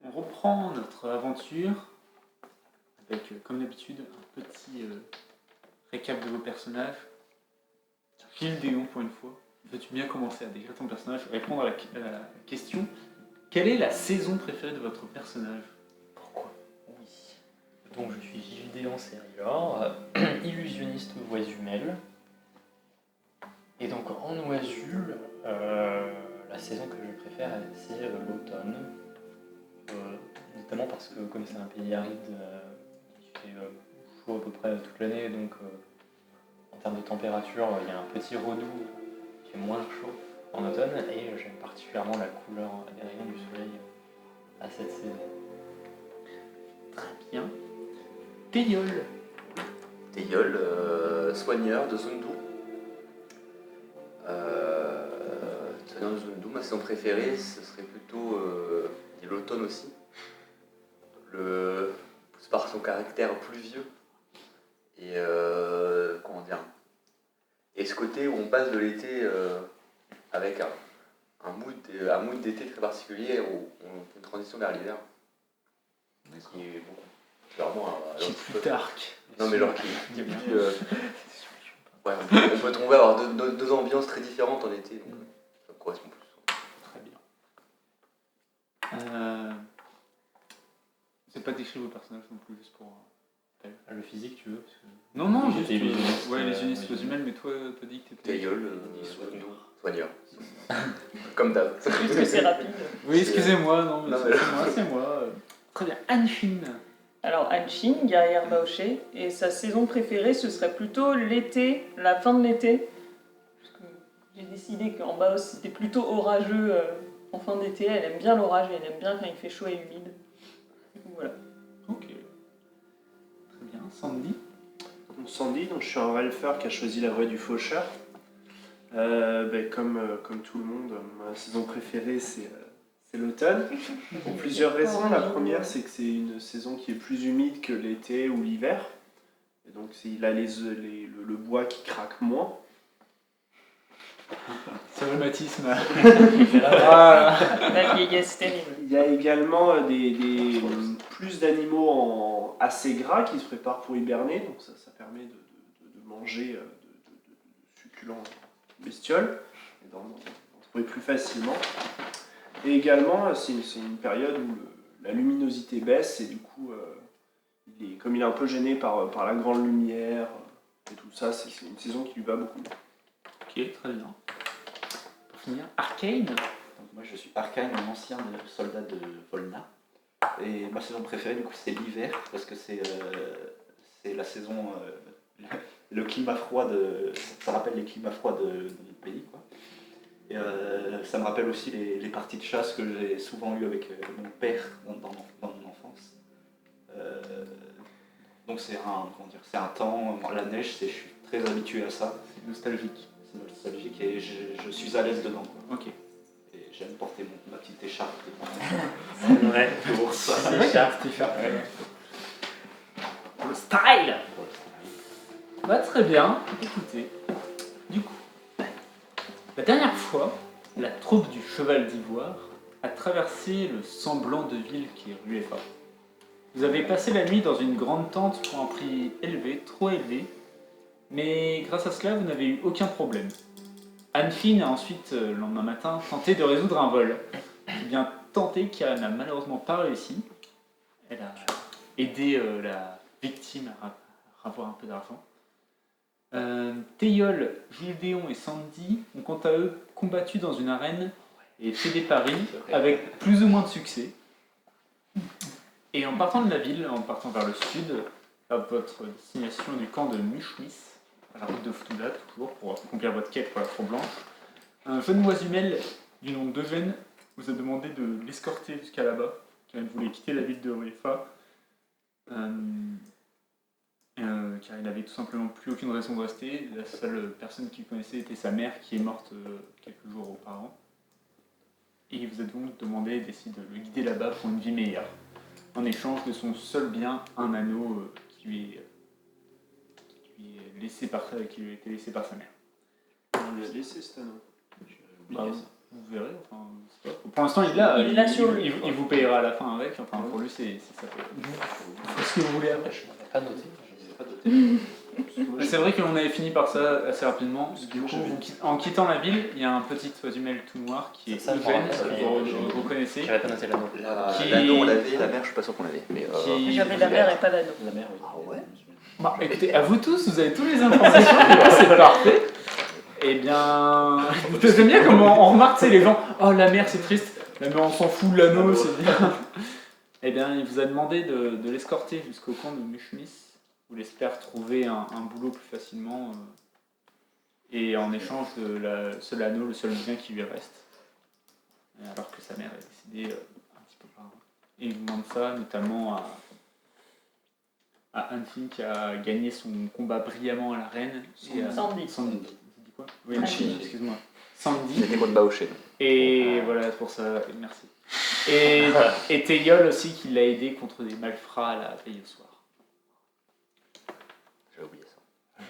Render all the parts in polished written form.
On reprend notre aventure avec, comme d'habitude, un petit récap de vos personnages. Gilles Déon pour une fois. Veux-tu bien commencer à décrire ton personnage et répondre à la question quelle est la saison préférée de votre personnage? Pourquoi? Oui. Donc je suis Gilles Déon Sérior, illusionniste Oisumel. Et donc en Oisul, la saison que je préfère c'est l'automne. Notamment parce que comme c'est un pays aride, il fait chaud à peu près toute l'année, donc en termes de température, il y a un petit redout qui est moins chaud en automne, et j'aime particulièrement la couleur des rayons du soleil à cette saison. Très bien. Théiol. Théiol, soigneur de Zundu. Soigneur de Zundu, ma saison préférée, ce serait plutôt l'automne aussi. Par son caractère pluvieux. Et comment dire. Et ce côté où on passe de l'été avec un mood d'été très particulier, où on fait une transition vers l'hiver. Qui est beaucoup. Clairement, Qui est plus dark. Non, mais alors qui est plus. Ouais, on peut trouver avoir deux ambiances très différentes en été, donc ça me correspond plus. Très bien. C'est pas décrire vos personnages non plus, juste pour. Le physique, tu veux parce que... Non, j'étais juste. illusionniste. Ouais, les illusionnistes humains, mais toi, t'as dit que t'étais. Théiol, soigneur. Comme d'hab. Juste que c'est rapide. Oui, excusez-moi, non, mais Non, c'est moi. Très bien. Anne-Fine. Alors Anshin, guerrière Baoché, et sa saison préférée ce serait plutôt l'été, la fin de l'été. Parce que j'ai décidé qu'en Baos c'était plutôt orageux en fin d'été, elle aime bien l'orage et elle aime bien quand il fait chaud et humide. Donc, voilà. Ok. Très bien. Sandy. Donc Sandy, donc je suis un ralpheur qui a choisi la voie du faucheur. Comme tout le monde, ma saison préférée c'est l'automne, pour plusieurs raisons. La première, c'est que c'est une saison qui est plus humide que l'été ou l'hiver. Et donc il a le bois qui craque moins. C'est le rhumatisme. La vieillesse terrible. Il y a également plus d'animaux assez gras qui se préparent pour hiberner, donc ça permet de manger de succulents bestioles et d'en trouver plus facilement. Et également, c'est une période où la luminosité baisse et du coup, comme il est un peu gêné par la grande lumière et tout ça, c'est une saison qui lui va beaucoup. Ok, très bien. Pour finir, Arcane. Donc, moi je suis Arcane, un ancien soldat de Volna. Et ma saison préférée du coup c'est l'hiver parce que c'est la saison, le climat froid ça rappelle les climats froids de mon pays quoi. Et ça me rappelle aussi les parties de chasse que j'ai souvent eues avec mon père dans mon enfance. Donc c'est un temps, la neige, je suis très habitué à ça. C'est nostalgique. C'est nostalgique et je suis à l'aise dedans quoi. Ok. Et j'aime porter ma petite écharpe. C'est vrai. Pour ça. C'est vrai qu'il y a un petit écharpe. Le style. Bah, très bien. Écoutez, du coup, la dernière fois, la troupe du Cheval d'Ivoire a traversé le semblant de ville qui est Ruefa. Vous avez passé la nuit dans une grande tente pour un prix élevé, trop élevé, mais grâce à cela, vous n'avez eu aucun problème. Anne-Fine a ensuite, le lendemain matin, tenté de résoudre un vol. Bien tenté qu'elle n'a malheureusement pas réussi. Elle a aidé la victime à avoir un peu d'argent. Théiol, Gildéon et Sandy ont quant à eux combattu dans une arène et fait des paris avec plus ou moins de succès. Et en partant de la ville, en partant vers le sud, à votre destination du camp de Mushmis, à la route de Ftouda, toujours pour accomplir votre quête pour la Croix Blanche, un jeune oisumel du nom d'Eugène vous a demandé de l'escorter jusqu'à là-bas, car il voulait quitter la ville de Ruefa, car il n'avait tout simplement plus aucune raison de rester. La seule personne qu'il connaissait était sa mère, qui est morte quelques jours auparavant. Et il vous a donc demandé d'essayer de le guider là-bas pour une vie meilleure, en échange de son seul bien, un anneau qui lui a été laissé par sa mère. On lui a laissé cet anneau. Pardon. vous verrez. Enfin, c'est pas- pour l'instant, il l'a. Il l'a sur lui, Il vous payera à la fin avec. Enfin, pour lui, c'est ça. Qu'est-ce que vous voulez après? Je n'avais pas noté. Je sais pas doté. C'est vrai qu'on avait fini par ça assez rapidement. Du coup, j'avais- en quittant la ville, il y a un petit oisemel tout noir qui est Ça, je Eugène, me rappelle, que vous connaissez. J'avais pas noté l'anneau. Qui- L'anneau, on l'avait, la mer, je suis pas sûr qu'on l'avait. Mais, Qui- J'avais la mer et pas l'anneau. La mer, oui. Ah ouais. Bah, écoutez, à vous tous, vous avez tous les informations, c'est parfait. Eh bien, j'aime bien comment on remarque, tu sais, les gens, oh la mer c'est triste, la mer on s'en fout, l'anneau c'est bien. Eh bien, il vous a demandé de l'escorter jusqu'au camp de Mushmis, où il espère trouver un boulot plus facilement, et en échange de la seule anneau, le seul bien qui lui reste, alors que sa mère est décédée un petit peu par là. Et il vous demande ça notamment à Anfin qui a gagné son combat brillamment à l'arène. Et à Sandy. Sandy. J'ai dit quoi? Oui, Anfin. excuse-moi. Sandy. C'était moi de Baoché. Et voilà, pour ça, merci. Et Théiol aussi qui l'a aidé contre des malfrats à la veille au soir. J'ai oublié ça.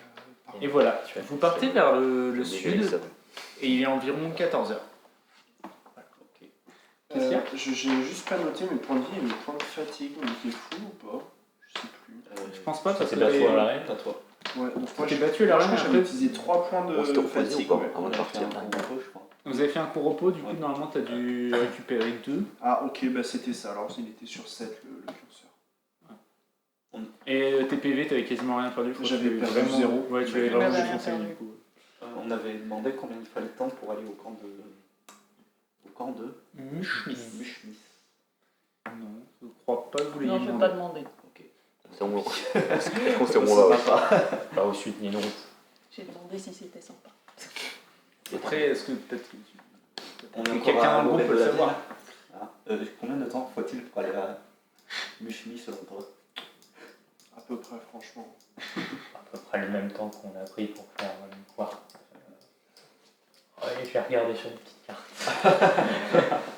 Et voilà, vous partez vers le J'ai oublié sud ça. et il est environ 14h. Qu'est-ce qu'il y a J'ai juste pas noté mes points de vie et mes points de fatigue. On était fou ou pas? Je sais plus. Je pense pas Ça parce s'est que battu à t'es- l'arène. À toi. Ouais, donc moi t'es je battu à je l'arène crois que j'avais après. utilisé 3 points On s'était de reposé ou fatigue. pas Ouais. avant de On a fait partir? un repos, je crois. Vous avez fait un court repos, du coup Ouais. normalement t'as dû récupérer 2. Ah ok, bah c'était ça. Alors il était sur 7 le curseur. Et tes PV, t'avais quasiment rien perdu. Je crois que J'avais tu avais perdu vraiment- 0. Ouais, tu avais Ouais, vraiment j'avais défoncé rien du coup. On avait demandé combien il fallait de temps pour aller au camp de Mushmis. Mushmis. Non, je crois pas que vous l'ayez Non, je vais demandé. pas demander. C'est où Est-ce qu'on sait où on va? Pas au sud, ni une route. J'ai demandé si c'était sympa. Après, est-ce que peut-être que On que est encore quelqu'un à dans le groupe l'orée peut de le la savoir? ville. Ah, combien de temps faut-il pour aller à Mushmis selon toi? À peu près, franchement. À peu près le même temps qu'on a pris pour faire une foire. Allez, je vais regarder sur une petite carte.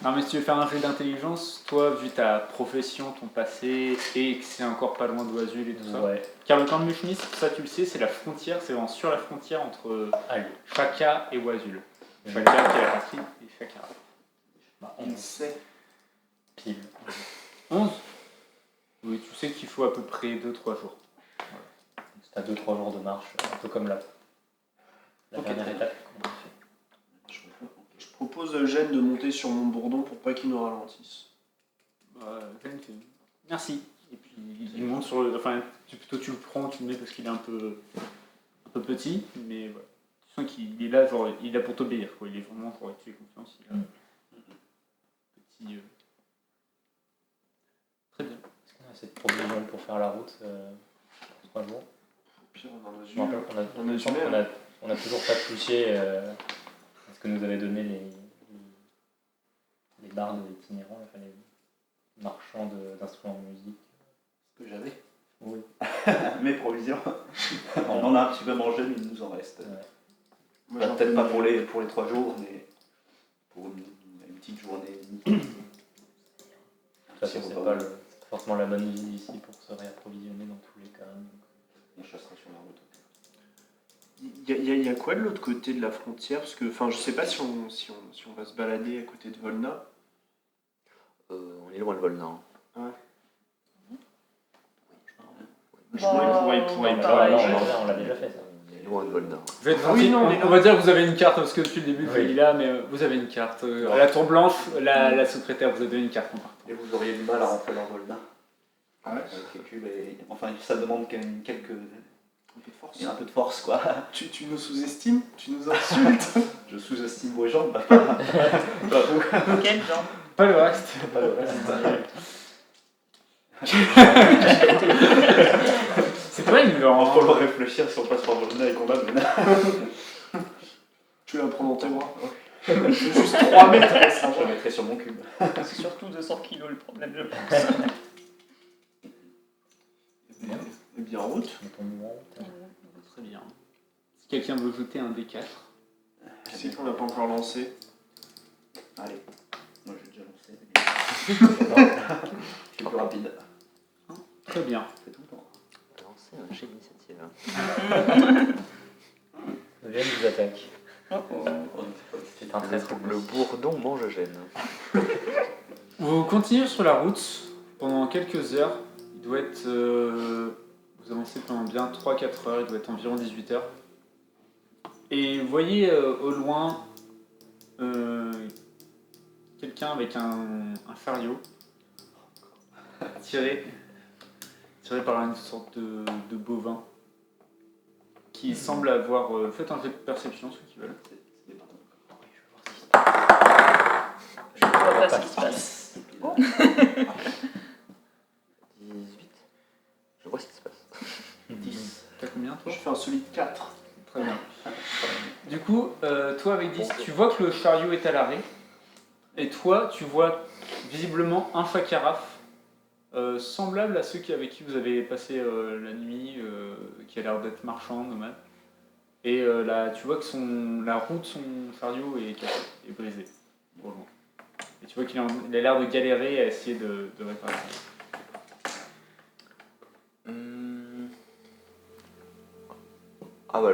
Non, mais si tu veux faire un jeu d'intelligence, toi, vu ta profession, ton passé, et que c'est encore pas loin d'Oisul et tout ça. Ouais, Car le camp de Mushmis, ça tu le sais, c'est la frontière, c'est vraiment sur la frontière entre allez. Shaka et Oisul. Shaka qui est la patrie et Shakara. Bah, Il sait. pile. 11 Oui, tu sais qu'il faut à peu près 2-3 jours. C'est à 2-3 jours de marche, un peu comme la Ok, dernière très étape qu'on a fait. Je propose à Eugène de monter sur mon bourdon pour pas qu'il nous ralentisse. Zen fait merci. Et puis il monte sur le. Enfin, plutôt tu le prends, tu le mets parce qu'il est un peu petit, mais voilà. Tu sens qu'il est là, genre, il est là pour t'obéir, quoi. Il est vraiment pour que tu aies confiance. Il a petit. Très bien. Est-ce qu'on a assez de provisions pour faire la route pour 3 jours? Au pire, on en a Je me rappelle qu'on a, On a il me semble du qu'on a, on a toujours pas touché à ce que nous avaient donné les bardes itinérants, enfin les marchands d'instruments de musique. Ce que j'avais. Oui. Mes provisions. On en a un petit peu mangé, mais il nous en reste. Ouais. Moi, Bah, j'en peut-être fais pas une- pour les 3 jours, mais pour une petite journée. De toute façon, Si, c'est on pas va- forcément la bonne ville ici pour se réapprovisionner dans tous les cas. On chassera sur la route. Il y a quoi de l'autre côté de la frontière? Parce que, enfin, je sais pas si on va se balader à côté de Volna. On est loin de Volna. Hein. Je vois, il pourrait Bah, pas ouais, manger. On l'a déjà fait ça. On est loin de Volna. Je vais être Ah oui, gentil. non, on est là. On va dire que vous avez une carte parce que depuis le début, Oui. il est là, mais vous avez une carte. La tour blanche, la secrétaire vous a donné une carte en partant. Et vous auriez du mal à rentrer dans Volna. Ah ouais? Avec les cubes et... Enfin, ça demande quand même quelques... Un peu de force. Il y a un peu de force, quoi. Tu nous sous-estimes? Tu nous insultes? Je sous-estime vos jambes, bah, pas vous. Quel genre? Pas le reste. Pas le reste. C'est pas une On va falloir réfléchir si on passe par Volna et qu'on va mener. Tu vas prendre dans tes bras. Juste 3 mètres, ça Je va. le mettrai sur mon cube. C'est surtout 200 kilos le problème, je pense. Et bien en route. Mettons nous en route. Très bien. Si quelqu'un veut jeter un D4. C'est qu'on n'a pas encore lancé. Allez. Moi, j'ai déjà lancé. Je suis plus rapide. Très bien. C'est tout le temps. Alors, c'est un jet d'initiative. Viens nous attaque. Oh oh. C'est un traître. Le bourdon mange gêne. Vous continuez sur la route pendant quelques heures. Il doit être. Vous avancez pendant bien 3-4 heures, il doit être environ 18 heures. Et vous voyez au loin quelqu'un avec un chariot tiré par une sorte de bovin qui semble avoir. Faites un jet de perception, ceux qui veulent. Je vois pas ce qui se passe. 18. Je vois ce qui se passe. 10. T'as combien toi? Je fais un solide 4. Très bien. Du coup, toi avec 10, tu vois que le chariot est à l'arrêt. Et toi, tu vois visiblement un Fakharaf semblable à ceux avec qui vous avez passé la nuit, qui a l'air d'être marchand, nomade. Et là, tu vois que la roue de son chariot est cassée, est brisée. Au loin. Et tu vois qu'il a l'air de galérer à essayer de réparer ça. Ah bah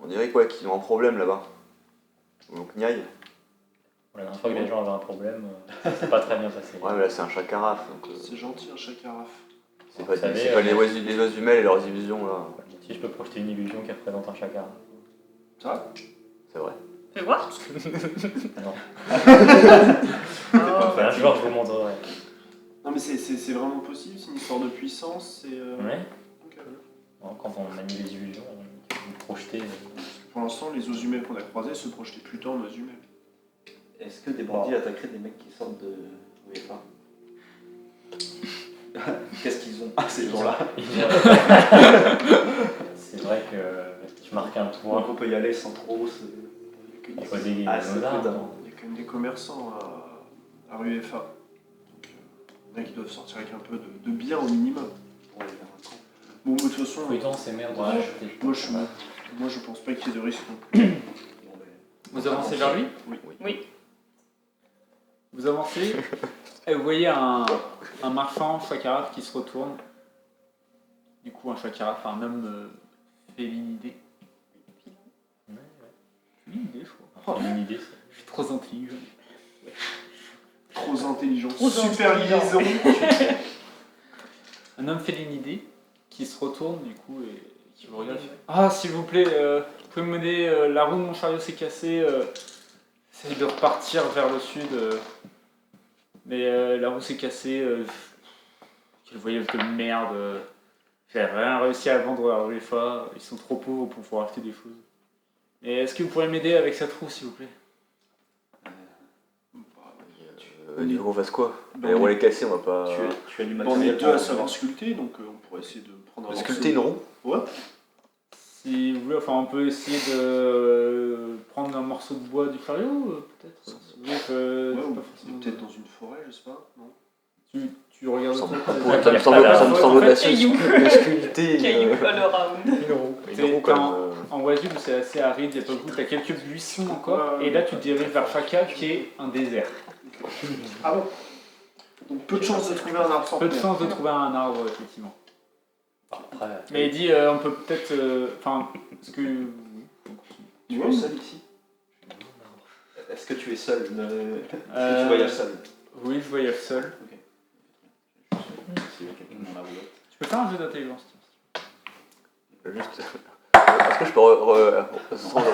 on dirait quoi qu'ils ont un problème là-bas. Donc Niaï. La dernière fois que les gens avaient un problème, c'est pas très bien passé. Ouais mais là c'est un Chakaraf. Donc, C'est gentil un Chakaraf. c'est pas, savez, c'est pas les Oisumel et leurs illusions là. Si je peux projeter une illusion qui représente un chakra. Ça C'est vrai. Fais voir. Non. Oh. Voilà, je vous montrerai. Non mais c'est vraiment possible, c'est une histoire de puissance. Ouais. Ok. Bon, quand on manie les illusions, on peut projeter. Pour l'instant, les Oisumel qu'on a croisés se projetaient plutôt en Oisumel. Est-ce que des bandits attaqueraient des mecs qui sortent de UEFA? Qu'est-ce qu'ils ont ces gens-là? C'est vrai que tu marques un Donc tour. on peut y aller sans trop se... Il faut des Ah, c'est nos armes. prudent. Il y a quand même des commerçants à rue FA. Donc, il y en a qui doivent sortir avec un peu de bière au minimum. Ouais, il y a un camp. Bon, de toute façon, Prudence et merde. moi je pense pas qu'il y ait de risque non plus. Bon, ben, Vous avancez vers lui? Oui. Vous avancez et vous voyez un marchand Fakharaf qui se retourne. Du coup, un Fakharaf, un homme félinidé. Félinidé, je crois. Une idée, ça. Je suis trop intelligent. Trop intelligent. Trop Super intelligent. liaison. Un homme félinidé qui se retourne du coup et qui vous regarde. Ah, s'il vous plaît, vous pouvez me m'aider, la roue de mon chariot s'est cassée. J'essaye de repartir vers le sud. Mais la roue s'est cassée. Quel voyage de merde. J'ai rien réussi à vendre à UEFA. Ils sont trop pauvres pour pouvoir acheter des choses. Et est-ce que vous pourriez m'aider avec cette roue, s'il vous plaît? Du coup on fasse quoi? Bon, Les roues les cassées, on va pas. tu as du On matériel. est deux à savoir sculpter, donc on pourrait essayer de prendre un morceau. Sculpter une roue? Ouais. Si vous voulez, enfin, on peut essayer de prendre un morceau de bois du chariot, peut-être. Si vous voulez, Ouais, c'est ou pas forcément. peut-être dans une forêt, je sais pas. Non. Tu regardes Ça autour, me t'as- semble audacieux Caillou. de sculpter Caillou une all around. roue. Une T'es roue comme. en Oasis où c'est assez aride, il n'y a pas beaucoup, t'as quelques buissons encore, et là tu te diriges vers Faka qui est un désert. Ah bon. Donc peu de chance de trouver un arbre sans Peu de terre. chance de trouver un arbre, effectivement. Après, Mais il dit, on peut peut-être. Enfin, est-ce que. Tu es seul ici? Est-ce que tu es seul? Est-ce que Euh, tu voyages seul? Oui, je voyage seul. S'il y a quelqu'un dans la roulotte. Tu peux faire un jeu d'intelligence. Juste. Est-ce que je peux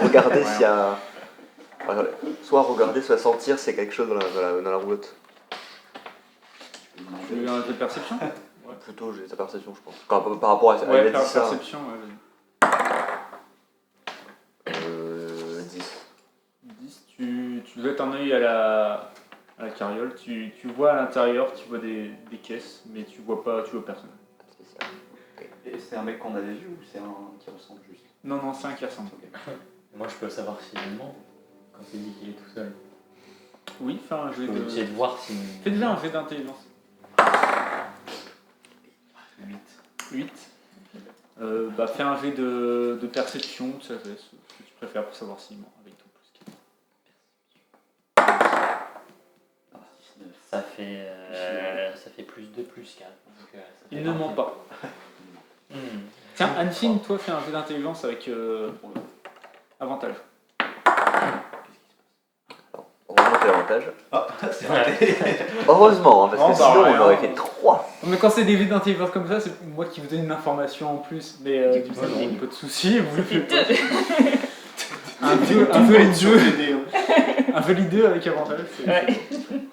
regarder s'il y a. Soit regarder, soit sentir s'il y a quelque chose dans la roulotte. Tu veux un jeu de perception? Plutôt, j'ai sa perception, je pense. Par rapport à. Ouais, elle a faire dit ça. perception, ouais. 10. 10, tu jettes un œil à la carriole, tu vois à l'intérieur, tu vois des caisses, mais tu vois personne. Spécial. Et c'est un mec qu'on avait vu ou c'est un qui ressemble juste? Non, c'est un qui ressemble. moi je peux savoir s'il ment quand il dit qu'il est tout seul. Oui, fais un Je jet peux essayer de. de voir si. Fais déjà un jet d'intelligence. 8. Fais un jet de perception, de sagesse, ce que tu préfères pour savoir s'il ment avec ton plus 4. Ça fait plus 2, plus 4. Donc, Il ne ment pas. Tiens, Anfine, toi fais un jet d'intelligence avec avantage. avantage. Ah, c'est raté. Heureusement, hein, parce Non, que bah, sinon rien. on aurait fait 3. Mais quand c'est des vies d'intelligence comme ça, c'est moi qui vous donne une information en plus. Mais Du du coup, coup, ça fait- pas de soucis, vous le C'était faites pas. 2. Un valide 2, TD, hein. un valide 2 avec avantage. Ouais.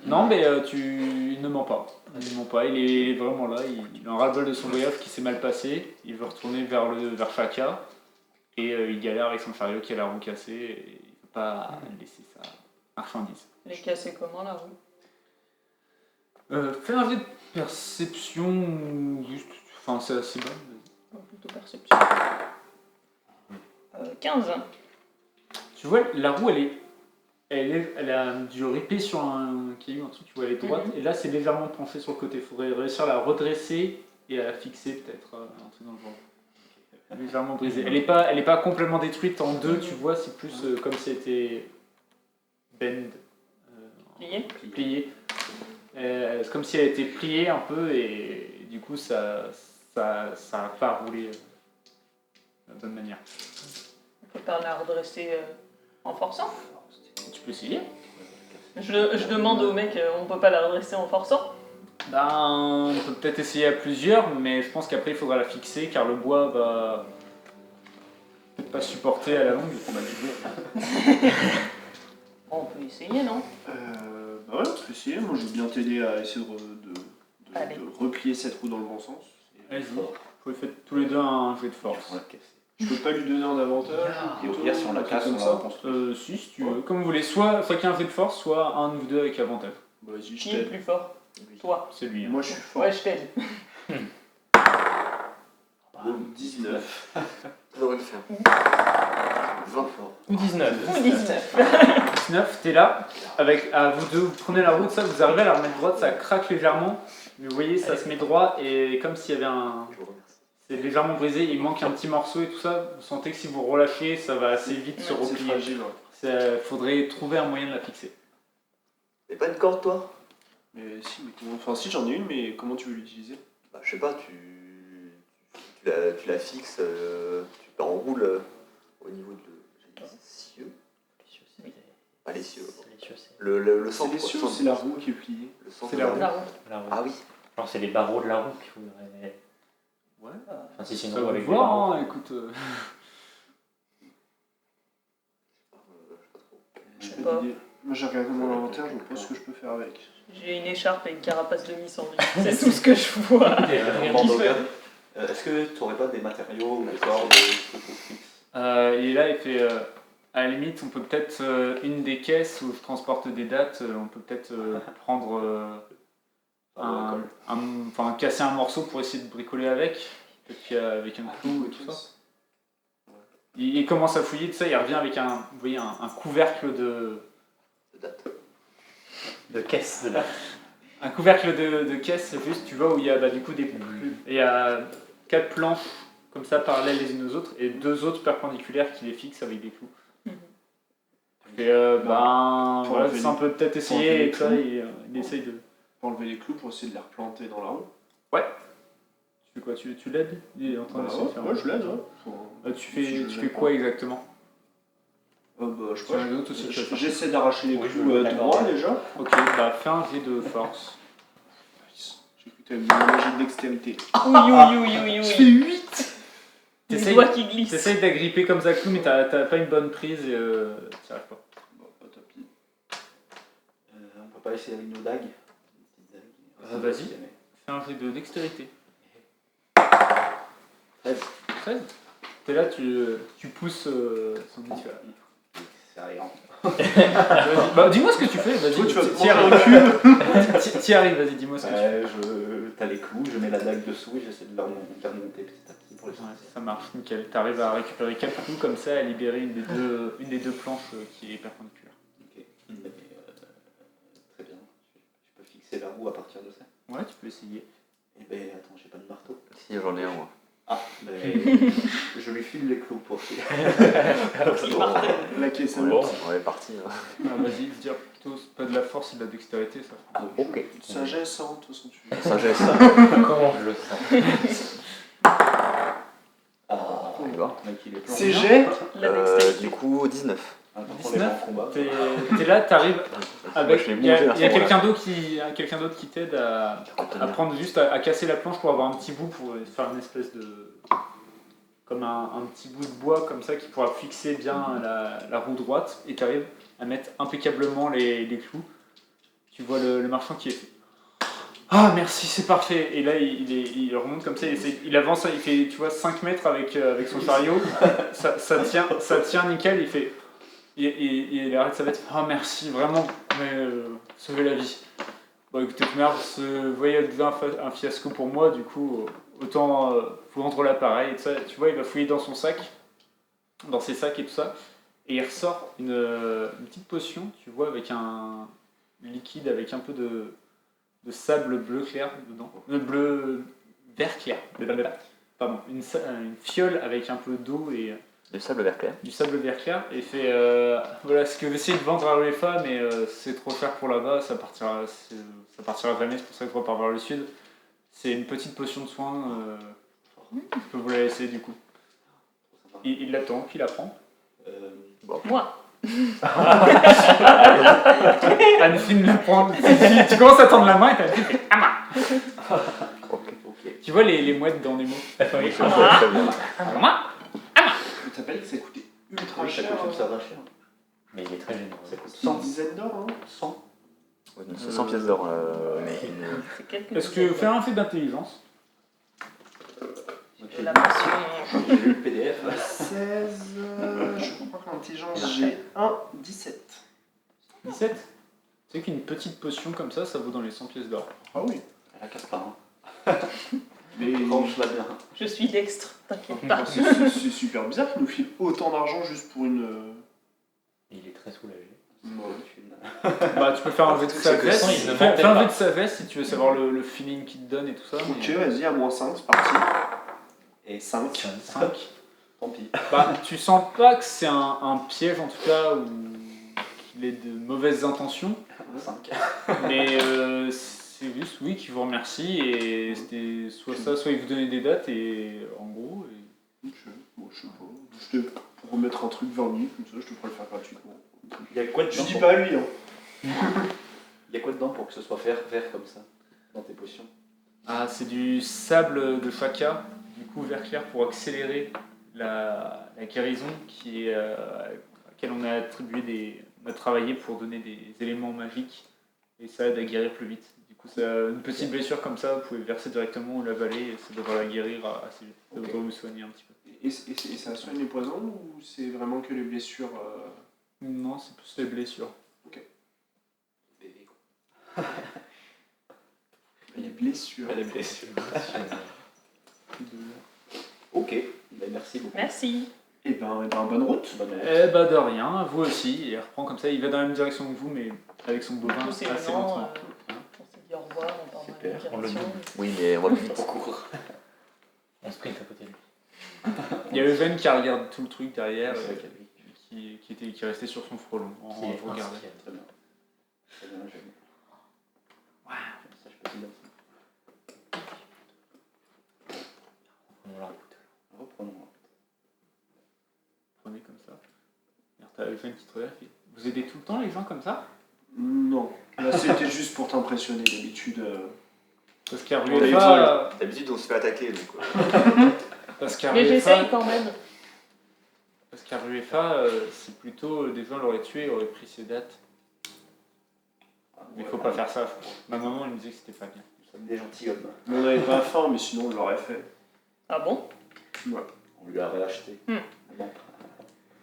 Non, mais il ne ment pas. Il ne ment pas, il est vraiment là. Il a un ras-le-bol de son voyage qui s'est mal passé. Il veut retourner vers Shaka. Et il galère avec son chariot qui a la roue cassée. Et il ne peut pas laisser sa marchandise. Elle est cassée comment la roue? Fais un jet de perception ou juste. Enfin, c'est assez bon. Plutôt perception. 15. Tu vois, la roue, elle a du ripé sur un caillou en dessous, tu vois, elle est droite, et là, c'est légèrement penché sur le côté. Il faudrait réussir à la redresser et à la fixer, peut-être, un truc dans le genre. Légèrement brisée. Elle est pas complètement détruite en deux, tu vois, c'est plus comme si elle était bend, Plié. pliée. C'est comme si elle était pliée un peu, et du coup, ça n'a pas roulé de la bonne manière. On peut pas la redresser en forçant. Tu peux essayer. Je demande au mec, on peut pas la redresser en forçant? Ben, on peut peut-être essayer à plusieurs, mais je pense qu'après il faudra la fixer car le bois va peut-être pas supporter à la longue. On va jouer. On peut essayer, non? Bah ouais, on peut essayer. Moi, je veux bien t'aider à essayer Allez. de replier cette roue dans le bon sens. Vas-y, vous pouvez faire tous les deux un jet de force. On va casser. Je peux pas lui donner un avantage. Et au pire, si on la casse, on la reconstruit. Si tu veux, comme vous voulez, soit qu'il y ait un jet de force, soit un ou deux avec avantage. Bah, vas-y, je Qui est le t'aide. plus fort? Toi. C'est lui. Hein. Moi, je suis fort. Ouais, je t'aide. 19. Ça devrait le faire. 20 fois. Ou 19. Ou 19. 19, t'es là, avec à vous deux, vous prenez la route, ça, vous arrivez à la remettre droite, ça craque légèrement, mais vous voyez, ça se met droit et comme s'il y avait un. Je vous remercie. C'est légèrement brisé, il manque un petit morceau et tout ça. Vous sentez que si vous relâchez, ça va assez vite se C'est replier. fragile. Ouais. Il faudrait trouver un moyen de la fixer. T'as pas une corde, toi? Mais si, mais comment... Enfin, si, j'en ai une, mais comment tu veux l'utiliser? Bah, je sais pas, tu la fixes, tu l'enroules au niveau de cieux. Pas les cieux. Le C'est centre. les quoi, cieux le ou centre. c'est la roue qui est pliée? Le centre C'est de la la roue. roue. La roue. La roue. Ah oui. Genre, c'est les barreaux de la roue qu'il faudrait. Ouais. Enfin, si c'est une Ça roue va avec des voir, barreaux. hein, écoute. Je sais peux pas. t'aider. Moi, j'ai regardé mon inventaire, je vois pas ce que je peux faire avec. J'ai une écharpe et une carapace de mi-cendue. C'est tout ce que je vois. Bandogan, est-ce que tu n'aurais pas des matériaux ou des cordes fixes? Et là, il fait. À la limite, on peut peut-être. Une des caisses où je transporte des dates, on peut peut-être prendre. Enfin, casser un morceau pour essayer de bricoler avec. Peut-être qu'avec un clou et tout ça. Il commence à fouiller, tout ça, il revient avec vous voyez, un couvercle de. De date. De caisse de la. Un couvercle de caisse, juste, tu vois, où il y a du coup il y a 4 planches comme ça parallèles les unes aux autres et 2 autres perpendiculaires qui les fixent avec des clous. Et voilà, enlever c'est un peu peut-être enlever essayer les et ça, clous. il essaye de. Pour enlever les clous pour essayer de les replanter dans la roue. Tu fais quoi? Tu l'aides? Il est en train Bah d'essayer de faire. ouais, je l'aide, ouais. Tu Si je fais l'aide quoi pas. exactement? Bah, je sais Sur pas. les autres aussi, tu vas faire. J'essaie d'arracher les Oui, clous je veux droits l'accorder. déjà. Ok, bah fais un jet de force. J'ai cru que t'avais besoin d'un jet de dextérité. Oui. Je fais 8! Les T'essayes- doigts qui glissent. T'essayes d'agripper comme ça le clou, mais t'as pas une bonne prise et t'y arrives pas. Bon, pas top. On peut pas essayer avec nos dagues? Vas-y. Fais un jet de dextérité. 13. T'es là, tu pousses son nez, tu vas. C'est rien. Vas-y. Bah, dis-moi ce que tu fais, vas-y. Toi, tu vas te t'y prendre arrives. T'y arrives, vas-y, dis-moi ce que tu fais. T'as les clous, je mets la dague dessous et j'essaie de la remonter petit à petit pour les Ouais, ça marche, nickel. T'arrives à récupérer 4 clous comme ça, à libérer une des deux planches qui est perpendiculaire. Ok. Mais, très bien. Je peux fixer la roue à partir de ça. Ouais, tu peux essayer. Eh ben attends, j'ai pas de marteau. Si, j'en ai un, moi. Ah, ben je lui file les clous pour qu'il. La caisse à Bon, notes. on est parti. Hein. Ah, vas-y, je veux dire plutôt c'est pas de la force, c'est de la dextérité, ça. Ok. Sagesse, hein, de toute façon, tu. Sagesse. Comment je le sens? Ah, On y va. mec, il est C'est jet La dextérité. Du coup, 19. Important les gens en combat. T'es là, t'arrives avec. je l'ai Il y a, mangé à ce il y a moment-là. quelqu'un d'autre qui t'aide à prendre juste à casser la planche pour avoir un petit bout pour faire une espèce de. Comme un petit bout de bois comme ça qui pourra fixer bien la roue droite et t'arrives à mettre impeccablement les clous. Tu vois le marchand qui est. Ah merci, c'est parfait. Et là il remonte comme ça, il avance, il fait tu vois 5 mètres avec son chariot. ça tient nickel, il fait. Il arrête sa bête. Ah merci, vraiment, mais sauver la vie. Bon écoutez, merde, ce voyage devient un fiasco pour moi, du coup, autant vous rendre l'appareil et tout ça. Tu vois, il va fouiller dans son sac, dans ses sacs et tout ça, et il ressort une petite potion, tu vois, avec un liquide, avec un peu de sable bleu clair dedans. Bleu vert clair. Pardon, une fiole avec un peu d'eau et Du sable vert clair. du sable vert clair et fait voilà ce que j'essaie de vendre à l'UEFA mais c'est trop cher pour là-bas, ça partira jamais, c'est pour ça que je repars vers le sud. C'est une petite potion de soin, je peux vous la laisser du coup. Il l'attend, qui la prend. Moi. Anne-Fine la prend. Tu commences à tendre la main et t'as dit Ok. tu vois les mouettes dans Nemo. Oui, c'est très bien. Tu t'appelles que ça coûtait ultra Ça cher. coûte ça va cher. Mais il est très généreux. Ça coûte C'est une 100. dizaine d'or, hein. 100. Ouais, donc c'est 100 pièces d'or. C'est quelques Est-ce que faire un fait d'intelligence? de la mention. J'ai lu le PDF. 16, je crois que l'intelligence, j'ai 17. 17? Tu sais qu'une petite potion comme ça vaut dans les 100 pièces d'or. Ah oui. Elle la casse pas. Hein. Mais Tranche-la bien. Je suis dextre, t'inquiète pas. c'est super bizarre qu'il nous file autant d'argent juste pour une. Il est très soulagé. Bah tu peux faire un jet de C'est que sans, il ne sagesse. Fais mentait un pas. jet de sagesse si tu veux savoir le feeling qu'il te donne et tout ça. Ok, vas-y, à moins 5, c'est parti. Et 5. 5. Tant pis. Bah tu sens pas que c'est un piège en tout cas ou qu'il ait de mauvaises intentions. 5. Mais c'est juste oui qui vous remercie et c'était soit ça, soit il vous donnait des dates et en gros. Ok, bon, je sais pas. Je te pour remettre un truc 20 minutes, comme ça, je te ferai le faire gratuitement. Il y a quoi dedans Je dis pas à lui, hein. Il y a quoi dedans pour que ce soit vert comme ça dans tes potions? Ah c'est du sable de Faka, du coup vert clair pour accélérer la guérison qui est, à laquelle on a attribué on a travaillé pour donner des éléments magiques et ça aide à guérir plus vite. Du coup, une petite blessure comme ça, vous pouvez verser directement ou l'avaler et ça devrait la guérir assez vite. Ça devrait vous soigner un petit peu. Et ça soigne les poisons ou c'est vraiment que les blessures Non, c'est plus les blessures. Bébé quoi. Les blessures. Les blessures. Ok, ben, merci beaucoup. Merci. Et ben, bonne route. Bonne nuit. Eh bah de rien, vous aussi. Il reprend comme ça, il va dans la même direction que vous, mais avec son bovin Tous ces assez gens, lentement. on s'est dit au revoir, on part dans la même Super, on le direction. Oui, mais on va plus vite. Au cours. On sprint à côté de lui. Il y a Eugène qui regarde tout le truc derrière, C'est vrai qu'il y a lui. qui restait sur son frelon en Qui est regardant. inspiré. Très bien. Très bien, j'aime. Ouais. Ça, je peux dire. On la route. Reprenons. Prenez comme ça. Alors, t'as Eugène qui te regarde et fait, vous aidez tout le temps les gens comme ça? Non. Là, c'était juste pour t'impressionner. D'habitude. Parce qu'à D'habitude, Ruefa, d'habitude, on se fait attaquer. Donc, parce qu'à Mais Ruefa, j'essaye quand même. parce qu'à Ruefa, c'est plutôt des gens l'auraient tué, auraient pris ses dates. Mais faut pas faire ça. Ma maman elle me disait que c'était pas bien. Nous sommes des gentilshommes. On n'avait pas faim, mais sinon, on l'aurait fait. Ah bon? Ouais. On lui a réacheté. Bon.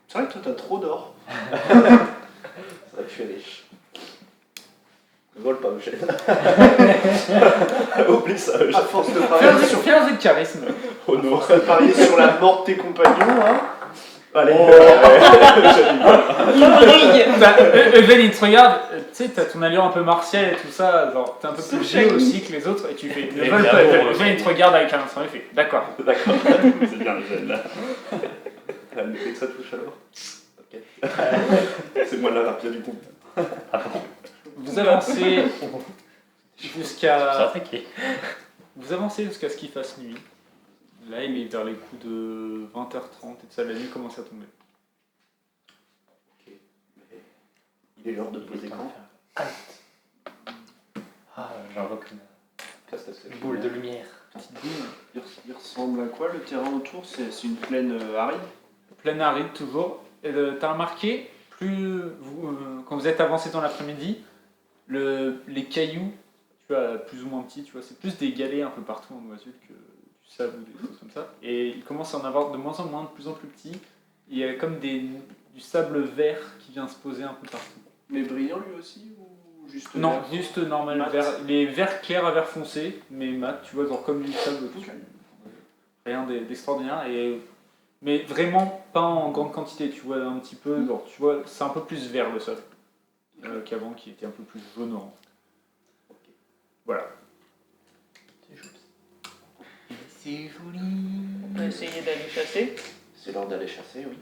C'est vrai que toi, t'as trop d'or. C'est vrai que je suis riche. Ne vole pas, Eugène. Oublie ça, À Eugène. force de parier sur, Fais un jet de charisme. Oh non. parier sur la mort de tes compagnons, hein. Allez. Eugène il te regarde, tu sais, t'as ton allure un peu martiale et tout ça, genre t'es un peu plus léger aussi que les autres et tu fais ne Et vole pas. bravo, Eugène il te regarde avec un instant, il fait d'accord. D'accord. C'est bien, Eugène, là. Et que ça touche alors. Ok. C'est moi la rapide du coup. Vous avancez C'est jusqu'à attaqué. ce qu'il fasse nuit. Là il est vers les coups de 20h30 et tout ça, la nuit commence à tomber. Il est l'heure de poser quand Ah, j'invoque une Prestation. boule de lumière. Petite boule. Il ressemble à quoi le terrain autour? C'est une plaine aride? Pleine aride toujours. Et t'as remarqué, quand vous êtes avancé dans l'après-midi, les cailloux, tu vois, plus ou moins petits, tu vois, c'est plus des galets un peu partout en Noisule que du sable ou des choses comme ça. Et il commence à en avoir de moins en moins, de plus en plus petits. Il y a comme du sable vert qui vient se poser un peu partout. Mais brillant lui aussi ou juste Non, vert? juste normal, Mat. vert. Les verts clairs à vert foncé, mais mat, tu vois, genre comme du sable dessus. Rien d'extraordinaire. Mais vraiment pas en grande quantité, tu vois, un petit peu, genre, tu vois, c'est un peu plus vert le sol qu'avant, qui était un peu plus jaune orange. Voilà. C'est joli. C'est joli. On peut essayer d'aller chasser. C'est l'heure d'aller chasser, oui.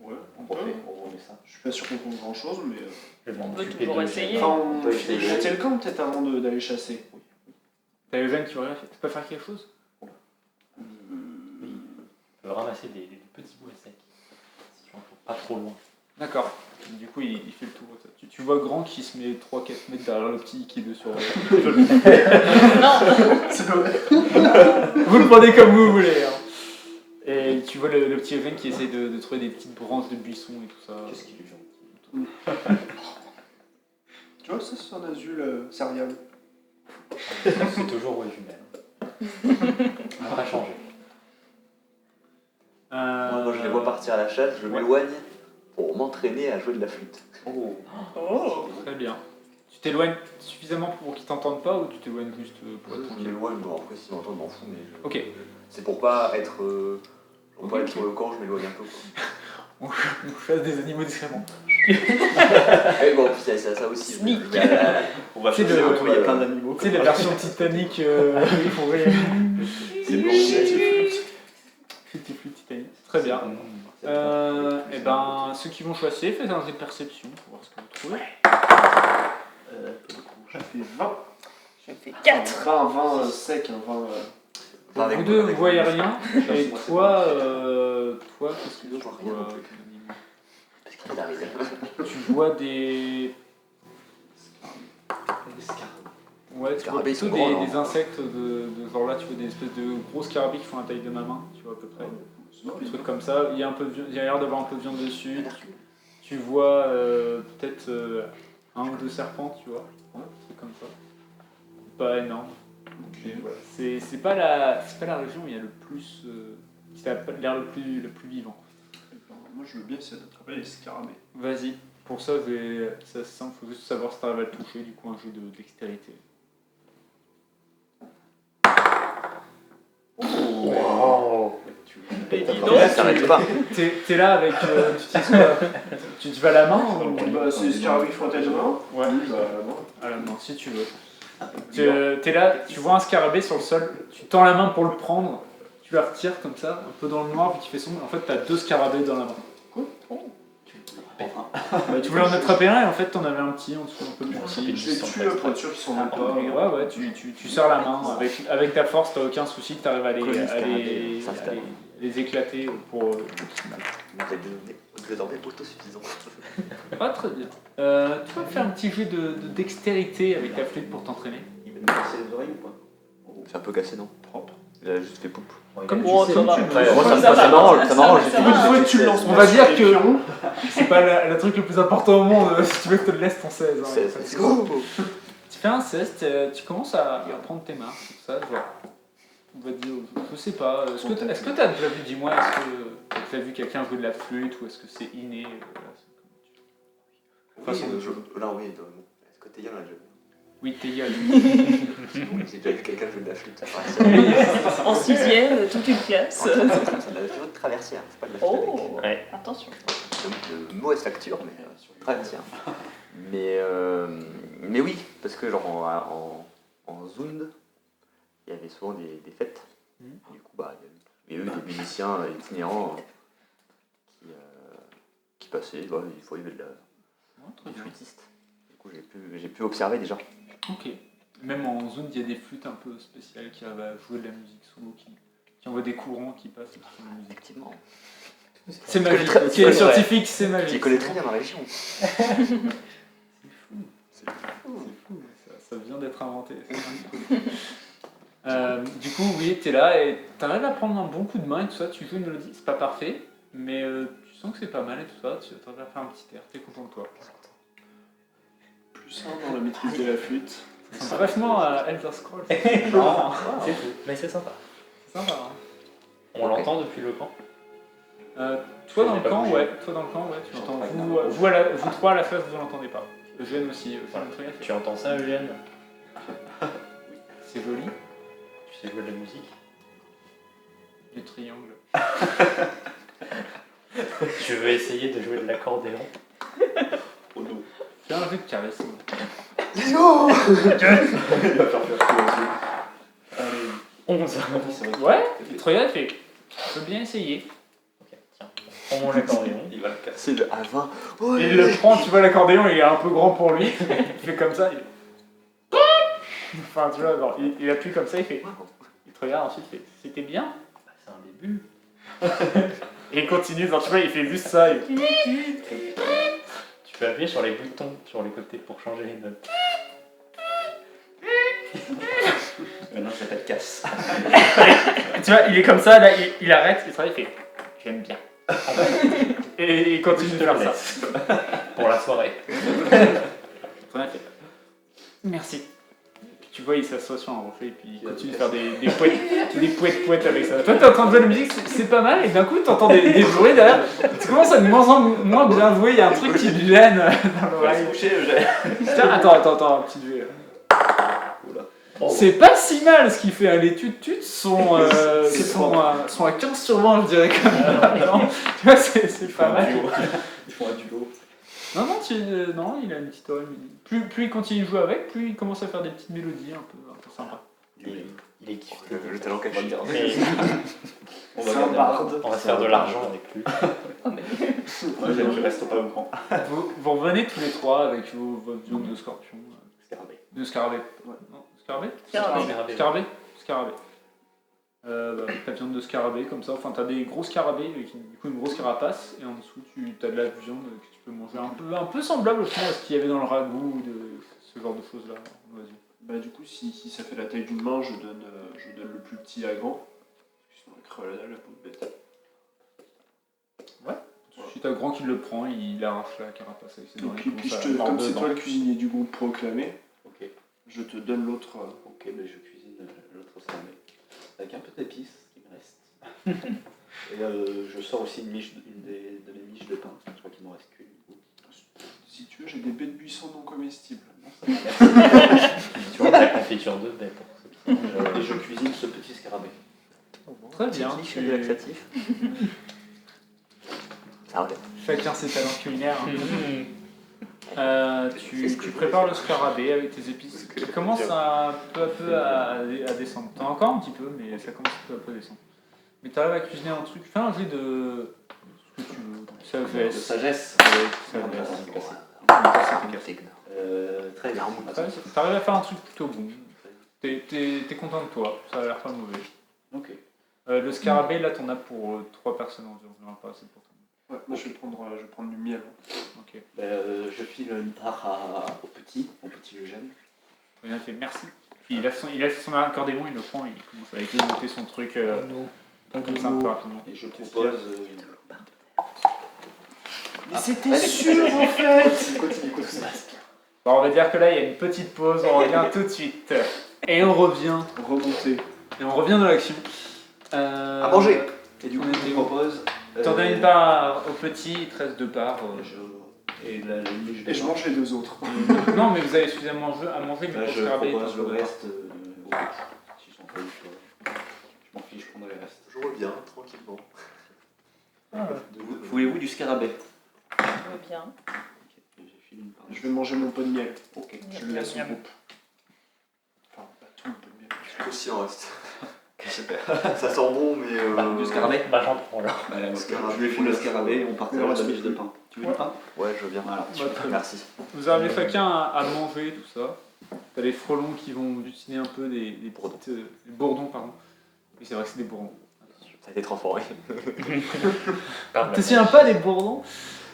Ouais, On remet ça. Je suis pas sûr qu'on trouve grand chose, mais. Je vais On m'en peut occuper toujours de essayer. Enfin, On peut essayer. jeter le camp peut-être avant d'aller chasser. T'as Eugène qui regarde, tu peux faire quelque chose? Je peux ramasser des petits bouts secs. Si tu en trouves pas trop loin. D'accord. Du coup, il fait le tour. Tu vois Grand qui se met 3-4 mètres derrière le petit qui est sur. C'est vrai. Vous le prenez comme vous voulez. Hein. Et tu vois le petit Eugène qui essaie de trouver des petites branches de buissons et tout ça. Qu'est-ce qu'il est gentil. Tu vois, ça c'est un azul céréal. C'est toujours original. On va pas changer. Moi, je les vois partir à la chasse, je m'éloigne pour m'entraîner à jouer de la flûte. Oh. Oh. Très bien. Tu t'éloignes suffisamment pour qu'ils t'entendent pas ou tu t'éloignes juste pour être Je tranquille? m'éloigne, bon après s'ils m'entendent, je m'en fous, mais Ok. c'est pour pas être, Ok, pas être ok. sur le camp, je m'éloigne un peu. Quoi. On chasse des animaux discrètement. Et bon, puis ça aussi. Sneak. On va C'est chasser le- autour, il y a plein d'animaux. Tu sais, les versions Titanic, ils font rire. C'est bon, c'est Flûte et flûte Titanic. Très bien. Et ben, ceux qui vont chasser, faites un jet de perception pour voir ce que vous trouvez. J'ai fait 20. Je fais 4. 20 sec, un 20. Avec Vous deux, avec vous voyez moi, rien. Et toi, qu'est-ce que tu vois comme animal? Parce qu'il arrive. Tu vois des. Ouais, tu vois Scarabées, ils plutôt sont grands, des non insectes de genre là, tu vois des espèces de gros scarabées qui font la taille de ma main, tu vois à peu près. Des trucs comme ça. Il y a l'air d'avoir un peu de viande dessus. Tu vois peut-être un ou deux serpents, tu vois. Ouais, des trucs comme ça. Pas énorme. Voilà. C'est pas la région où il y a le plus. Qui a l'air le plus vivant. Moi je veux bien essayer d'attraper les scarabées. Vas-y. Pour ça, c'est assez simple. Faut juste savoir si t'arrives à le toucher. Du coup, un jeu de dextérité. Wow. Et dis donc. Ça s'arrête pas. T'es là avec. Tu utilises quoi? Tu vas à la main ou... Bah, c'est les scarabées qui font la taille de main. Ouais. Oui, bah, non. À la main, si tu veux. T'es là, tu vois un scarabée sur le sol, tu tends la main pour le prendre, tu la retires comme ça, un peu dans le noir, puis tu fais sombre. En fait, t'as deux scarabées dans la main. Bah, Tu voulais en attraper un et en fait, t'en avais un petit en dessous, un peu plus petit. Je les tue pour être sûr qu'ils s'en vont pas. Ouais, tu serres la main. Avec ta force, t'as aucun souci que t'arrives à les éclater pour. Vous êtes autosuffisant. Ah, très bien. Tu vas faire un petit jeu de dextérité avec ta flûte pour t'entraîner. Il va nous casser les oreilles ou pas C'est un peu cassé, non? Propre. Il a juste fait poup. Comme Oh, tu sais, ça va. Ouais, moi, Ça va. ça m'arrange, j'ai Ça fait va. poup. Une fois que tu le lances On pas va sur dire les que- pions, c'est pas le truc le plus important au monde, si tu veux que je te le laisse ton 16. Hein, Let's go. Tu fais un 16, tu commences à prendre tes marques, tout ça, genre. On va dire, je sais pas, est-ce que t'as déjà vu, dis-moi, est-ce que t'as déjà vu quelqu'un jouer de la flûte ou est-ce que c'est inné Façon de jouer. Là, oui, est-ce que t'es là, déjà vu? Oui, t'es gueule. J'ai déjà vu quelqu'un jouer de la flûte. En 6ème, toute une classe. C'est de la flûte traversière, c'est pas de la flûte avec. Oh, Ouais. attention. De mauvaise facture, mais traversière. Mais oui, parce que genre en Zund, il y avait souvent des fêtes. Du coup, bah, il y a eu des musiciens itinérants qui passaient, bah, il faut y avait des flûtistes. Du coup, j'ai pu observer déjà. Ok. Même en zone, il y a des flûtes un peu spéciales qui arrivent à jouer de la musique sous l'eau, qui envoient des courants qui passent et qui font de la musique. Effectivement. C'est magique. très- Qui est ouais. scientifique, c'est Qui magique. connaît très bien la région. C'est fou, ça vient d'être inventé. Du coup, oui, t'es là et t'arrives à prendre un bon coup de main et tout ça, tu joues une mélodie, c'est pas parfait, mais tu sens que c'est pas mal et tout ça, tu t'arrives à faire un petit air, t'es content de toi. Plus un dans la maîtrise de la flûte. C'est vachement Elder Scrolls. Non, c'est fou, mais c'est sympa. C'est sympa, hein. On l'entend depuis le camp. Toi dans J'ai le pas camp, bougé. ouais, toi dans le camp, ouais, tu l'entends. Vous trois à la face, vous l'entendez pas. Eugène aussi, Voilà. très bien fait. Tu entends ça, Eugène? C'est joli, Tu sais jouer de la musique? du triangle. Tu veux essayer de jouer de l'accordéon? Oh non. Fais un jeu de charisme. Let's go. Il va faire peur. Allez, 11. C'est vrai. Ouais, tu regardes, fait. Tu peux bien essayer. Ok, tiens. Prends mon accordéon. Il va le casser. C'est le A20. Oh, Il le prend, tu vois l'accordéon, il est un peu grand pour lui. Il fait comme ça, il... Enfin, tu vois, genre, il appuie comme ça, il fait... Il te regarde, ensuite, il fait... C'était bien. Bah, c'est un début. Et il continue, genre, tu vois, il fait juste ça. Tu peux appuyer sur les boutons sur les côtés pour changer les notes. Maintenant, ça s'appelle casse. Tu vois, il est comme ça, là, il arrête, il travaille, il fait... J'aime bien. Et il continue de faire ça. Pour la soirée. Très bien fait. Merci. Puis tu vois, il s'assoit sur un rocher et puis il continue de faire des poètes avec ça. Toi, t'es en train de jouer de la musique, c'est pas mal, et d'un coup, t'entends des bruits derrière. Tu commences à de moins en moins bien jouer, il y a un truc qui te gêne dans l'oreille. Tiens, attends, un petit duel. C'est pas si mal ce qu'il fait, hein. Les tut-tut sont à 15 sur 20, je dirais, comme ça. Tu vois, c'est pas mal. Ils font un duo. Non, non, il a une petite oreille. Plus il continue de jouer avec, plus il commence à faire des petites mélodies un peu sympas. Il est kiffé. Le talent On va caché. le garder. Mais On c'est va un garder. barde. on va se faire de l'argent avec lui. Moi, je reste pas au camp. Vous revenez tous les trois avec votre viande de scorpion. Scarabée. De scarabée. Ouais. Non, scarabée Scarabée. Scarabée. Avec ta viande de scarabée comme ça, enfin t'as des gros scarabées avec du coup une grosse carapace et en dessous tu as de la viande que tu peux manger un peu semblable au final à ce qu'il y avait dans le ragoût ou de ce genre de choses là. Vas-y. Bah du coup, si ça fait la taille d'une main, je donne le plus petit à grand. Sinon, elle crève la pauvre bête. Si t'as grand qui le prend, il arrache la carapace avec ses dents. Donc, il et puis, commence à mordre comme c'est dedans. toi le cuisinier du groupe proclamé, Ok. je te donne l'autre. Ok, mais je cuisine l'autre scarabée. Avec un peu d'épices qui me reste. Et je sors aussi une de mes miches de pain. Je crois qu'il m'en reste qu'une. Si tu veux, j'ai des baies de buisson non comestibles. Non, ça m'intéresse. Tu vois, de la confiture de baie pour ceux qui mangent. Et je cuisine ce petit scarabée. Très bien. Petit cliché laxatif. Ça revient. Chacun ses talents culinaires. Mmh. Tu prépares le scarabée avec tes épices. Tu commences peu à peu à descendre. T'en as encore un petit peu, mais ça commence peu à peu à descendre. Mais t'arrives à cuisiner un truc. Fais un jet de ce que tu veux. De Sagesse. sagesse. Sagesse. Très bien. T'arrives à faire un truc plutôt bon. T'es content de toi. Ça a l'air pas mauvais. Ok. Le scarabée, là, t'en as pour 3 personnes environ. Il y en a pas assez pour toi. Ouais, moi je vais prendre du miel. Ok. Je file une part au petit Eugène. Il a fait merci. Puis il a son accordéon, il le prend et il commence à écouter son truc comme ça un peu rapidement. Et je propose. Mais c'était sûr en fait. Continue. Bon, on va dire que là, il y a une petite pause, on revient tout de suite. Et on revient. Remonter. Et on revient dans l'action. À manger. Et du coup, On je était propose. T'en donnes une part au petit, il te reste 2 parts. Et la miche de Et je pain. mange les deux autres. Non, mais vous avez suffisamment à manger, mais Là, pour je scarabée, propose t'en le faut 2 parts. reste au petit. Si j'en peux, je m'en fiche, je prendrai le reste. Je reviens tranquillement. Voulez-vous du scarabée? Ça va bien. J'ai filé une part. Je vais manger mon pot de miel. Ok. Je le laisse au groupe. Enfin, pas tout le pot de miel. Aussi en reste. Ça sent bon, mais. Du scarabée? Bah, j'en prends alors. Allez, Scarabée. je lui file le scarabée et on partage la miche de pain. Tu veux du pain? Ouais, je veux bien. Voilà. Bah, très bien. Merci. Vous arrivez chacun à manger, tout ça. T'as les frelons qui vont butiner un peu des Bourdons. petites... des bourdons, pardon. Oui, c'est vrai que c'est des bourdons. Ça a été transformé. T'es pas les bourdons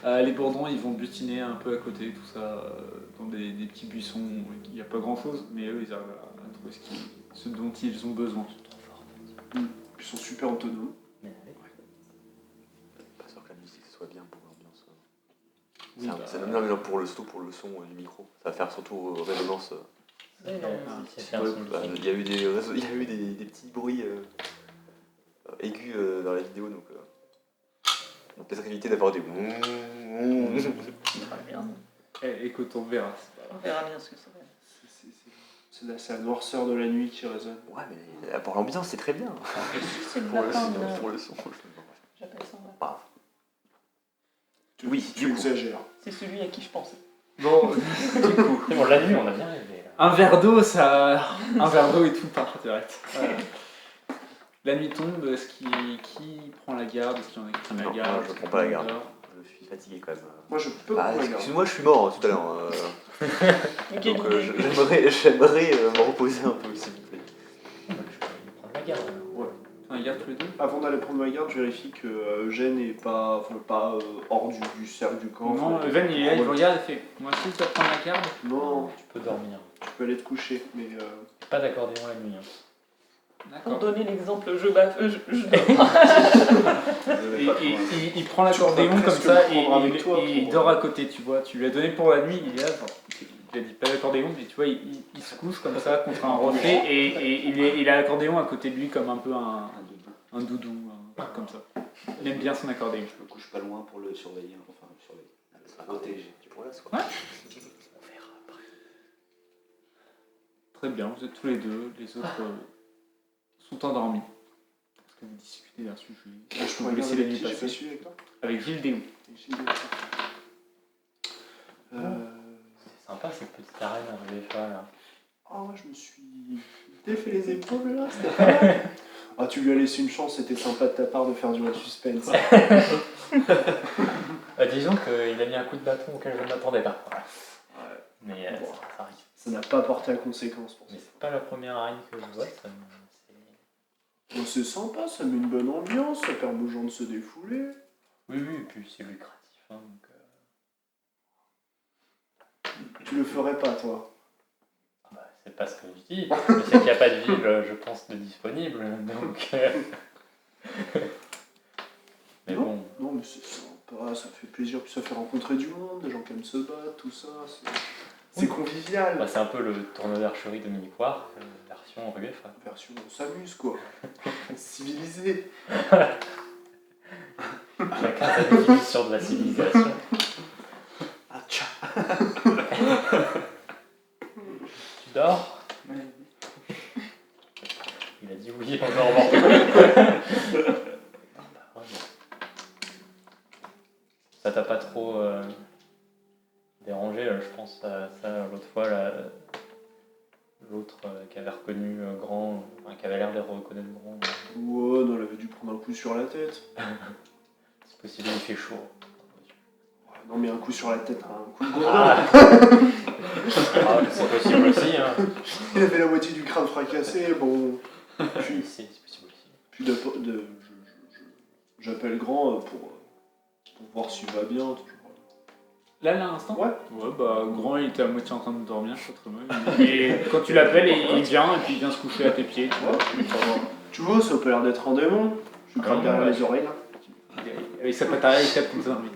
les bourdons, ils vont butiner un peu à côté, tout ça, dans des petits buissons. Il n'y a pas grand chose, mais eux, ils arrivent à trouver ce dont ils ont besoin. Ils sont super autonomes. Pas sûr que la musique soit bien pour l'ambiance. Oui, C'est même pour le son du micro. Ça va faire surtout résonance. Il y a eu des petits bruits aigus dans la vidéo, donc on peut peut-être éviter d'avoir des. Très bien. Écoute, on verra. On verra bien ce que ça va. C'est la noirceur de la nuit qui résonne. Ouais, mais pour l'ambiance, c'est très bien. C'est le Pour le lapin, son, pour le son. j'appelle ça un lapin. Oui, Tu exagères. C'est celui à qui je pensais. Bon, du coup, C'est bon, la nuit, on a bien rêvé. Là. un verre d'eau et tout part direct. La nuit tombe, qui prend la garde? Est-ce qu'il y en a qui prennent la Non, garde? moi, je prends pas la garde. Je suis fatigué quand même. Moi, je peux prendre la garde. Excuse-moi, je suis mort tout à l'heure. Mais quelle Donc idée. j'aimerais me reposer un peu, s'il vous plaît. Je vais prendre la garde. Prends la garde tous les deux? Avant d'aller prendre ma garde, je vérifie que Eugène n'est pas hors du cercle du camp. Non, Evan il est là, il vous regarde et fait moi aussi je dois prendre la garde. Non, Tu peux dormir. tu peux aller te coucher, mais Pas d'accordéon la nuit. Hein. Pour D'accord. donner l'exemple, je dors. Il prend l'accordéon Tu comme pourras ça presque et le prendre avec toi il pour- dort à côté, tu vois. Tu lui as donné pour la nuit, il est là, genre, il a dit pas l'accordéon, mais tu vois, il se couche comme ça contre un rocher et il a l'accordéon à côté de lui comme un peu un doudou, un truc comme ça. Il aime bien son accordéon. Je me couche pas loin pour le surveiller, enfin surveiller, le protéger. Tu pourras là, Ouais. Très bien, vous êtes tous les deux, les autres sont endormis. Est-ce que vous discutez d'un sujet? je Je peux peux vous laisser la nuit J'ai pas passer. su avec toi. Avec Gildéou. C'est sympa cette petite arène à VFA là. Oh, je me suis défait les épaules là, c'était pas mal. Ah, tu lui as laissé une chance, c'était sympa de ta part de faire du suspense. Disons qu'il a mis un coup de bâton auquel je ne m'attendais pas. Ouais. Mais Bon. ça arrive. Ça n'a pas porté à conséquence pour ça. Mais c'est pas la première arène que je vois. Bon, c'est sympa, ça met une bonne ambiance, ça permet aux gens de se défouler. Oui, et puis c'est lucratif. Hein, donc, Tu le ferais pas, toi. c'est pas ce que je dis. Je sais qu'il n'y a pas de ville, je pense, de disponible. Donc, mais Non. bon, Non, mais c'est sympa, ça fait plaisir, puis ça fait rencontrer du monde, des gens qui aiment se battre, tout ça. C'est convivial. c'est un peu le tournoi d'archerie de Minicoire, version RUEFA. Version on s'amuse, quoi. Civilisé. Chacun sa définition de la civilisation. Ah, tcha. Tu dors? Il a dit oui en dormant. Ça t'a pas trop dérangé, je pense à ça l'autre fois, l'autre qui avait reconnu Grand, enfin, qui avait l'air de reconnaître Grand. Ouais, non, elle avait dû prendre un coup sur la tête. C'est possible, il fait chaud. Ouais, non, mais un coup sur la tête, un coup de gourdin. Ah, c'est possible aussi, hein. Il avait la moitié du crâne fracassé, bon. Puis, C'est possible aussi. puis j'appelle Grand pour voir s'il va bien, toujours. Là, à l'instant? Ouais. Ouais, bah, Grand, il était à moitié en train de dormir, pas trop mal. Et quand tu l'appelles, il vient et puis il vient se coucher à tes pieds. Tu vois. Tu vois, ça a pas l'air d'être un démon. Je lui gratte derrière les oreilles, là. Avec sa patate, il tape comme ça dans lui.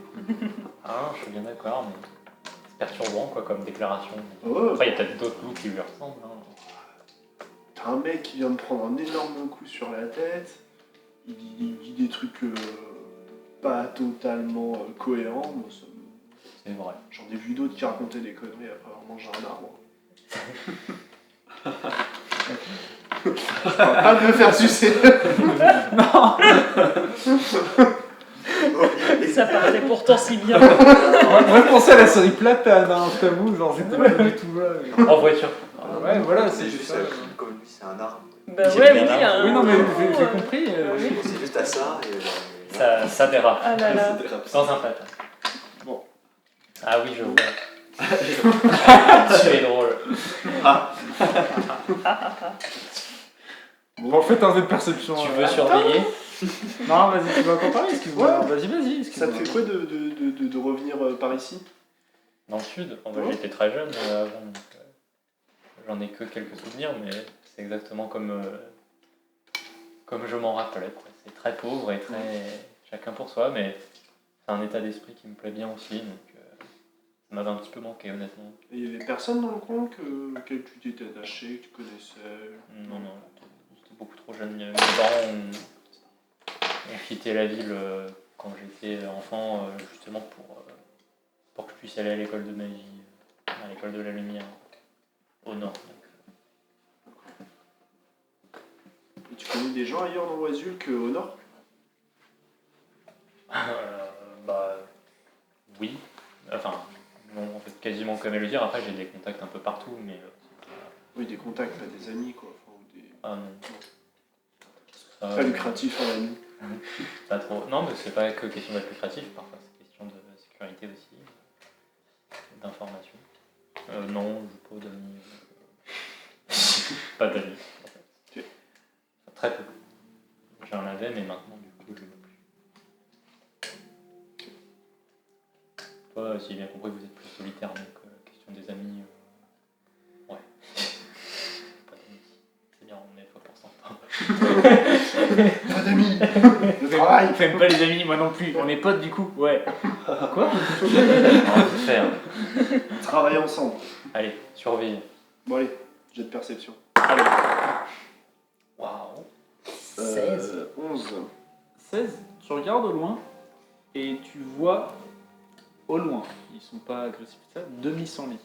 Ah, je suis bien d'accord, mais c'est perturbant quoi, comme déclaration. Ouais, Après, il y a peut-être d'autres loups qui lui ressemblent. Hein. t'as un mec qui vient de prendre un énorme coup sur la tête. Il dit des trucs pas totalement cohérents. Moi, C'est vrai. j'en ai vu d'autres qui racontaient des conneries après avoir mangé un arbre. Je parle pas de me faire sucer. Ça partait pourtant si bien. Moi, je pensais à la série Platane, hein, je t'avoue, genre j'étais pas du tout là. En voiture. Ouais, voilà, c'est C'est juste juste ça. comme lui, c'est un arbre. Bah C'est ouais, bien oui, là. Oui, non, mais j'ai ouais. compris. Oui. C'est juste à ça. Et, Ça dérape. Ah là là. Sans un patin. Bon. Ah oui, je vois. Tu es drôle. Bon, faites un jeu de perception. Tu veux surveiller? Non, vas-y, tu vas encore parler, excuse-moi. Ouais. Vas-y, Ça te excuse-moi. fait quoi de revenir par ici? Dans le sud, en fait, Ouais. j'étais très jeune avant, donc j'en ai que quelques souvenirs, mais c'est exactement comme je m'en rappelais, quoi. C'est très pauvre et très chacun pour soi, mais c'est un état d'esprit qui me plaît bien aussi, donc ça m'avait un petit peu manqué, honnêtement. Et il y avait personne dans le coin auquel tu t'étais attaché, que tu connaissais? Non, j'étais beaucoup trop jeune. Mes parents ont quitté la ville quand j'étais enfant, justement pour que je puisse aller à l'école de magie, à l'école de la lumière, au nord. Et tu connais des gens ailleurs dans Oisul qu'au nord? Bah oui, enfin non, en fait quasiment comme elle le dire. Après j'ai des contacts un peu partout, mais Oui, des contacts, pas des amis, quoi. Enfin, ou des... ah non. Pas lucratif en ami. Pas trop. Non, mais c'est pas que question d'être lucratif, parfois c'est question de sécurité aussi, d'information. Non, je pas d'amis. Pas d'amis. En fait. Ok. Très peu. J'en avais, mais maintenant du coup je ne veux plus. Toi, si j'ai bien compris, vous êtes plus solitaire, donc question des amis. Ouais. Pas d'amis. C'est bien, on est fois pour cent. Pas d'amis. Le travail. J'aime pas les amis, moi non plus. On est potes du coup. Ouais. Quoi? On va tout faire. Travailler ensemble. Allez, surveille. Bon, allez, jet de perception. Waouh. 11. 16, tu regardes au loin et tu vois au loin, ils sont pas agressifs, ça, 2 pissenlits.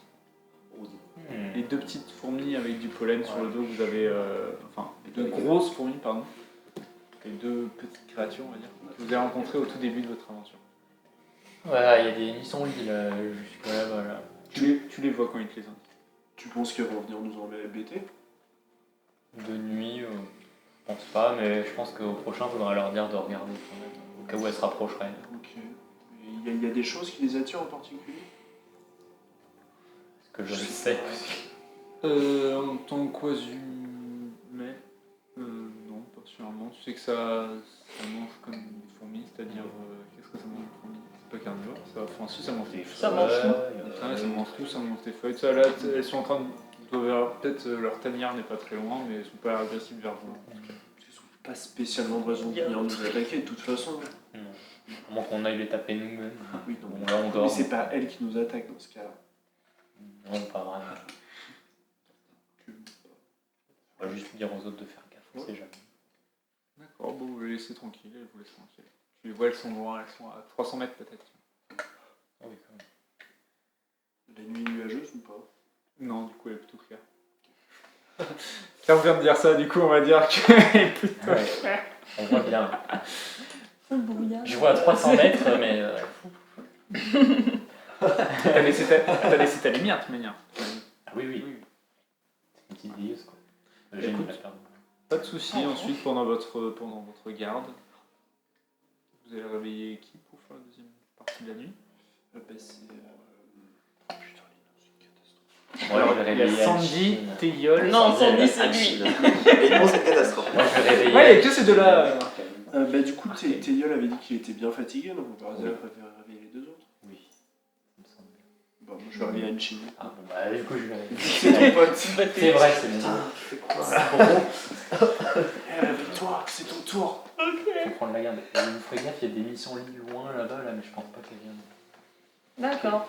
Les 2 petites fourmis avec du pollen sur le dos, vous avez. Enfin, les 2 grosses fourmis, pardon. Les 2 petites créatures, on va dire, que vous avez rencontrées au tout début de votre aventure. Voilà, il y a des nissons-lits là, jusque là, voilà. Tu les vois quand ils te les indiquent. Tu penses qu'ils vont venir nous embêter? De nuit, je pense pas, mais je pense qu'au prochain, il faudra leur dire de regarder quand même, au cas où elles se rapprocheraient. Ok. Il y a des choses qui les attirent en particulier? Est-ce que je le sais? En tant qu'oisu, mais. Non, pas sûrement. Tu sais que ça mange comme des fourmis, c'est-à-dire. Qu'est-ce que ça mange des fourmis? C'est pas carnivore, ça. Enfin, si, ça mange des feuilles. Ça mange tout. Ouais, ça mange tout, ça mange des feuilles. Ça, là, elles sont en train de. Peut-être leur tanière n'est pas très loin, mais elles sont pas agressives vers vous. Ils ont pas spécialement de raison de venir nous attaquer de toute façon. Non. À moins qu'on aille les taper nous-mêmes. Oui, non, Bon, là, on mais dort. c'est pas elle qui nous attaque dans ce cas-là. Non, pas vraiment. On va juste dire aux autres de faire gaffe, on sait jamais. D'accord, bon, vous les laissez tranquilles, elles vous laissent tranquilles. Tu les vois, elles sont loin, elles sont à 300 mètres peut-être. Ah oui, quand même. La nuit nuageuse ou pas? Non, du coup, elle est plutôt claire. Quand on vient de dire ça, du coup, on va dire qu'elle est plutôt Ouais. claire. On voit bien. Full brouillard. Je vois à 300 mètres, mais. T'as laissé ta lumière, de toute manière. Ah oui, oui. C'est une petite veilleuse, quoi. J'ai Écoute. une affaire. Pas de soucis, ensuite, pendant votre garde, vous allez réveiller qui pour faire la deuxième partie de la nuit? Bah, c'est... Putain, c'est une catastrophe. Moi, je vais Il y a réveiller Sandy, Anchine. Théiol... Non, Sandy, Sandy, c'est lui. Et non, c'est une catastrophe. Moi, je vais réveiller. Ouais, il y a que ces deux-là. Bah, du coup, Théiol avait dit qu'il était bien fatigué, donc on va réveiller les deux autres. Oui, il me semble. Bah, moi je vais réveiller Anchine. Ah bon, bah, du coup, je vais réveiller. C'est ton pote. C'est vrai, c'est bon. Réveille-toi, c'est ton tour. Faut prendre la garde. Vous ferez gaffe, il y a des missions lignes loin là-bas, là, mais je pense pas qu'elles viennent. D'accord.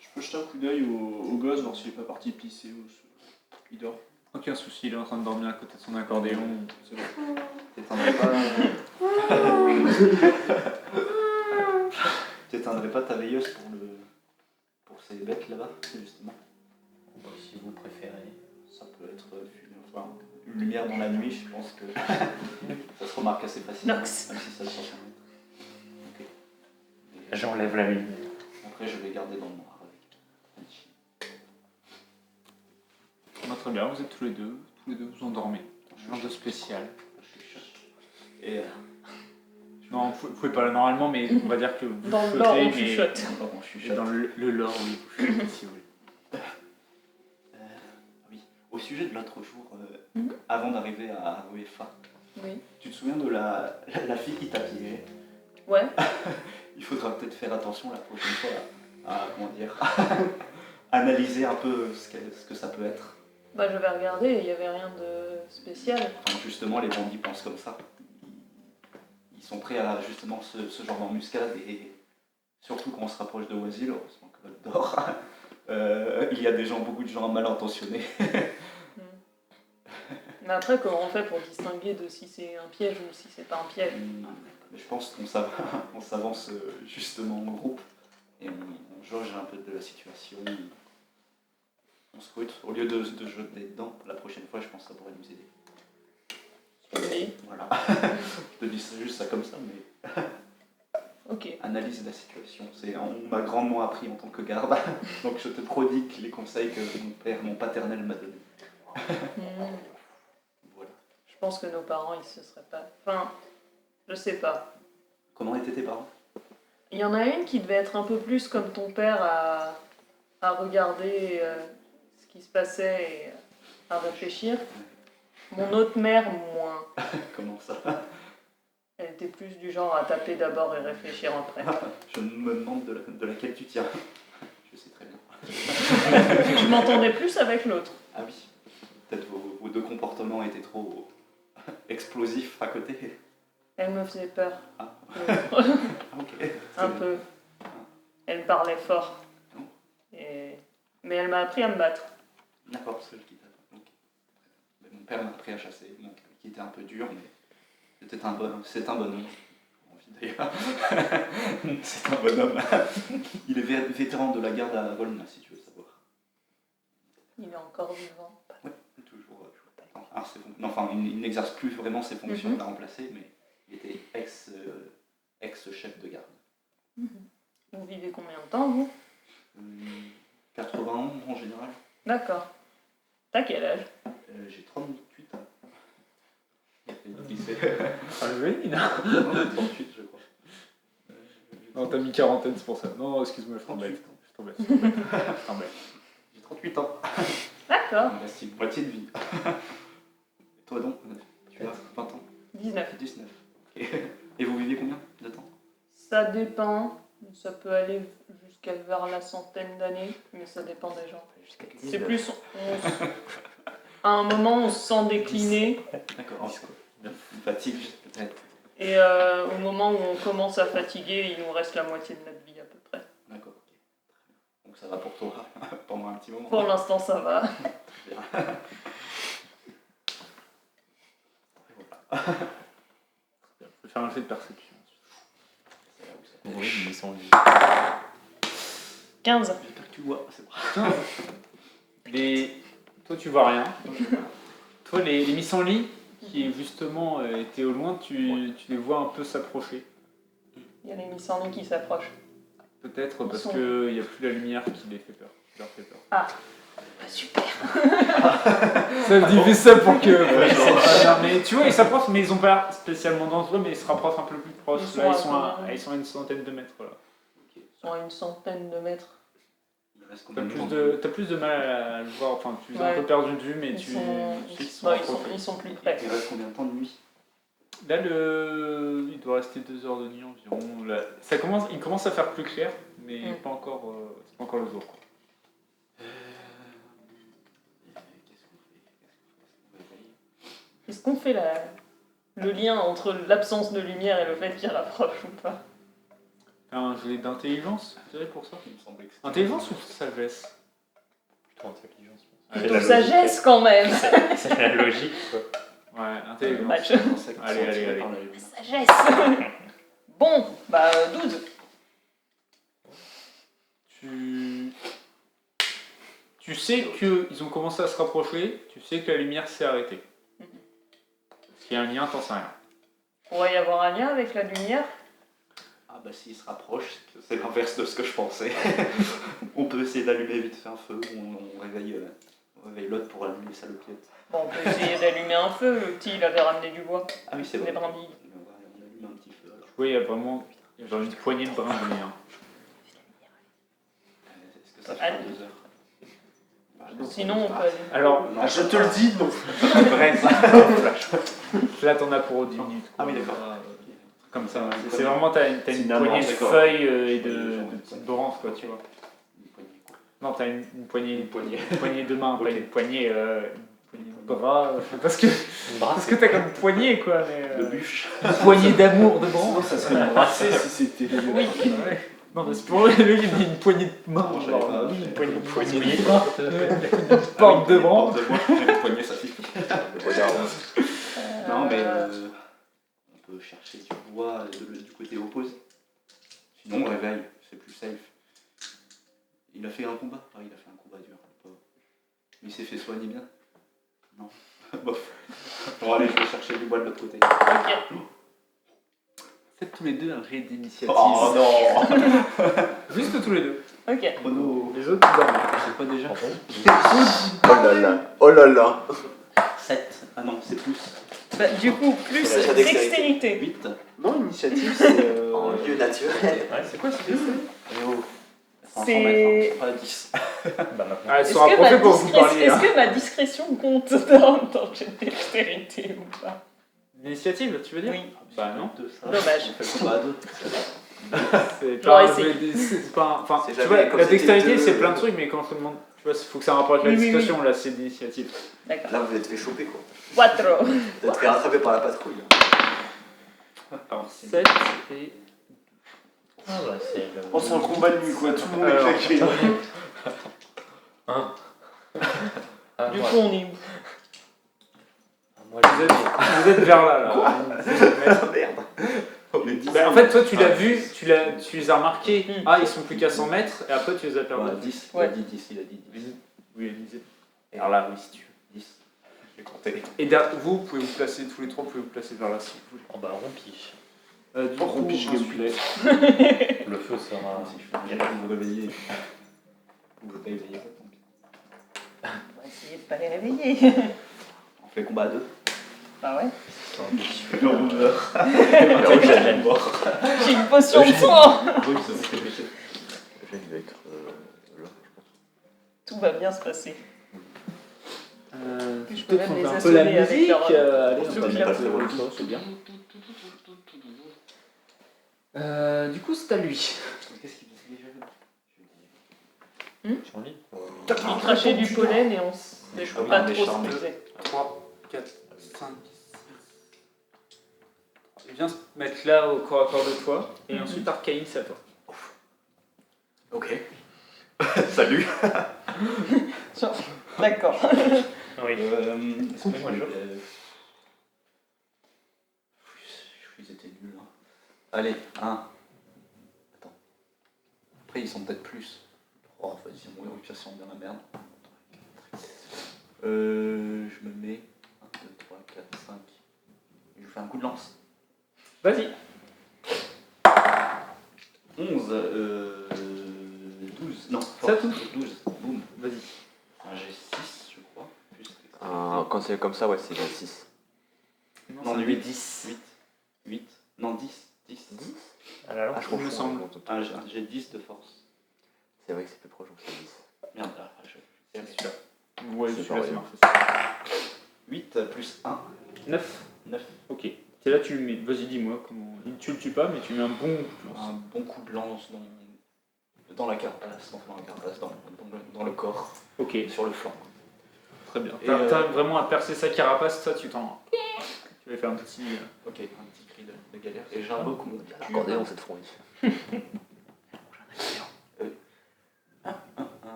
Je peux jeter un coup d'œil au gosse, voir s'il est pas parti pisser ou il dort. Aucun souci, il est en train de dormir à côté de son accordéon. C'est bon. T'éteindrais pas ta veilleuse pour ces bêtes là-bas, justement? Bah, si vous préférez. Ça peut être une lumière dans la nuit, je pense que ça se remarque assez facilement, Nox. même si ça se ressemble. Ok. Et J'enlève la lumière. après, je vais garder dans le noir avec Anchi. Très bien, vous êtes tous les deux vous endormez. Rien de spécial. Et Non, vous pouvez pas normalement, mais on va dire que vous Dans le lore, on mais- chuchote. encore on Et chuchote. dans le lore, oui, vous chuchotez, si vous voulez. Oui, au sujet de l'autre jour, Mhm. avant d'arriver à UEFA, Oui. tu te souviens de la fille qui t'a piégé? Ouais. Il faudra peut-être faire attention la prochaine fois à comment dire, analyser un peu ce que ça peut être. Bah, je vais regarder, il n'y avait rien de spécial. Enfin, justement, les bandits pensent comme ça. Ils sont prêts à justement ce genre d'embuscade et surtout quand on se rapproche de Oisil, heureusement que Val d'Or, il y a beaucoup de gens mal intentionnés. Mais après, comment on fait pour distinguer de si c'est un piège ou si c'est pas un piège? Mais je pense qu'on on s'avance justement en groupe et on jauge un peu de la situation. On scrute. Au lieu de jeter dedans, la prochaine fois, je pense que ça pourrait nous aider. Oui. Voilà. Je te dis juste ça comme ça, mais Ok. analyse la situation. On m'a grandement appris en tant que garde, donc je te prodigue les conseils que mon paternel m'a donnés. Hmm. Voilà. Je pense que nos parents, ils se seraient pas... Enfin, je sais pas. Comment étaient tes parents? Il y en a une qui devait être un peu plus comme ton père à regarder ce qui se passait et à réfléchir. Mon autre mère, moins. Comment ça? Elle était plus du genre à taper d'abord et réfléchir après. Je me demande de laquelle tu tiens. Je sais très bien. Je m'entendais plus avec l'autre. Ah oui. Peut-être vos deux comportements étaient trop explosifs à côté. Elle me faisait peur. Ah. l'autre. Ok. Un peu. Elle parlait fort. Non. Mais elle m'a appris à me battre. D'accord, c'est celle qui t'a. Ok. Mais mon père m'a appris à chasser, qui était un peu dur, mais c'est un bonhomme. J'ai envie d'ailleurs. C'est un bonhomme. Il est vétéran de la garde à Volna, si tu veux savoir. Il est encore vivant. Oui, toujours. Enfin, il n'exerce plus vraiment ses fonctions, il a remplacé, mais il était ex-chef de garde. Vous vivez combien de temps, vous? 80 ans en général. D'accord. T'as quel âge? J'ai 38 ans. Ah, le Non, 38, je crois. Non, t'as mis quarantaine, c'est pour ça. Non, excuse-moi, je t'embête. J'ai 38 ans. D'accord. Il me reste une moitié de vie. Et toi donc, tu as 20 ans? 19. 19. Ok. Et vous vivez combien de temps? Ça dépend. Ça peut aller jusqu'à vers la centaine d'années, mais ça dépend des gens. Jusqu'à C'est 19. plus... À un moment, on se sent décliner. D'accord. Une fatigue peut-être. Et au moment où on commence à fatiguer, il nous reste la moitié de notre vie à peu près. D'accord, ok. Donc ça va pour toi pendant un petit moment. Pour l'instant, ça va. Je vais faire un jet de perception. Oui, ils sont 15. J'espère que tu vois, c'est bon. Toi, tu vois rien. Toi, les Missanli, qui justement étaient au loin, tu les vois un peu s'approcher. Il y a les Missandries qui s'approchent. Peut-être parce sont- qu'il n'y a plus la lumière qui les fait peur. Qui leur fait peur. Ah, super. C'est difficile pour que. Mais tu vois, ils s'approchent, mais ils sont pas spécialement dangereux, mais ils se rapprochent un peu plus proches. Ils Là, sont ils sont à une centaine de mètres. Là. Ils sont à une centaine de mètres. Il reste T'as combien de temps t'as plus de mal à le voir, enfin, tu les as un Ouais. peu perdu de vue, mais Ils tu sont... sais qu'ils sont non, rapprochés. ils sont plus près. Il reste combien de temps de nuit? Là, il doit rester 2 heures de nuit environ. Là, il commence à faire plus clair, mais Mm. pas encore, c'est pas encore le jour. Quoi. Est-ce qu'on fait le lien entre l'absence de lumière et le fait qu'il rapproche ou pas? Un jet d'intelligence, je dirais pour ça. Il me semblait que c'était- Intelligence ou sagesse? plutôt intelligence. Plutôt sagesse quand même. C'est la logique, quoi. Ouais, intelligence. Match. C'est pour ça qu'ils Allez, sont allez, attirés allez. par la lumière. Sagesse. Bon, bah 12. Tu sais qu'ils ont commencé à se rapprocher, tu sais que la lumière s'est arrêtée. S'il y a un lien, t'en sais rien. Pourrait y avoir un lien avec la lumière? Ah bah s'ils se rapprochent, c'est l'inverse de ce que je pensais. On peut essayer d'allumer vite fait un feu, on réveille l'autre pour allumer sa loquette. Bon, on peut essayer d'allumer un feu. Le petit, il avait ramené du bois. Ah oui c'est Des vrai. brindilles. On allume un petit feu alors. Oui, il y a vraiment genre une poignée de brins de lien. Est-ce que ça Allez. fera 2 heures? Bah, Sinon, on peut aller. Alors, Ah, je te le dis, non. Bref. là, t'en as pour 10 minutes. quoi. Ah oui, d'accord. Comme ça, ouais. C'est vraiment, t'as une Finalement, poignée de d'accord. feuilles et de petites branches, quoi, tu vois. Non, t'as une poignée Une poignée. de main, pas Ok. une poignée de bras. Parce que t'as comme une poignée, quoi. Mais, De bûche. une poignée d'amour, de Sinon, branches. ça serait une brassée si c'était. Oui. Ouais. Non, mais c'est pour lui, il dit une poignée de main. Non, Genre, j'avais pas- oui, une poignée de Poignée poignée de de bras. Une porte de branche. De branche, une poignée, ça suffit. Regarde. Non, mais on peut chercher du bois du côté opposé. Sinon, on réveille, c'est plus safe. Il a fait un combat. Ah, il a fait un combat dur, le pauvre. Mais il s'est fait soigner bien. Non. Bof. Bon, allez, je vais chercher du bois de l'autre côté. Ok. Faites tous les deux un jet d'initiative. Oh non. Juste tous les deux. Ok. Oh non. Les autres, dorment. C'est pas déjà. Oh là là. Oh là là. 7. Ah non, c'est plus. Bah, du coup, plus C'est la dextérité. 8. Non, initiative, c'est. En lieu naturel. Ouais, c'est quoi ce que Et oh. Enfin, 100 C'est- mètres, hein, pas 10. Bah maintenant. Ah, elle Est-ce se rapprochait pour que vous parliez. est-ce Hein. que ma discrétion compte dans le jet de dextérité ou pas? L'initiative, tu veux dire? Oui. Bah non. Dommage. On fait le combat à 2. C'est J'aurais pas, essayé. c'est pas un- enfin, C'est tu jamais vois, comme la c'était dextérité deux- c'est plein de trucs, mais quand je te demande, tu vois, il faut que ça ait un rapport avec la Oui, oui, situation, là c'est de l'initiative. D'accord. Là, vous êtes fait choper, quoi. Quattro. Vous êtes fait rattraper par la patrouille. Alors 7 et... Ah bah c'est le... Oh, c'est un combat de nuit, quoi. Tout le monde Alors. est claqué. Ah, Du moi, coup, on est où? moi, Vous êtes vers là, là. Merde. Bah, en fait, toi tu l'as vu, tu les as remarqués, Mm. ah ils sont plus qu'à 100 mètres, et après tu les as perdus. Voilà, 10. Ouais. Il a dit 10, il a dit 10. Oui, Élisée. Alors là, oui, si tu veux. 10. J'ai compté. Et vous pouvez vous placer, tous les trois, vous pouvez vous placer vers là si vous voulez. Oh bah rompiche. Du Oh, coup, rompige gameplay. Le feu sera... Si je peux vous réveiller. Vous ne pouvez pas éveiller. On va essayer de pas les réveiller. On fait combat à 2. Bah ouais. On meurt. Eugène. J'ai une potion de soin. Je vais être là. Tout va bien se passer. Je peux peut-être même on les fait un peu la assommer avec musique, leur- allez, leur on va clavier. mettre le retour, c'est bien. Du coup, c'est à lui. Qu'est-ce qu'il dit déjà Charlie. Il crachait du pollen et on sait Ah oui, pas on est trop charmé. ce que c'est. 3, 4, 5, 6. Il vient se mettre là au corps à corps de toi, et ensuite Arcane, c'est à toi. Ok. Salut. D'accord. Oui. Est-ce que Moi, je- ils étaient nuls. Hein. Allez, 1. Attends. Après, ils sont peut-être plus. Oh, vas-y, on va faire bien la merde. Je me mets 1, 2, 3, 4, 5. Et je fais un coup de lance. Vas-y. 11, 12. Non, Ça touche. 12. Boum. Vas-y. J'ai 6, je crois. Plus Quand c'est comme ça, ouais, c'est 6. non, 8, 10. 8. Non, 10. 10. À la langue. Ah, je Il me confonds. semble. Ah, j'ai 10 de force. C'est vrai que c'est plus proche, donc c'est 10. Merde, là, c'est celui-là. Ouais, C'est celui-là, pareil. c'est marqué. 8 plus 1, 9. 9. Ok. C'est là, tu le mets. Vas-y, dis-moi comment. Tu le tues pas, mais tu mets un bon. Un bon coup de lance dans la carapace, dans le corps, Ok, sur le flanc. très bien. Et, T'as vraiment à percer sa carapace, toi, tu t'en. Tu vas faire un petit. Ok, un petit cri de galère. Et j'ai un beau coup. L'accordéon, cette fourmi.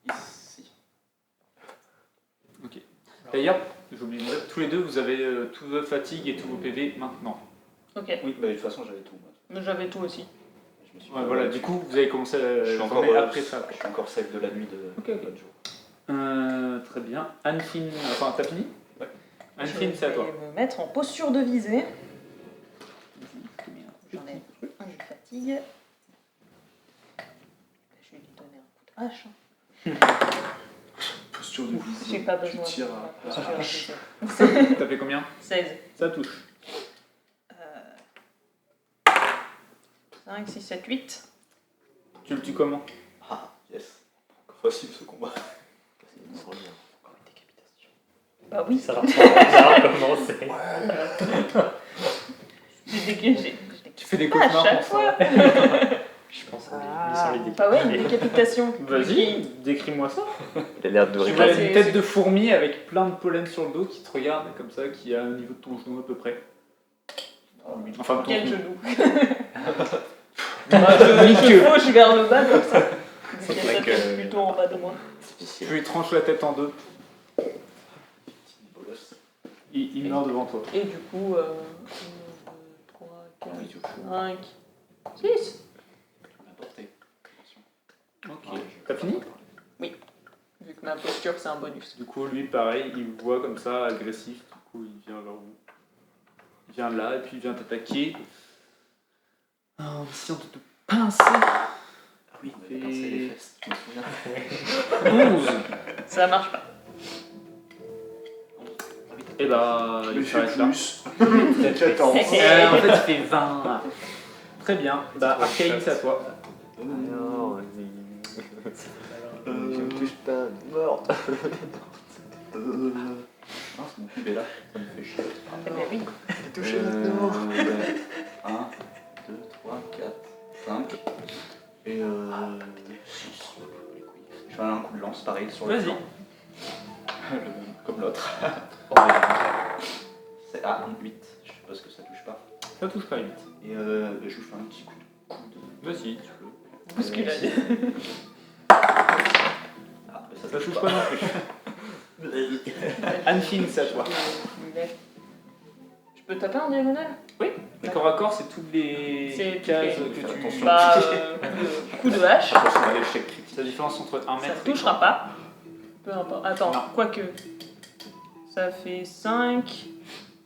Ici. D'ailleurs, j'oublie de dire, tous les deux, vous avez tous vos fatigues et tous vos PV maintenant. Ok. Oui, bah, de toute façon, j'avais tout. moi. Mais j'avais tout aussi. Je me suis Ouais, voilà, du coup, vous avez commencé je la suis journée encore, après ça. je suis encore safe de la nuit de Ok, ok. l'autre jour. Très bien. Anne-Fine, enfin, t'as fini Ouais. Anne-Fine, c'est à toi. Je vais me mettre en posture de visée. J'en ai un de fatigue. Je vais lui donner un coup de hache. Posture de visée. J'ai pas Tu besoin tires de à- ma posture de visée. T'as fait combien 16. Ça touche. 5, 6, 7, 8. Tu le tues comment Ah, yes. Facile ce combat. Encore une décapitation. Bah oui, Ça va commencer. Tu fais des Ah, à cauchemars chaque pour fois. ça. Je pense à une mission les Bah ouais, une décapiter. décapitation. Vas-y, décris-moi ça. Il a l'air de Tu rigoler. vois c'est- une tête de fourmi avec plein de pollen sur le dos qui te regarde comme ça, qui a au niveau de ton genou à peu près. Enfin, ton Quel genou. genou. Ah, Je fauche vers le bas comme ça. C'est Sa vrai tête que- plutôt en bas de moi. Tu lui tranches la tête en deux. Bolos. Il meurt devant toi. Et du coup, 1, 2, 3, 4, 5, 6. N'importe. Ok. T'as fini? Vu que ma posture c'est un bonus. Du coup, lui, pareil, il vous voit comme ça, agressif. Du coup, il vient vers vous. Il vient là et puis il vient t'attaquer. En essayant de te pincer. Ah oui, on avait pincé les fesses, je me souviens. 11. Ça marche pas. Et bah, Mais il je s'arrête fais là. plus. J'attends. En fait, il fait 20. Très bien. Bah, Arcane, c'est à toi. Non, vas-y. Je me touche pas, mort. Ah, c'est mon cube est là, ça me fait chier. Eh ben oui. Touché maintenant. 1, 2, 3, 4, 5 et 6. Je fais un coup de lance pareil sur le Vas-y. flanc. Comme l'autre. C'est 8. Je suppose que ça touche pas. Ça touche pas 8. Et je lui fais un petit coup de coude. Vas-y, tu peux. Bousculade. Ah, mais Ça touche pas non plus. Anne-Fine, c'est à toi. Je peux taper en diagonale? Le corps à corps, c'est toutes les C'est cases toutes que Fais tu. attention. Bah, coup de hache. Attention à l'échec critique. C'est la différence entre 1 Ça mètre ne et touchera pas. Peu importe. Attends, Non. quoique. Ça fait 5.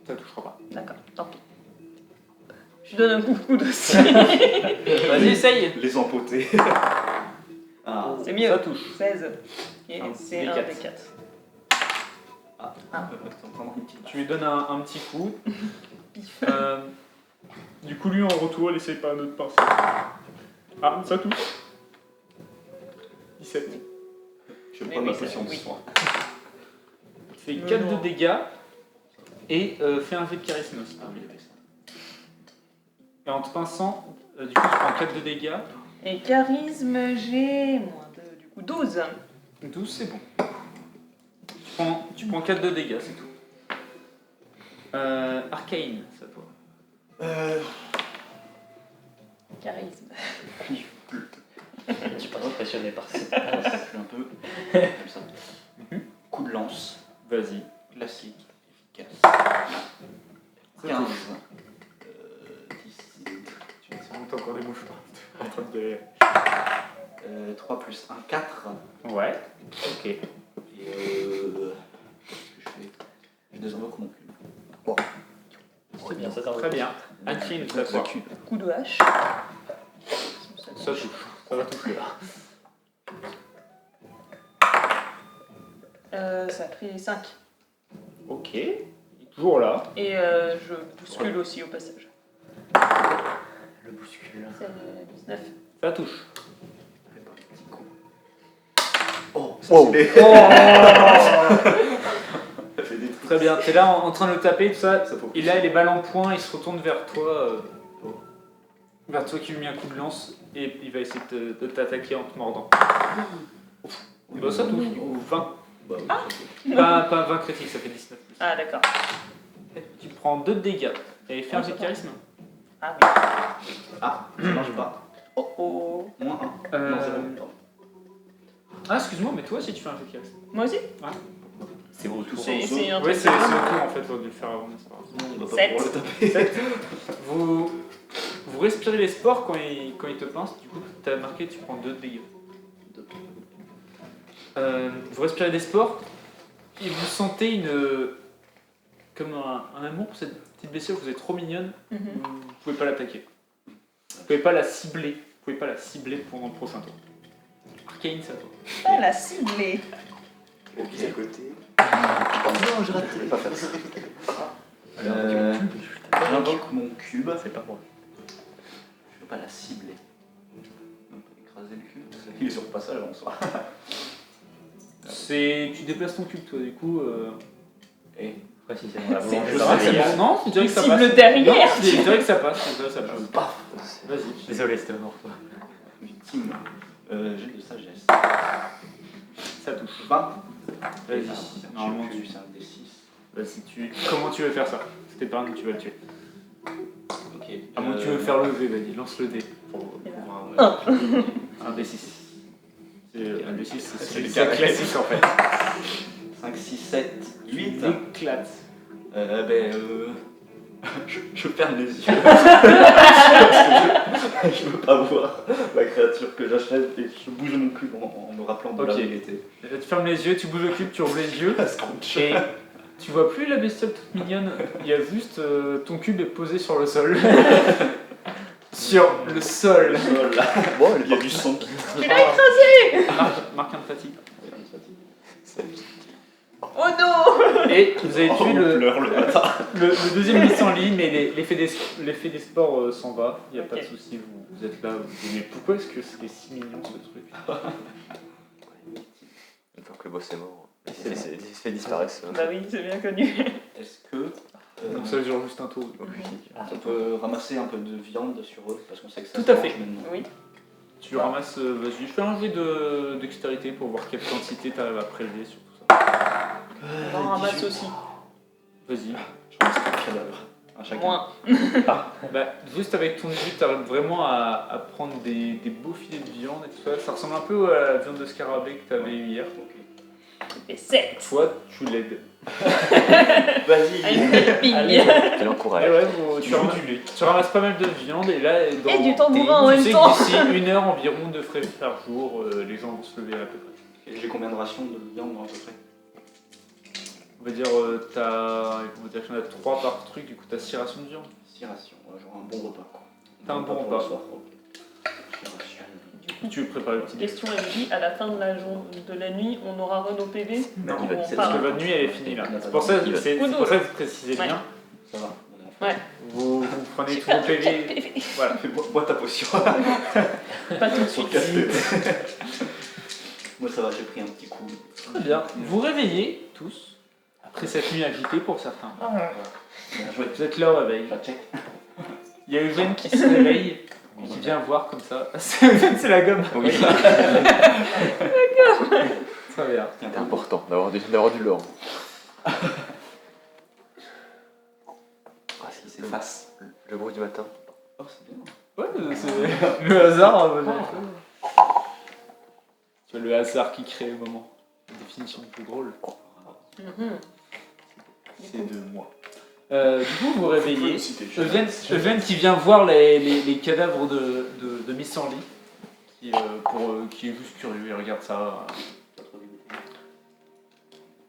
Ça touchera pas. D'accord, tant pis. Je donne un coup de coude aussi. Vas-y, essaye. Les empoter. Ah, C'est mieux. Ça touche. 16. Et Un c'est D4. un des 4. Tu lui donnes un petit coup. Pif. Du coup, lui, en retour, il essaye pas un autre pinceau. Ah, ça touche. 17. je Mais prends ma oui, ça- potion de oui. soin. Tu fais Mais 4 non. de dégâts et fais un jet de charisme aussi. Ah oui, il y avait ça. Et en te pinçant, du coup, tu prends 4 de dégâts. Et charisme, j'ai moins 2. Du coup, 12. 12, c'est bon. Tu prends 4 de dégâts, c'est tout. Arcane, c'est à toi. Charisme. Je suis pas impressionné par ça. Je suis un peu comme ça. Coup de lance, Vas-y. classique, efficace. Ça 15. touche. 10. Tu me montes encore des mouches en train de galérer. 3 plus 1, 4. Ouais, ok. Et qu'est-ce que je fais? Je désinvoque mon cube. Bon. C'est bien, ça t'en Très bien. Anne-Fine, c'est à toi. Coup de hache. Ça touche. Ça va toucher là. Ça fait 5. Ok. Il est toujours là. Et je bouscule aussi au passage. Le bouscule. C'est 19. Ça touche. Petit coup. Oh, Wow. stylé. Ça fait des trucs. Très bien. T'es là en train de le taper, tout ça. Ça faut Et là, il est balle en point, il se retourne vers toi. Vers toi qui lui met un coup de lance. Et il va essayer de t'attaquer en te mordant. Bah, ça touche. Du coup, 20. Bah, oui, ça fait. Pas 20 critiques, ça fait 19 plus. Ah, d'accord. Tu prends 2 de dégâts. Et fais un jet de charisme. Ah oui. Ah, ça marche pas. Oh oh. Moins 1. Euh, Non, 0. Pardon. Ah, excuse-moi, mais toi aussi tu fais un jet de charisme. Moi aussi? C'est au tour. C'est un Ouais, truc c'est de au dingue. tour en fait, faut dû le faire avant. mais c'est pas grave. On va pas 7. pouvoir le taper. Vous respirez les spores quand il te pince, du coup t'as marqué tu prends 2 de dégâts. Vous respirez des spores et vous sentez comme un amour pour cette petite bestiole, vous êtes trop mignonne, Mhm. vous pouvez pas l'attaquer. Vous pouvez pas la cibler, pendant le prochain tour. Arcane, c'est à toi. Ah, la ciblée. Le pied à côté. Non, j'ai raté. Je vais pas faire ça. J'invoque mon cube. C'est pas moi. Je peux pas la cibler. On peut écraser le cube. Il est sur le passage en soi. Tu déplaces ton cube, toi, du coup. Et précisément la C'est- volonté Ça de va, c'est derrière. bon. Non, tu dirais que ça Cible passe. derrière. Non, je dirais que ça passe. Je dirais que ça passe. Paf. Vas-y. Désolé, c'était pour toi. Victime. J'ai de sagesse. Ça touche. 20. Vas-y. Normalement, tu tu. c'est un D6. Vas-y, comment tu veux faire ça? C'était pas un que tu vas le tuer. Ok. À moins que tu veux faire lever, vas-y, lance le dé. Pour Un. Un D6. Un D6, c'est C'est le c'est carré. classique en fait. 5, 6, 7, 8. Il éclate. Je ferme les yeux. Parce que je veux pas voir la créature que j'achète et je bouge mon cul en me rappelant de là où Ok. il était. Tu fermes les yeux, tu bouges le cube, tu ouvres les yeux. Et tu vois plus la bestiole toute mignonne. Il y a juste ton cube est posé sur le sol. Sur le sol. Bon, Il y a du sang qui Marque un de fatigue. Oh non. Et vous avez tué on pleure le matin. le deuxième pissenlit, mais l'effet des sports s'en va. Il n'y a pas de Ok. souci, vous êtes là. Vous dites, mais pourquoi est-ce que c'est si mignon ce truc? Une fois que le boss est mort, les effets disparaissent. Bah oui, c'est bien connu. Est-ce que Donc ça dure juste un tour. on peut ramasser un peu de viande sur eux parce qu'on sait que ça Tout se à mange fait. maintenant. Oui. Tu ramasses, vas-y, je fais un jet de dextérité pour voir quelle quantité tu arrives à prélever sur tout ça. On en ramasse aussi. Vas-y. Je ramasse un cadavre à chacun. Moins. Bah, juste avec ton jus, tu arrives vraiment à prendre des beaux filets de viande et tout ça. Ça ressemble un peu à la viande de scarabée que tu avais eu hier. Et 7. Toi, tu l'aides. Vas-y. Une helping. Allez. Tu Et l'encourages. ouais, tu ramasses pas mal de viande et là, dans Et du tambourin en tu même sais temps. que d'ici 1 heure environ de frais par jour, les gens vont se lever à peu près. Et j'ai combien de rations de viande à peu près? On va dire, t'en as 3 par truc, du coup t'as 6 rations de viande. 6 rations, ouais, genre un bon repas quoi. T'as un bon pour repas. le soir, ok. 6 rations. Tu veux préparer le petit déj. Question MJ, à la fin de la nuit, on aura Renault PV. Non, il va On être parce que part. votre nuit elle est finie là. On a C'est pas pour ça, il va- c'est pour ça que vous précisez Ouais. bien. Ça va. Vous prenez tous Super, vos PV. Voilà. Bois ta potion. Pas tout de suite. Moi ça va, j'ai pris un petit coup. Très bien. Vous réveillez tous, après cette nuit agitée pour certains. Bien joué. Vous êtes là au réveil. La check. Il y a Eugène qui se réveille et qui vient voir comme ça. C'est la gomme. Oui, Très bien. c'est important d'avoir du lore. Ah, si, C'est face. le bruit du matin. Oh, c'est bien. Ouais, c'est le hasard. Tu vois le hasard qui crée le moment. La définition le plus drôle, Mhm. c'est de moi. Du coup, vous vous réveillez. Félicité. Eugène qui vient voir les cadavres de Miss Anly, qui est juste curieux, il regarde ça.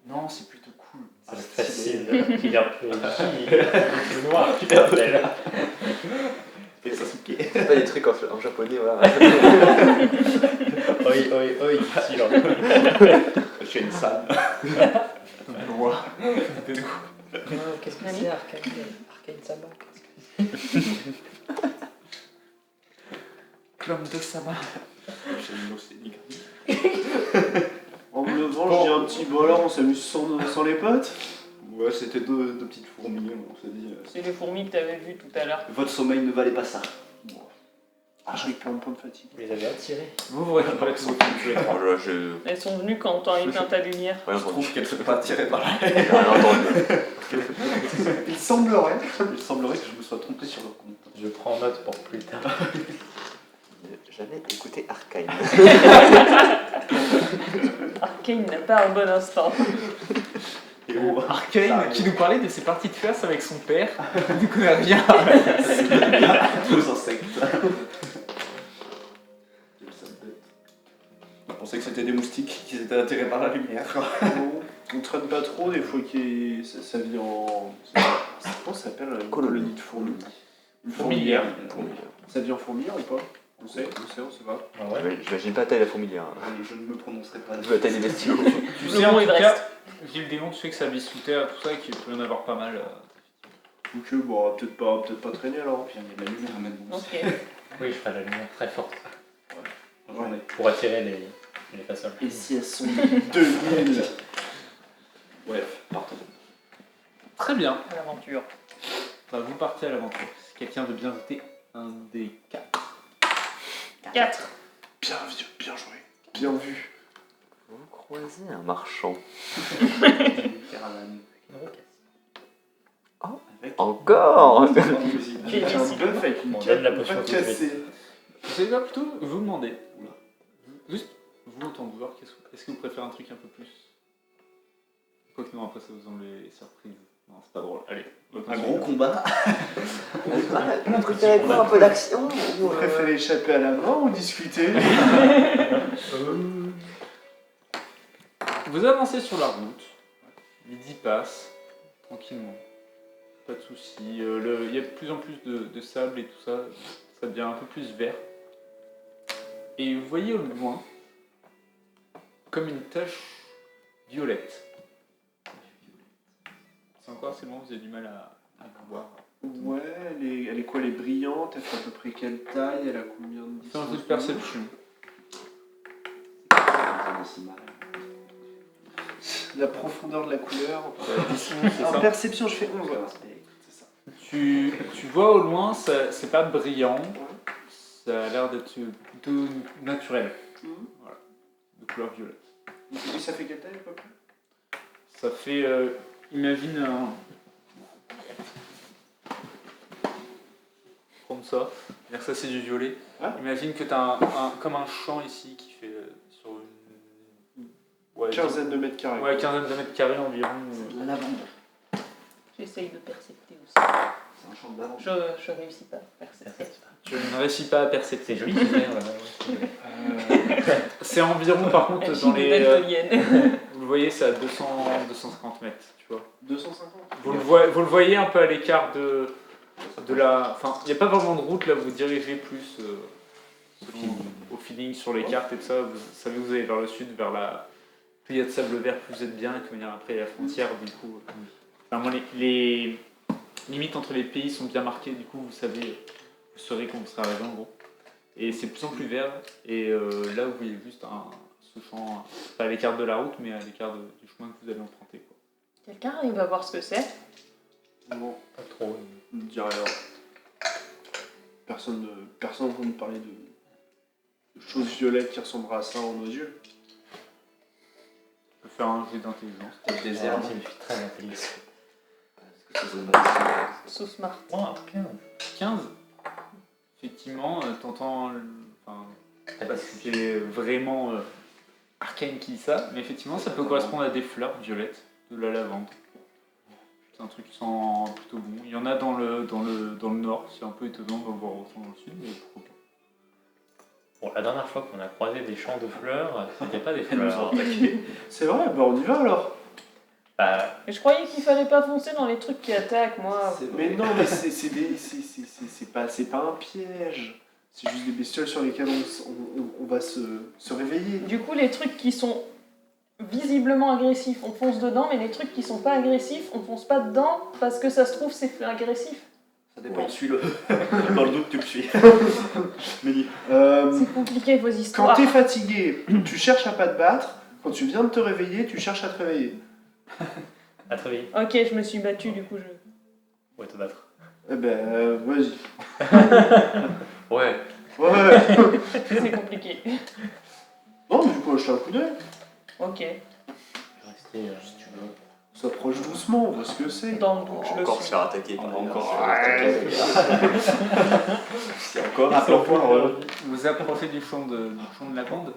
Non, c'est plutôt cool. C'est facile. Il est un peu plus noir, tu t'appelles. Et Sasuke. C'est pas des trucs en japonais, voilà. Oi, oi, oi, dit-il en Je fais une salle. Roi. Qu'est-ce que Nani c'est Arcane Saba? Clone de Sama. J'ai une océanie. En me levant, je dis un petit bon alors on s'amuse sans les potes. Ouais, c'était deux petites fourmis, on s'est dit. C'est les fourmis que t'avais vues tout à l'heure. Votre sommeil ne valait pas ça. Ah, j'ai plein de points de fatigue. Vous les avez attirés. Vous récupérez tous vos trucs, tous les trois. Bon, là, je. Elles sont venues quand t'as éteint ta lumière. Rien Je entendu. trouve qu'elles ne sont pas attirées par là. J'ai rien entendu. Il semblerait. Il semblerait que je me sois trompé sur leur compte. Je prends note pour plus tard. J'avais écouté Arcane. Arcane n'a pas un bon instant. Et oh, Arcane qui nous parlait de ses parties de chasse avec son père. Il ne connaît rien. aux insectes. On pensait que c'était des moustiques qui étaient attirés par la lumière. Bon, on traîne pas trop, des fois ça vit en. Comment ça s'appelle une colonie de fourmis? Une Fourmilière. Ça vit en fourmilière ou pas? On sait pas. Ah ouais. J'imagine pas la taille de la fourmilière. Je ne me prononcerai pas. Vu la taille des bestiaux. Tu Le sais en mot tout Everest. cas, Gilles Démon, tu sais que ça vit sous terre, tout ça, et qu'il peut y en avoir pas mal. Ok, bon, peut-être pas traîner alors. Puis il y a de la lumière maintenant. Ok. Oui, je ferai la lumière très forte. On J'en ai. Pour attirer les fassoles. Et si elles sont 2000? Bref, partons. Très bien. À l'aventure. Enfin, vous partez à l'aventure. Si quelqu'un veut bien voter un des 4. 4. Bien vu, bien joué. Bien vu. Vous croisez un marchand. Caravane. Encore Avec un bœuf avec une On donne la canne potion pas tout de suite. cassée. Vous savez quoi, plutôt vous demandez. Juste, vous en tant que joueur, est-ce que vous préférez un truc un peu plus. Quoique non, après ça vous enlève les surprises. Non, c'est pas drôle. Allez, Un gros combat. Vous préférez quoi, un peu d'action Vous préférez échapper à la mort ou discuter? Vous avancez sur la route, midi passe, tranquillement, pas de soucis. Il y a de plus en plus de sable et tout ça, ça devient un peu plus vert. Et vous voyez au loin, comme une tache violette. C'est encore assez loin, vous avez du mal à voir. Ouais, elle est quoi? Elle est brillante, elle fait à peu près quelle taille? Elle a combien de C'est un distance? jeu de perception. La profondeur de la couleur. C'est En ça. perception, je fais 11. C'est ça. Tu vois au loin, c'est pas brillant, ça a l'air d'être plutôt naturel. Voilà, de couleur violette. Et ça fait quelle taille à peu près? Ça fait, imagine un... Comme ça, c'est-à-dire que ça c'est du violet. Ouais. Imagine que tu as comme un champ ici qui fait sur une... Ouais, Quinzaine de mètres carrés. Ouais, quinzaine de mètres carrés environ. De la lavande. J'essaye de percepter aussi. C'est un champ de lavande. Je réussis pas à percepter. Tu ne réussis pas à percepter. C'est joli, c'est vert là. C'est environ par contre Elle dans chie les... daltonienne. vous le voyez, c'est à 250 mètres, tu vois. 250. Vous le voyez un peu à l'écart de la... Enfin, il n'y a pas vraiment de route, là, vous dirigez plus au feeling sur les cartes et tout ça. Vous savez que vous allez vers le sud, vers la... Plus il y a de sable vert, plus vous êtes bien, et que venir après la frontière, du coup... Enfin, moi, les limites entre les pays sont bien marquées, du coup, vous savez, vous saurez quand vous serez arrivé, en gros. Et c'est de plus en plus vert, et là, vous voyez juste ce champ, pas à l'écart de la route, mais à l'écart du chemin que vous allez emprunter, quoi. Quelqu'un arrive à voir ce que c'est? Bon, Pas trop. je ne dis rien. Personne n'a entendu parler de choses violettes qui ressembleraient à ça en nos yeux. Je peux faire un jet d'intelligence. Peut-être des C'est herbes. je suis très intelligent. Est-ce que ça se passe? So smart. Oh, 15. Effectivement, t'entends... Enfin, je sais pas si c'est vraiment Arcane qui dit ça, mais effectivement, ça peut correspondre à des fleurs violettes, de la lavande. C'est un truc qui sent plutôt bon. Il y en a dans le nord, c'est un peu étonnant d'en voir autant dans le sud, mais pourquoi pas. Bon, la dernière fois qu'on a croisé des champs de fleurs, c'était pas des Elles nous ont fleurs. attaqués. C'est vrai, bah on y va alors. Bah, Mais je croyais qu'il fallait pas foncer dans les trucs qui attaquent, moi. C'est Mais vrai. non, mais c'est pas un piège. C'est juste des bestioles sur lesquelles on va se réveiller. Du coup, les trucs qui sont visiblement agressifs, on fonce dedans, mais les trucs qui sont pas agressifs, on fonce pas dedans parce que ça se trouve c'est agressif. Ça dépend, suis-le. Dans le doute, tu me suis. Mini. C'est compliqué vos Quand histoires. t'es fatigué, tu cherches à pas te battre. Quand tu viens de te réveiller, tu cherches à te réveiller. à te réveiller. Ok, je me suis battue, du coup je... Ouais, te battre. Eh ben, vas-y. Ouais. Ouais. c'est compliqué. Bon, du coup, je fais un coup d'œil. Ok. Je vais rester. Si tu veux. On s'approche doucement, on voit ce que c'est. Dans le doute, je le Encore se suis. faire attaquer par On va les encore garçons. C'est encore un peu poireux. Vous approchez du champ de lavande.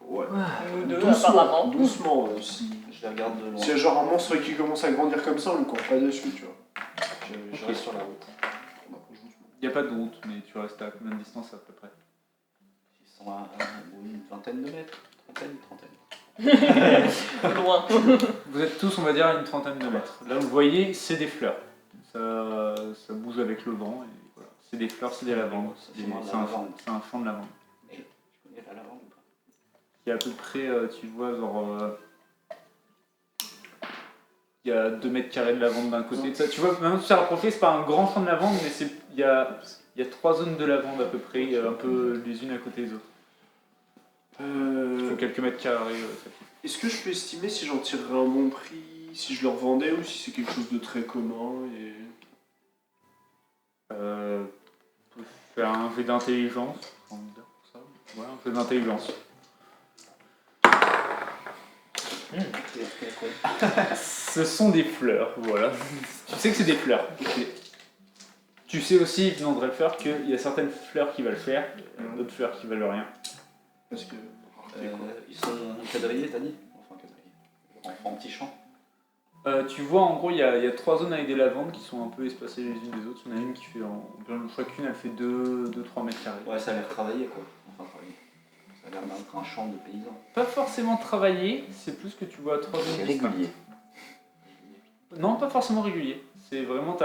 Ouais. Nous deux, Doucement, apparemment. doucement. Si Je les regarde de loin. s'il y a genre un monstre qui commence à grandir comme ça, on ne court pas dessus, tu vois. Je reste sur la route. On approche doucement. Il n'y a pas de route, mais tu restes à combien de distance à peu près? Ils sont à une vingtaine de mètres. Trentaine. Loin. Vous êtes tous, on va dire, à une trentaine de mètres. Là, vous voyez, c'est des fleurs. Ça bouge avec le vent. Et voilà. C'est des fleurs, c'est des lavandes. Ça sent la C'est un lavande. champ de lavande. Je connais la lavande ou pas? Il y a à peu près, tu vois, genre... il y a 2 mètres carrés de lavande d'un côté. Ça, tu vois, même si ça rapproché, c'est pas un grand champ de lavande, mais il y a 3 zones de lavande à peu près, un peu les unes à côté des autres. Il faut quelques mètres carrés. Est-ce que je peux estimer si j'en tirerais un bon prix, si je le revendais ou si c'est quelque chose de très commun et... On peut faire un jet d'intelligence. On va dire pour ça. Ouais, un jet d'intelligence. Ce sont des fleurs, voilà. Tu sais que c'est des fleurs. Tu sais aussi, venant de Drelfer, qu'il y a certaines fleurs qui valent faire, d'autres fleurs qui valent rien. Parce que... Ils sont quadrillés, t'as dit? Enfin, quadrillés. En petits champs. Tu vois, en gros, il y a 3 zones avec des lavandes qui sont un peu espacées les unes des autres. Il y en a une qui fait, chacune, elle fait 2-3 mètres carrés. Ouais, ça a l'air travaillé, quoi. Enfin, travaillé. Ça a l'air d'être un champ de paysans. Pas forcément travaillé, c'est plus que tu vois 3 zones C'est distinctes. régulier. Non, pas forcément régulier. C'est vraiment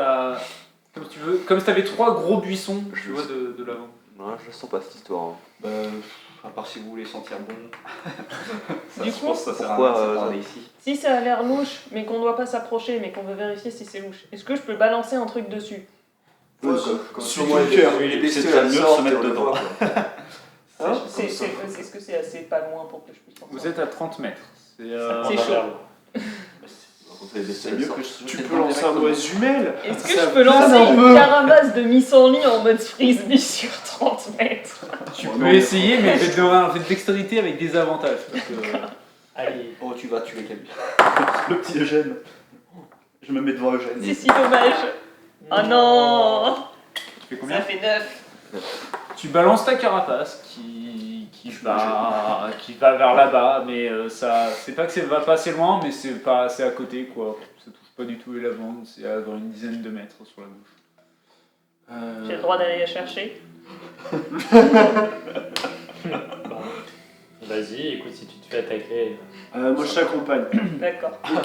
comme tu veux, comme si t'avais 3 gros buissons, tu vois, de lavande. Non, je sens pas cette histoire. Hein. À part si vous voulez sentir bon. Du je coup, pense que ça sert à pourquoi, rien de se parler ici. si ça a l'air louche, mais qu'on doit pas s'approcher, mais qu'on veut vérifier si c'est louche, est-ce que je peux balancer un truc dessus? sur mon cœur. C'est déjà mieux de se mettre dedans. Est-ce que c'est assez pas loin pour que je puisse Vous êtes à 30 mètres. C'est chaud. C'est mieux que je Tu peux lancer un noix jumelle. Est-ce que je peux lancer une carapace de mi-sans-lit en mode frisbee sur 30 mètres? Tu peux essayer, mais je vais te donner un jet de dextérité avec des avantages. Parce que... Allez. Oh, tu vas tuer Camille. Le petit Eugène. Je me mets devant Eugène. C'est si dommage. Oh non! Tu fais combien? Ça fait 9. Tu balances ta carapace qui va vers là-bas, mais c'est pas que ça va pas assez loin, mais c'est à côté, quoi. Ça touche pas du tout les lavandes, c'est à une dizaine de mètres sur la bouche. J'ai le droit d'aller la chercher. Vas-y, écoute, si tu te fais attaquer. Moi je t'accompagne. D'accord. Au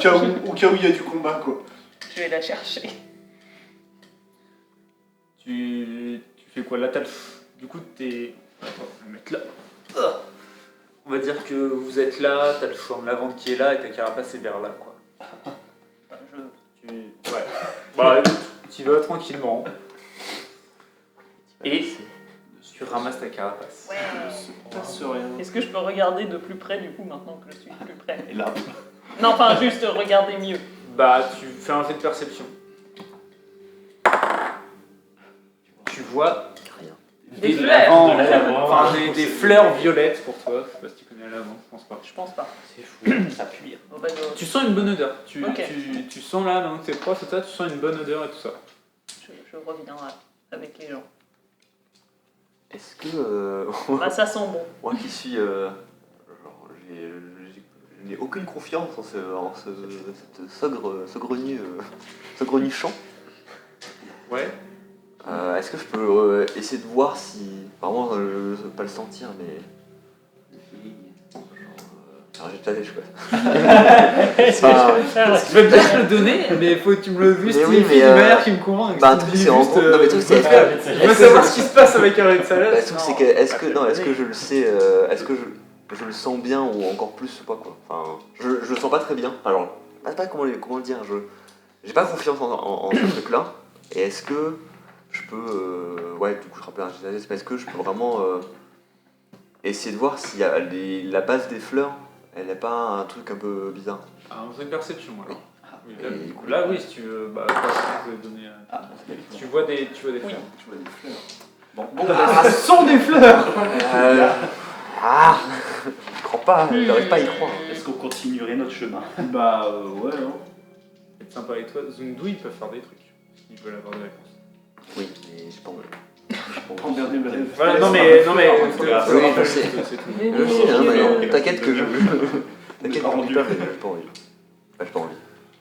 cas où il y a du combat, quoi. Je vais la chercher. Tu fais quoi là? Du coup, t'es... Attends, je vais me mettre là. On va dire que vous êtes là, t'as le champ de lavande qui est là et ta carapace est vers là, quoi. Ouais. Bah, tu vas tranquillement. Et tu ramasses ta carapace. Ouais. Ça passe rien. Est-ce que je peux regarder de plus près du coup maintenant que je suis plus près? Et là. Non, enfin juste regarder mieux. Bah, tu fais un jet de perception. Tu vois Des fleurs. lavandes, De la lavande. enfin des fleurs violettes pour toi. Je sais pas si tu connais la lavande, je pense pas. Je pense pas. C'est fou, ça pue. Bon, bah, Tu sens une bonne odeur. Tu sens là, dans tes proches, tu sens une bonne odeur et tout ça. je reviens avec les gens. Est-ce que. Bah ça sent bon. Moi qui suis. Je n'ai aucune confiance en cette saugrenuchant. Ouais. Est-ce que je peux essayer de voir si. Vraiment, je ne peux pas le sentir, mais. Genre, j'ai tâté, je crois. Je veux bien te le donner, mais faut que tu me le juste Mais oui, une mais, manière qui me convainc. Bah, un truc, c'est en gros. Non, mais le truc, c'est. Je veux savoir ce qui se passe avec un red salade. Le truc, c'est que. Est-ce que je le sais. Est-ce que je le sens bien ou encore plus ou pas, quoi. Enfin, je le sens pas très bien. Alors, je sais pas comment le dire. J'ai pas confiance en ce truc-là. Et est-ce que je peux. Ouais, du coup, je rappelle un jet mais est-ce que je peux vraiment essayer de voir s'il y a la base des fleurs, elle n'est pas un truc un peu bizarre? Un jeu de perception, alors. Oui, Et du coup, là, oui, si tu veux. Bah, je vais donner. Tu vois des fleurs. Oui. Tu vois des fleurs. Bon, Ce sont des fleurs. Je crois pas, j'arrive pas à y croire. est-ce qu'on continuerait notre chemin? Bah ouais, hein. C'est sympa avec toi. Zundou, ils peuvent faire des trucs. Ils veulent avoir des réponses. Oui, mais j'ai pas envie. Emmerder mes rêves. Voilà, non mais. Oui, je sais. C'est tout. Mais Je sais, hein, mais t'inquiète que je. T'inquiète, Pas j'ai rendu. peur, mais j'ai pas envie. J'ai pas envie.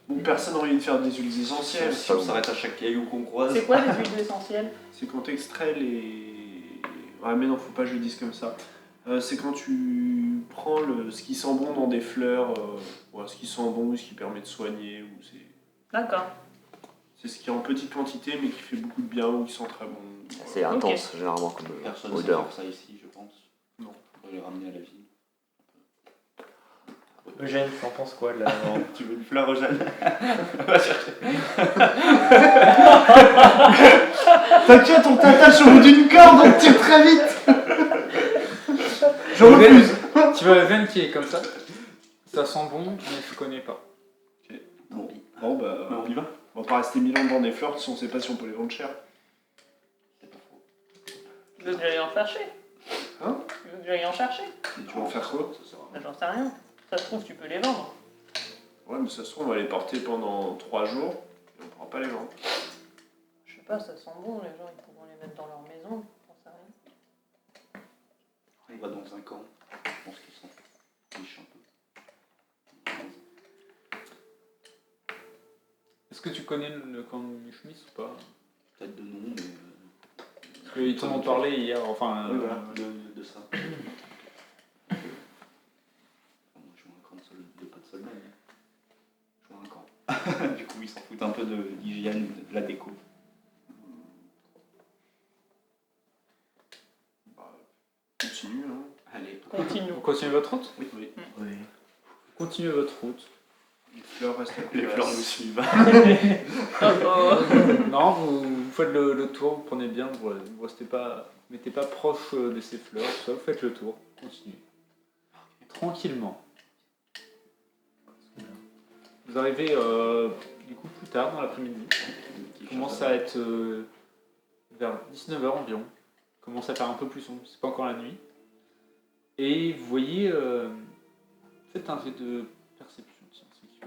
Bon, personne n'a envie de faire des huiles essentielles. Si on s'arrête à chaque caillou qu'on croise. C'est quoi les huiles essentielles? C'est quand t'extrais les... Ouais, mais non, faut pas que je le dise comme ça. C'est quand tu prends ce qui sent bon dans des fleurs, ce qui sent bon ou ce qui permet de soigner, ou D'accord. c'est ce qui est en petite quantité mais qui fait beaucoup de bien ou qui sent très bon. C'est intense, généralement, comme Personne ne sait odeur. faire ça ici, je pense. Non. On va les ramener à la vie. Eugène, tu en penses quoi de la lavande? Tu veux une fleur, Eugène? T'inquiète, on t'attache au bout d'une corde, on te tire très vite. Je refuse. Tu vois la veine qui est comme ça. Ça sent bon, mais je connais pas. Bon, bah, on y va. On va pas rester 1000 ans devant des fleurs si on sait pas si on peut les vendre cher. Tu veux que j'aille en chercher? Hein? Tu veux que j'aille en chercher? Et tu vas en faire quoi? Bah, j'en sais rien. Ça se trouve, tu peux les vendre. Ouais, mais ça se trouve, on va les porter pendant 3 jours et on pourra pas les vendre. Je sais pas, ça sent bon, les gens ils pourront les mettre dans leur maison. J'en sais rien. Il va dans un camp. Je pense qu'ils s'en fichent un peu. Est-ce que tu connais le camp de Schmitz ou pas? Peut-être de nom, mais. Parce qu'ils t'en ont parlé hier, enfin... Oui, voilà, de ça. Enfin, moi, je joue un camp de pas de soldats, mais je joue un camp. Du coup, ils s'en foutent un peu de l'hygiène, de la déco. Bah, continue, hein. Allez. Continue. Vous continuez votre route? Oui. Oui. Continuez votre route. Les fleurs restent à la Les place. fleurs nous suivent. Non, vous faites le tour, vous prenez bien, vous restez pas, mettez pas proche de ces fleurs, soit vous faites le tour, continuez. Tranquillement. Vous arrivez du coup plus tard dans l'après-midi. Il commence à être vers 19h environ. Il commence à faire un peu plus sombre, c'est pas encore la nuit. Et vous voyez, faites un jet de perception. Tiens, c'est qui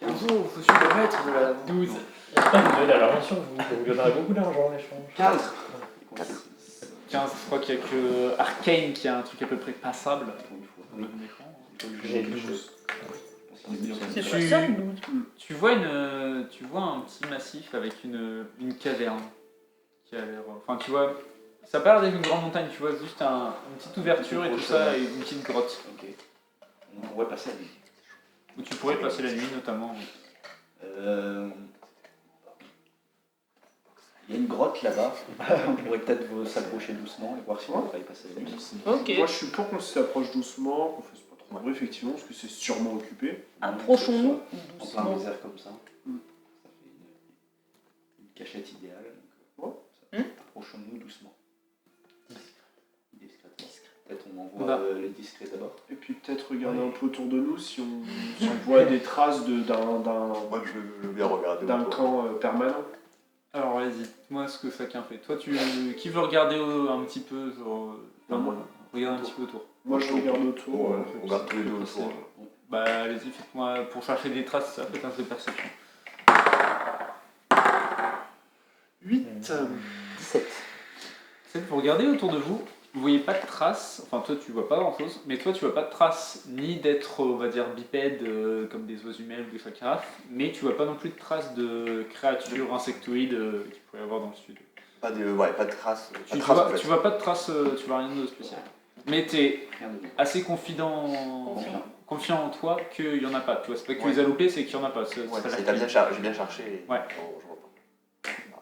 Bonjour, je suis le maître de la 12. Alors bien sûr, vous lui donnerez beaucoup d'argent en échange. 15. 15, je crois qu'il n'y a que Arcane qui a un truc à peu près passable. Oui. J'ai 12. C'est Tu- pas ça, nous. Tu vois un petit massif avec une caverne qui a l'air. Enfin, tu vois, ça part d'être une grande montagne, tu vois juste une petite ouverture et tout ça et une petite grotte Ok. On pourrait passer à lui. où tu pourrais passer la nuit notamment. Il y a une grotte là-bas. On pourrait peut-être s'approcher doucement et voir si on pourrait y passer la nuit. Ok. Moi, je suis pour qu'on s'approche doucement, qu'on fasse pas trop de bruit, effectivement, parce que c'est sûrement occupé. Approchons-nous En plein doucement. désert comme ça. Mm. Ça fait une cachette idéale. Ouais. Approchons-nous doucement. Discrètement. Peut-être on envoie Bah. les discrets d'abord. Et puis peut-être regarder un peu autour de nous si on voit des traces Moi, je veux bien regarder d'un autour. camp permanent. Alors vas-y, moi ce que chacun fait. Toi, qui veut regarder un petit peu, genre, Moi. regarde un petit peu autour. Moi, je regarde autour. Ouais, on regarde tous les deux autour. Bah allez-y, faites-moi pour chercher des traces, ça faites un jeu de perception. 8. 17. Vous regardez autour de vous, vous voyez pas de traces, enfin toi tu vois pas grand chose, mais toi tu vois pas de traces ni d'être, on va dire, bipèdes comme des oies humaines ou des chacrafs, mais tu vois pas non plus de traces de créatures insectoïdes qu'il pourrait y avoir dans le sud. Pas de traces. Pas Tu de traces, vois, en fait. tu vois pas de traces, tu vois rien de spécial. Mais t'es Rien de bon. assez confiant en toi qu'il y en a pas, tu vois, c'est pas que tu les as loupés, c'est qu'il y en a pas. C'est Ouais, pas la j'ai clé. bien cherché. Et... Ouais. Bon, je vois pas. Bah,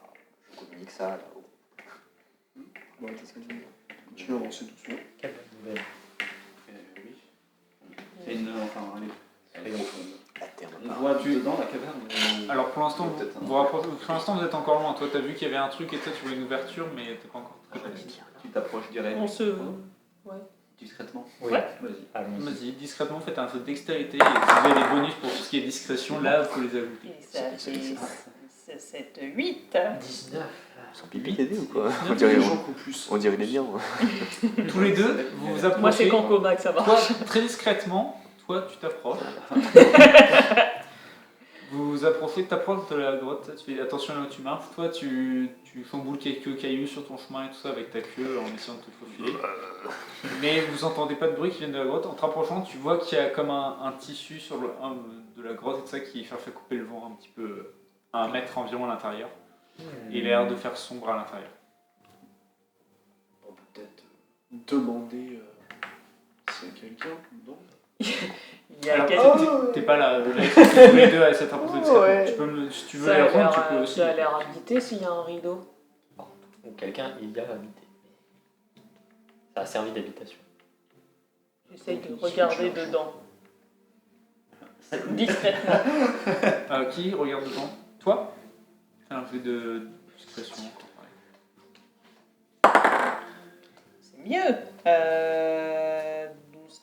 je communique ça là-haut. Ouais, continue à avancer doucement. Quelle bonne nouvelle. Oui. C'est une. Enfin, allez. La terre On me voit Tu- dedans la caverne. Alors pour l'instant, Peut-être un- pour l'instant vous êtes encore loin, toi t'as vu qu'il y avait un truc et toi tu vois une ouverture mais t'es pas encore très précis. Tu t'approches direct. On se. Discrètement. Oui. Ouais. Vas-y. Allons-y. Vas-y, discrètement faites un jeu de dextérité et si vous avez des bonus pour tout ce qui est discrétion, là vous pouvez les ajouter. Et ça fait 7, 8. 19. Sans pipi les dés ou quoi Non, on dirait, Les gens qu'au plus. on dirait les miens. Moi. Tous les deux, vous vous approchez. Moi, c'est quand Coma que ça Toi, marche. très discrètement, toi tu t'approches. Vous vous approchez, t'approches de la grotte, tu fais attention là où tu marches. Toi tu chamboules quelques cailloux sur ton chemin et tout ça avec ta queue en essayant de te faufiler. Mais vous entendez pas de bruit qui vient de la grotte. En te rapprochant, tu vois qu'il y a comme un tissu sur de la grotte et tout ça qui cherche à couper le vent un petit peu à 1 mètre environ à l'intérieur. Et il a l'air de faire sombre à l'intérieur. On peut peut-être demander s'il y a quelqu'un dedans. Il y a Alors, quelqu'un. t'es pas là, ils sont tous les deux à s'être approchés discrètement. Ouais. Tu peux si tu veux Ça les a rendre, tu l'air, peux aussi. ça a l'air habité s'il y a un rideau. Ou quelqu'un y a habité. Ça a servi d'habitation. J'essaye de regarder dedans. Discrètement. Qui regarde dedans? Toi? Fais un jeu de discrétion. C'est mieux. 12,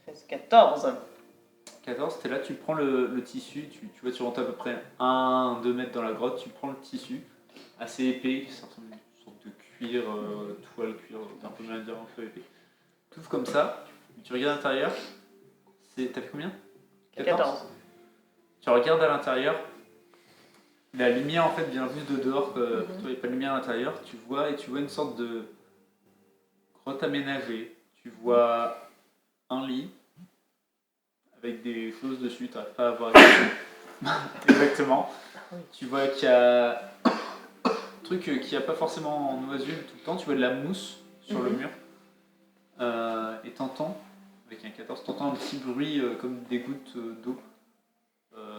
13, 14. 14, t'es là, tu prends le tissu, tu vois, tu rentres à peu près 1-2 mètres dans la grotte, tu prends le tissu, assez épais, ça ressemble à une sorte de cuir, toile, cuir, c'est un peu mal à dire, un peu épais. Tu ouvres comme ça, tu regardes à l'intérieur, t'as fait combien 14. Tu regardes à l'intérieur, la lumière en fait vient juste de dehors, pour toi il n'y a pas de lumière à l'intérieur, tu vois une sorte de grotte aménagée, tu vois un lit, avec des choses dessus, tu n'arrives pas à voir exactement. Tu vois qu'il y a un truc qu'il n'y a pas forcément en oisule tout le temps, tu vois de la mousse sur le mur. Et t'entends, avec un 14, t'entends un petit bruit comme des gouttes d'eau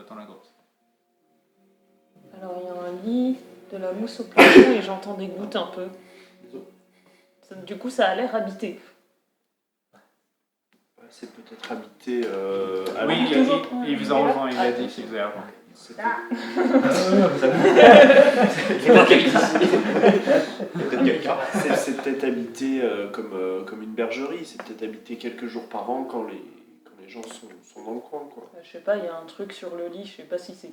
dans la grotte. Alors il y a un lit, de la mousse au plafond et j'entends des gouttes un peu. Du coup ça a l'air habité. C'est peut-être habité. Oui, toujours- il vous a rejoint, il a dit qu'il vous a rejoint. C'est peut-être habité comme une bergerie, c'est peut-être habité quelques jours par an quand les gens sont dans le coin, quoi. Je sais pas, il y a un truc sur le lit, je sais pas si c'est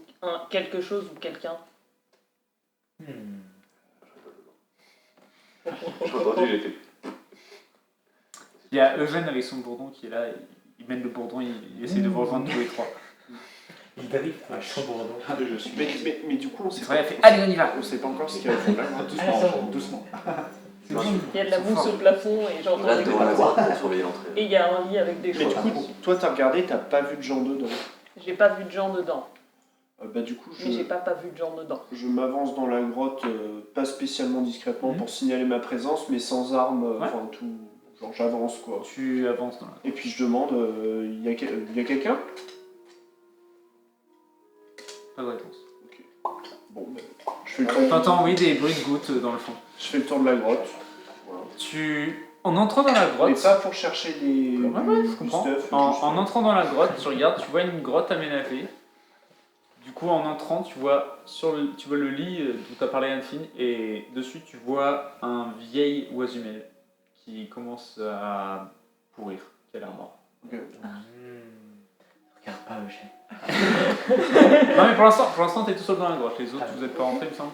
quelque chose ou quelqu'un. J'ai entendu, j'étais. Il y a Eugène avec son bourdon qui est là, il mène le bourdon, il essaie de vous rejoindre tous les trois. Il drive avec son bourdon. Je suis. Mais du coup, on sait C'est vrai, il fait allez, on y va. on sait pas encore ce qu'il y a au fond de la grotte. Doucement. Il y a de la mousse au plafond et On j'entends reste des devant la gouttes. grotte pour surveiller l'entrée. Et il y a un lit avec des Mais choses. du coup, toi t'as regardé, t'as pas vu de gens dedans. J'ai pas vu de gens dedans, Bah du coup, mais j'ai pas vu de gens dedans. je m'avance dans la grotte, pas spécialement discrètement pour signaler ma présence, mais sans armes, enfin tout. Genre j'avance quoi. Tu avances dans la... Et puis je demande, il y a quelqu'un? Pas de réponse. Bon, ben, je fais le tour. T'entends, oui, des bruits de gouttes dans le fond. Je fais le tour de la grotte. Voilà. En entrant dans la Et grotte... pas pour chercher des je comprends. stuff. En entrant dans la grotte, tu regardes, tu vois une grotte aménagée. Du coup, en entrant, tu vois le lit dont tu as parlé Anne-Fine, et dessus, tu vois un vieil oisumel qui commence à pourrir, qui a l'air mort. Ok. Regarde pas Eugène. Non, mais pour l'instant, t'es tout seul dans la grotte. Les autres, vous n'êtes pas rentrés, il me semble.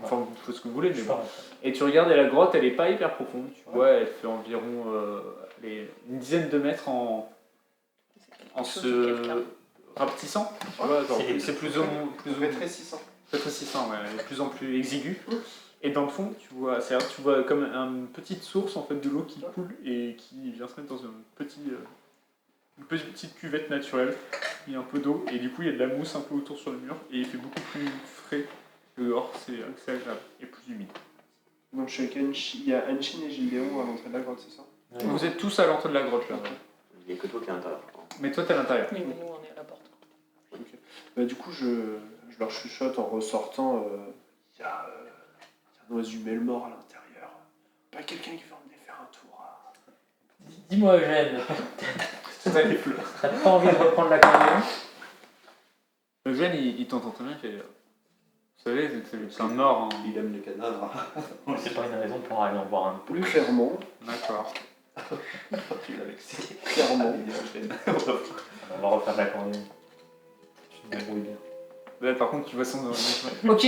Enfin, vous faites ce que vous voulez, mais bon. Et tu regardes, et la grotte, elle est pas hyper profonde. Tu vois, elle fait environ une dizaine de mètres en se rapetissant. Tu vois, genre, c'est plus Rétrécissant. rétrécissant, ouais, elle est de plus en plus exiguë. Et dans le fond, tu vois comme une petite source en fait de l'eau qui coule et qui vient se mettre dans une petite cuvette naturelle. Il y a un peu d'eau et du coup il y a de la mousse un peu autour sur le mur et il fait beaucoup plus frais que dehors, c'est agréable et plus humide. Donc je suis avec il y a Anshin et Gildéon à l'entrée de la grotte, c'est ça? Vous êtes tous à l'entrée de la grotte là. Il n'y a que toi qui est à l'intérieur. Mais toi t'es à l'intérieur. Oui, mais nous on est à la porte. Bah, du coup, je leur chuchote en ressortant. Il y a un oisumel mort à l'intérieur. Pas quelqu'un qui veut emmener faire un tour. Dis-moi Eugène, T'as t'as pas envie de reprendre l'accordéon? Eugène il t'entend très bien, il fait... Vous savez, c'est un mort. Hein. Il aime les cadavres. C'est pas une raison pour aller en voir un plus. Clairement, D'accord. Tu l'as vexé. clairement. On va refaire l'accordéon. Tu te débrouilles bien. Là, par contre, tu vois son... Ok.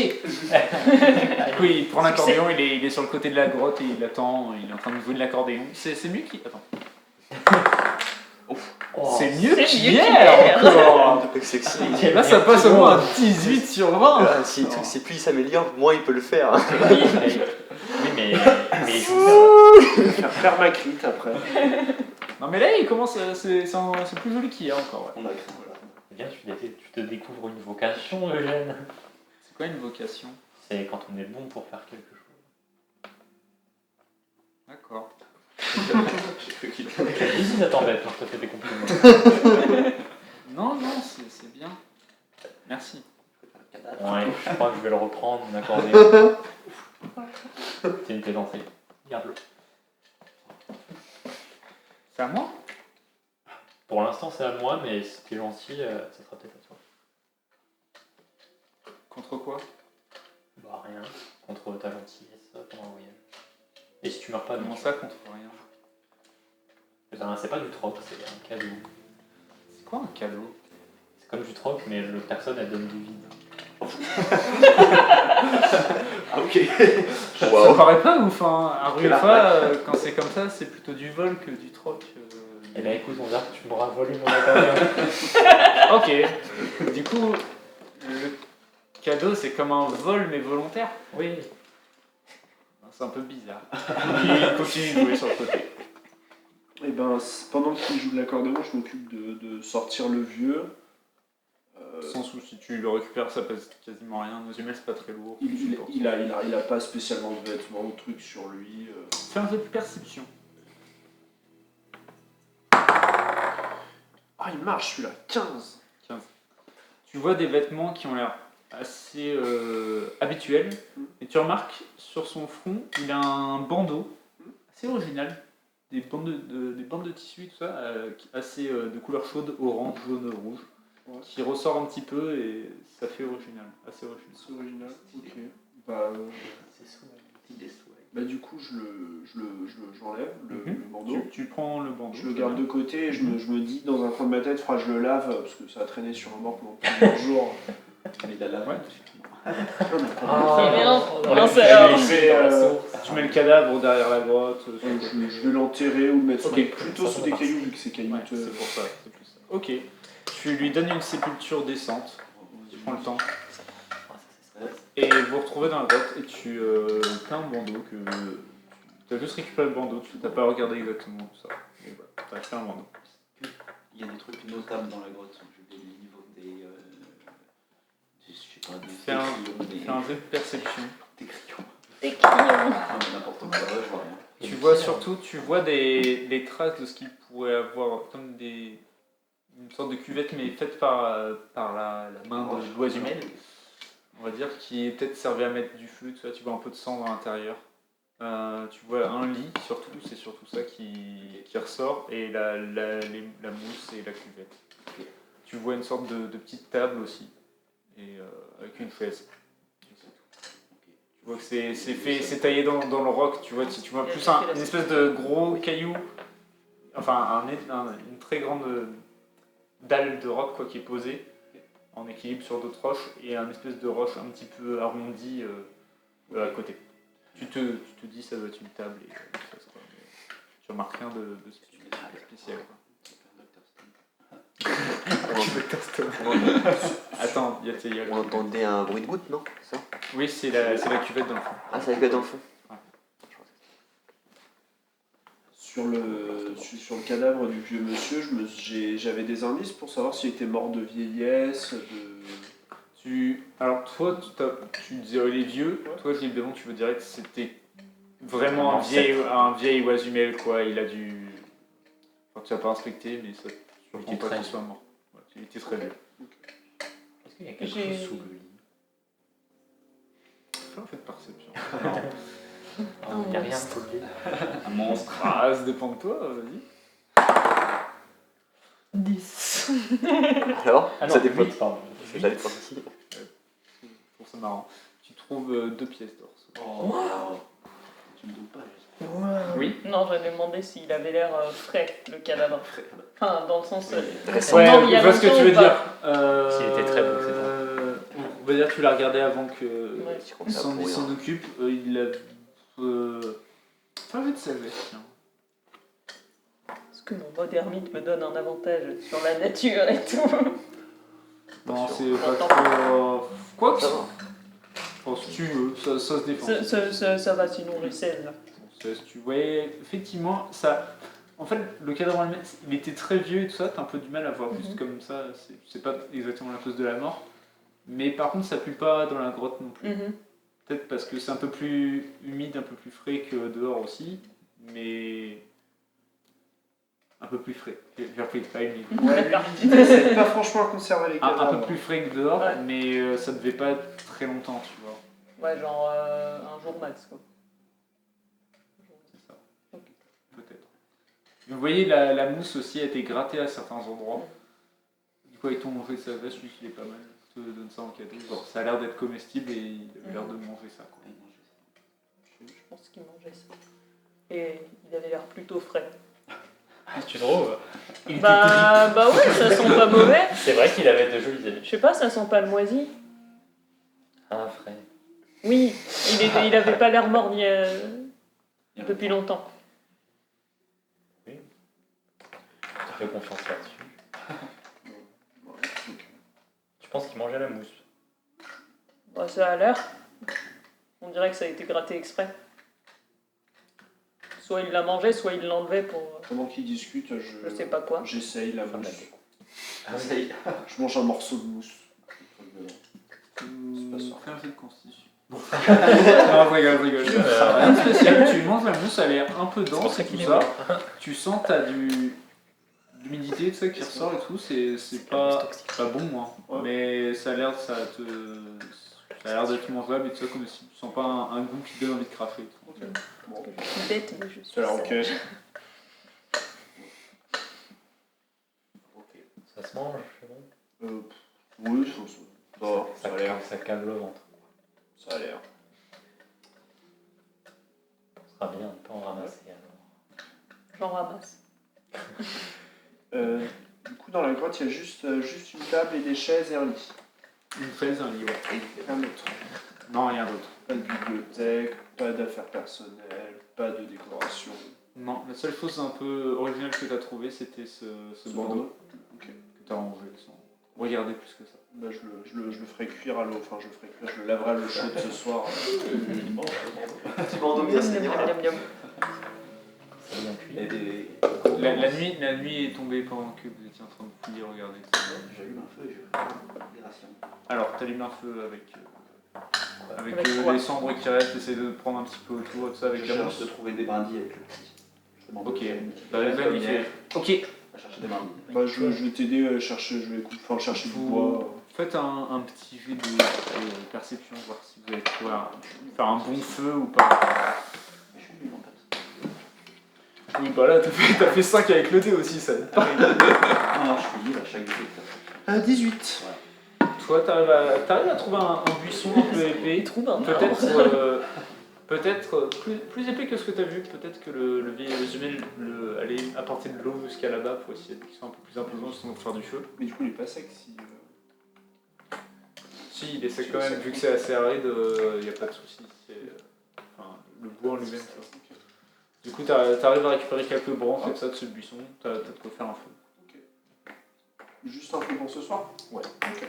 Oui, il prend l'accordéon, il est sur le côté de la grotte et il attend, il est en train de jouer de l'accordéon. C'est mieux qu'il... Attends. C'est mieux qu'hier encore. C'est sexy. Là, ça passe au moins à 18 sur 20. Si plus il s'améliore, moins il peut le faire. Oui, mais je veux Faire permacrite après. Non, mais là, il commence... C'est plus joli qu'hier encore, ouais. On a cru, voilà. bien, tu te découvres une vocation, Eugène. C'est quoi une vocation? C'est quand on est bon pour faire quelque chose. D'accord. J'ai cru qu'il Dis si ça t'embête quand je te fais des compliments. Non, c'est bien. Merci. Ouais, je crois que je vais le reprendre, mon accordéon. C'est une plaisanterie. Garde-le. C'est à moi? Pour l'instant, c'est à moi, mais si t'es gentil, ça sera peut-être à toi. Contre quoi? Bah, rien. Contre ta gentillesse pendant le voyage. Et si tu meurs pas, Comment bien ça, contre rien? Eh ben, c'est pas du troc, c'est un cadeau. C'est quoi un cadeau? C'est comme du troc, mais l'autre personne elle donne du vide. Ah, ok. Ça paraît pas ouf, hein. Un Ruefa, quand c'est comme ça, c'est plutôt du vol que du troc. Eh ben écoute, on dirait que tu m'auras volé mon accordéon. Ok. Du coup, le cadeau, c'est comme un vol, mais volontaire. Oui. C'est un peu bizarre. Il continue de jouer sur le côté. Et ben, pendant qu'il joue de l'accordéon, je m'occupe de sortir le vieux. Sans souci, tu le récupères, ça pèse quasiment rien. Nos humains, c'est pas très lourd. Il a pas spécialement de vêtements ou de trucs sur lui. Fais un jeu de perception. Ah, il marche celui-là, 15. Tu vois des vêtements qui ont l'air assez habituels. Et tu remarques sur son front, il a un bandeau assez original. Des bandes de tissu et tout ça, assez de couleur chaude, orange, jaune, rouge. Ouais. Qui ressort un petit peu et ça fait original, assez original. C'est original, ok. Bah, Idée swag. bah du coup, j'enlève le bandeau. Tu prends le bandeau. Je le garde de côté et je me dis dans un coin de ma tête, je le lave parce que ça a traîné sur un mort pendant plusieurs jours. Mais la lave, Ouais. C'est bien. on Non, l'a c'est fait alors. laisser dans la source. Tu mets le cadavre derrière la grotte. Je vais l'enterrer ou le mettre Ok. plutôt Ça, sous ça des passe. cailloux vu que c'est Ouais, caillouteux. c'est pour ça, c'est plus ça. Ok. Tu lui donnes une sépulture décente. Tu prends le temps. Et vous vous retrouvez dans la grotte et tu as un bandeau que. Tu as juste récupéré le bandeau, tu n'as pas regardé exactement tout ça. Et voilà, tu as fait un bandeau. il y a des trucs notables dans la grotte. Des livres, je sais pas, des Fais un jeu de perception. des crayons. Des crayons. Ah, mais n'importe quoi, là, je vois rien. Tu vois surtout, tu vois des traces de ce qu'il pourrait avoir comme une sorte de cuvette mais faite par la main de l'oisumel, on va dire, qui est peut-être servi à mettre du feu, tu vois un peu de cendre à l'intérieur. Tu vois un lit surtout, c'est surtout ça qui ressort, et la mousse et la cuvette. Tu vois une sorte de petite table aussi, et avec une chaise. Tu vois que c'est taillé dans le roc, tu vois plus une espèce de gros caillou, enfin une très grande dalle de roc quoi, qui est posée en équilibre sur d'autres roches, et un espèce de roche un petit peu arrondie à côté. Tu te dis ça doit être une table et ça sera, mais tu remarques rien de spécial. Dr. Stone. Attends, il y a On entendait un bruit de goutte, non? C'est ça? Oui, c'est la cuvette dans le fond. Ah, c'est la cuvette dans le fond. Sur le cadavre du vieux monsieur, j'avais des indices pour savoir s'il était mort de vieillesse, Alors toi, tu disais les vieux, toi visiblement tu veux dire que c'était vraiment un vieil oisumel quoi, il a dû... Enfin tu n'as pas inspecté mais ça je comprends pas qu'il soit mort. Ouais, il était très vieux. Est-ce qu'il y a quelque chose sous le lit? Fais un fait de perception. Il n'y a rien sous le lit. Un monstre. Ah, ça dépend de toi, vas-y. 10. Alors? Ah non, Ça dépend. 8, pardon. J'allais te penser ici. Je trouve ça marrant. Tu trouves 2 pièces d'or. Oh. Tu me donnes pas, j'espère. Oui. Non, j'avais demandé s'il avait l'air frais, le cadavre. Enfin, dans le sens. Récent. Ouais, mort il y a je vois ce que longtemps tu veux ou pas dire. S'il était très beau, c'est On va dire que tu l'as regardé avant que Ouais. Je crois que ça va pourrir. s'en occupe. Il a... Fais un jeu de sagesse, tiens. Est-ce que mon mode ermite me donne un avantage sur la nature et tout? Non, sûr. c'est pas Attends. trop... Quoi que Ça ça va. Bon, si tu veux, ça se défend. Ça va, sinon j'ai 16 là. Si tu voyais, effectivement, ça... En fait, le cadavre en lui-même, il était très vieux et tout ça, t'as un peu du mal à voir juste comme ça, c'est pas exactement la cause de la mort. Mais par contre, ça pue pas dans la grotte non plus. Peut-être parce que c'est un peu plus humide, un peu plus frais que dehors aussi, mais... Un peu plus frais. J'ai repris pas humide. D'accord. C'est pas franchement à conserver les cadavres. Un peu plus frais que dehors, Ouais. mais ça devait pas être très longtemps, tu vois. Ouais, genre un jour max quoi. C'est ça. Peut-être. Vous voyez, la mousse aussi a été grattée à certains endroits. Du coup, ils t'ont mangé sa veste, lui, il est pas mal. Je te donne ça en cadeau. Bon, ça a l'air d'être comestible et il a l'air de manger ça, quoi. Je pense qu'il mangeait ça. Et il avait l'air plutôt frais. Tu trouves? Il était Bah ouais, ça sent pas mauvais. C'est vrai qu'il avait de jolis amis. Je sais pas, ça sent pas le moisi. Ah, frère. Oui, il avait pas l'air mort depuis longtemps. Je te fais confiance là-dessus. Tu penses qu'il mangeait la mousse? Bah, ça a l'air. On dirait que ça a été gratté exprès. Soit il la mangeait, soit il l'enlevait pour Pendant qu'ils discutent, je sais pas quoi. j'essaye la Enfin, mousse. d'accord. Ah, oui. Je mange un morceau de mousse. Fais un jet de constitution. Non, je rigole. Rien de spécial, tu manges la mousse, elle est un peu C'est pour dense ça et qu'il tout est ça. mort. Tu sens t'as l'humidité tout ça qui ressort et tout, c'est pas bon hein. Ouais. Mais ça a l'air d'être mangeable et tout ça, comme si tu sens pas un goût qui te donne envie de cracher. Bon. Je suis bête, mais je suis Ça a l'air ok. sage. Ça se mange, c'est bon. Oui, ça a l'air. Ça cale le ventre. Ça a l'air. Ça sera bien, on peut en ramasser alors. J'en ramasse. Du coup, dans la grotte, il y a juste une table et des chaises et un lit. Une fraise, un lit, ouais. Et rien d'autre. Non, rien d'autre. Pas de bibliothèque, pas d'affaires personnelles, pas de décoration. Non, la seule chose un peu originale que t'as trouvé, c'était ce bandeau Ok. que t'as rangé sans regarder plus que ça. Bah, je le ferai cuire à l'eau. Enfin, je le laverai à l'eau chaude ce soir. Petit bandeau bien saignant. Miam, miam, miam. C'est bien cuit. Et des... La nuit est tombée pendant que vous étiez en train de fouiller, regarder. J'allume un feu et je fais des rations. Alors, t'allumes un feu avec Avec quoi les cendres qui restent, essaie de prendre un petit peu autour, tout ça avec Je la cherche mousse. de trouver des brindilles avec le petit. Je demande Ok, au bah, Evan, il fait ok. à chercher des brindilles. Bah, je vais t'aider à chercher, chercher du bois. Faites un petit jet de perception, voir si vous allez pouvoir faire un bon feu ou pas. Mais je suis nul en fait. Oui, bah là, t'as fait 5 avec le dé aussi, ça. Non, je suis nul à chaque jeu. 18. Toi, t'arrives à trouver un buisson un peu épais. Trouve un Peut-être plus épais que ce que tu as vu. Peut-être que le vieil résumé allait apporter de l'eau jusqu'à là-bas pour essayer qu'ils soient un peu plus imposants justement pour faire du feu. Mais du coup, il est pas sec si. Si, il est sec quand même, vu que c'est assez aride, il n'y a pas de souci. Enfin, le bois en lui-même, ça. Du coup, t'arrives à récupérer quelques branches et ça de ce buisson, t'as de quoi faire un feu. Juste un peu pour ce soir. Ouais. Ok.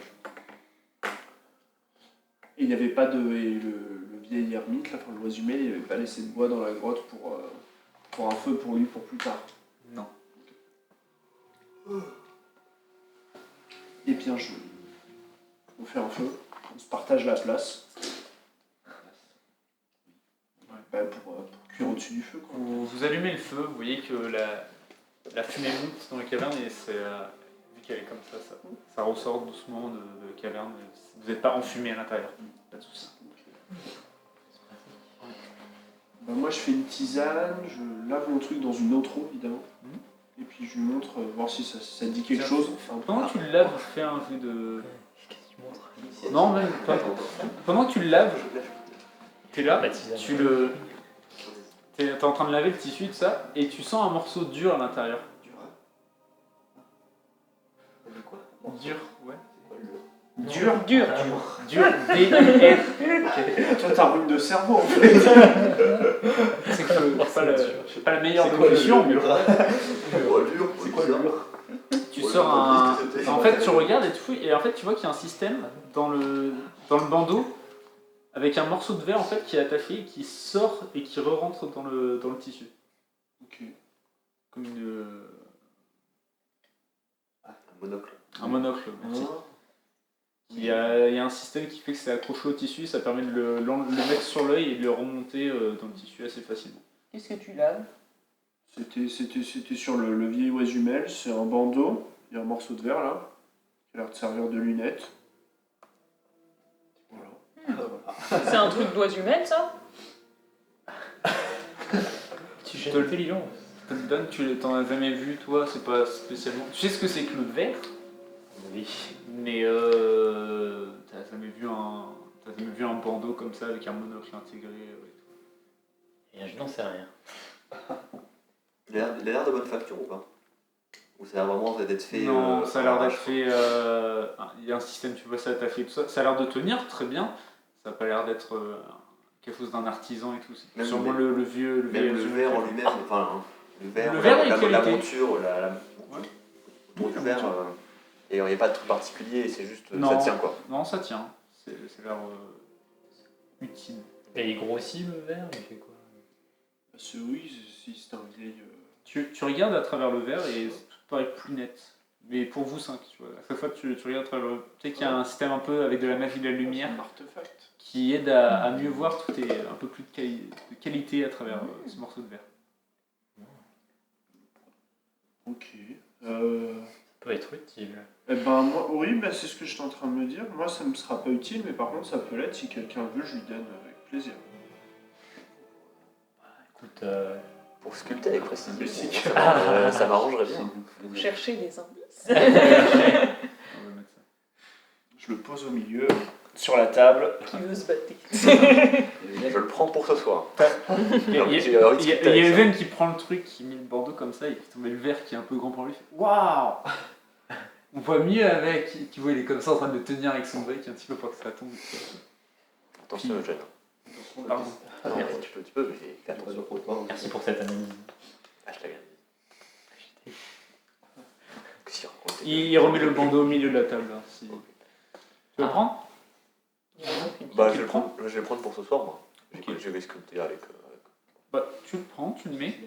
Et il n'y avait pas de. Et le vieil ermite, là, enfin l'oisumé, il n'avait pas laissé de bois dans la grotte pour un feu pour lui pour plus tard. Non. Et bien, on fait un feu, on se partage la place. Bah, pour cuire au-dessus du feu, quoi. Vous allumez le feu, vous voyez que la fumée monte dans la caverne et vu qu'elle est comme ça ressort doucement de la caverne. Vous n'êtes pas enfumé à l'intérieur, pas de soucis. Bah, moi, je fais une tisane, je lave mon truc dans une autre eau, évidemment. Et puis je lui montre, voir si ça dit quelque Tiens, chose. Pendant que tu le laves, fais un jeu de... Qu'est-ce que tu montres? Non, même pas. Pendant que tu le laves, t'es là, Bah, tisane. t'es en train de laver le tissu, tout ça, et tu sens un morceau dur à l'intérieur. Quoi? Dur, ouais. Dur. Dur, D-U-R. Toi, t'as un rhume de cerveau, en fait. C'est que pas la meilleure conclusion, mais C'est quoi le mur? tu sors un... En fait, tu regardes et tu fouilles, et en fait, tu vois qu'il y a un système dans le bandeau avec un morceau de verre en fait qui est attaché, qui sort et qui re-rentre dans le tissu. Ok. Comme une... Un monocle. un monocle, merci. Il y a un système qui fait que c'est accroché au tissu, ça permet de le mettre sur l'œil et de le remonter dans le tissu assez facilement. Qu'est-ce que tu laves? C'était sur le vieil oisumel, c'est un bandeau, il y a un morceau de verre là, qui a l'air de servir de lunette. Voilà. C'est un truc d'oisumel, ça? Tu te le fais, Lilon. Je te le donne, tu t'en as jamais vu, toi, c'est pas spécialement... Tu sais ce que c'est que le verre? Oui. Mais t'as jamais vu un bandeau comme ça avec un monocle intégré Et je n'en sais rien. Il a l'air de bonne facture ou pas? Ou ça a l'air vraiment d'être fait. Non, ça a l'air d'être arrache, fait. Il y a un système, tu vois, ça t'a fait tout ça. Ça a l'air de tenir très bien. Ça n'a pas l'air d'être quelque chose d'un artisan et tout. C'est Même sûrement le vieux. Même le verre en lui-même, enfin, le verre, Le verre est la qualité. monture, Ouais. autour du verre, et il n'y a pas de truc particulier, c'est juste, Non. ça tient quoi. Non, ça tient. C'est l'air utile. Et il grossit le verre, il fait quoi? Oui, si c'est un vieil. Tu regardes à travers le verre et tout paraît plus net. Mais pour vous 5, tu vois. À chaque fois, tu regardes à travers le. Tu sais qu'il y a un système un peu avec de la magie de la lumière Un artefact. qui aide à mieux voir tout est un peu plus de qualité à travers ce morceau de verre. Ok. Ça peut être utile. Eh ben, moi, oui, bah, c'est ce que j'étais en train de me dire. Moi, ça me sera pas utile, mais par contre, ça peut l'être. Si quelqu'un veut, je lui donne avec plaisir. Écoute, Pour sculpter avec précision, Musique. ça m'arrangerait bien. Vous cherchez des indices. On va mettre ça. Je le pose au milieu, sur la table. Qui veut se battre? Je le prends pour ce soir. Il y a, Non, il y a- j'ai envie de il y a- sculpter il y a avec ça. Even qui prend le truc, qui met le bandeau comme ça et qui met le verre qui est un peu grand pour lui. Il fait, waouh! On voit mieux avec. Tu vois, il est comme ça en train de le tenir avec son bec un petit peu pour que ça tombe. Attention, Eugène. Pardon. Ah non, mais tu peux, mais fais attention. merci pour cette analyse. Hashtag. Que si raconter. Il remet le bandeau au milieu de la table. Hein, si... Tu veux le prendre? Bah, Tu je le vais prends je vais le prendre pour ce soir, moi. Ok. Je vais sculpter avec. Bah, tu le prends, tu le mets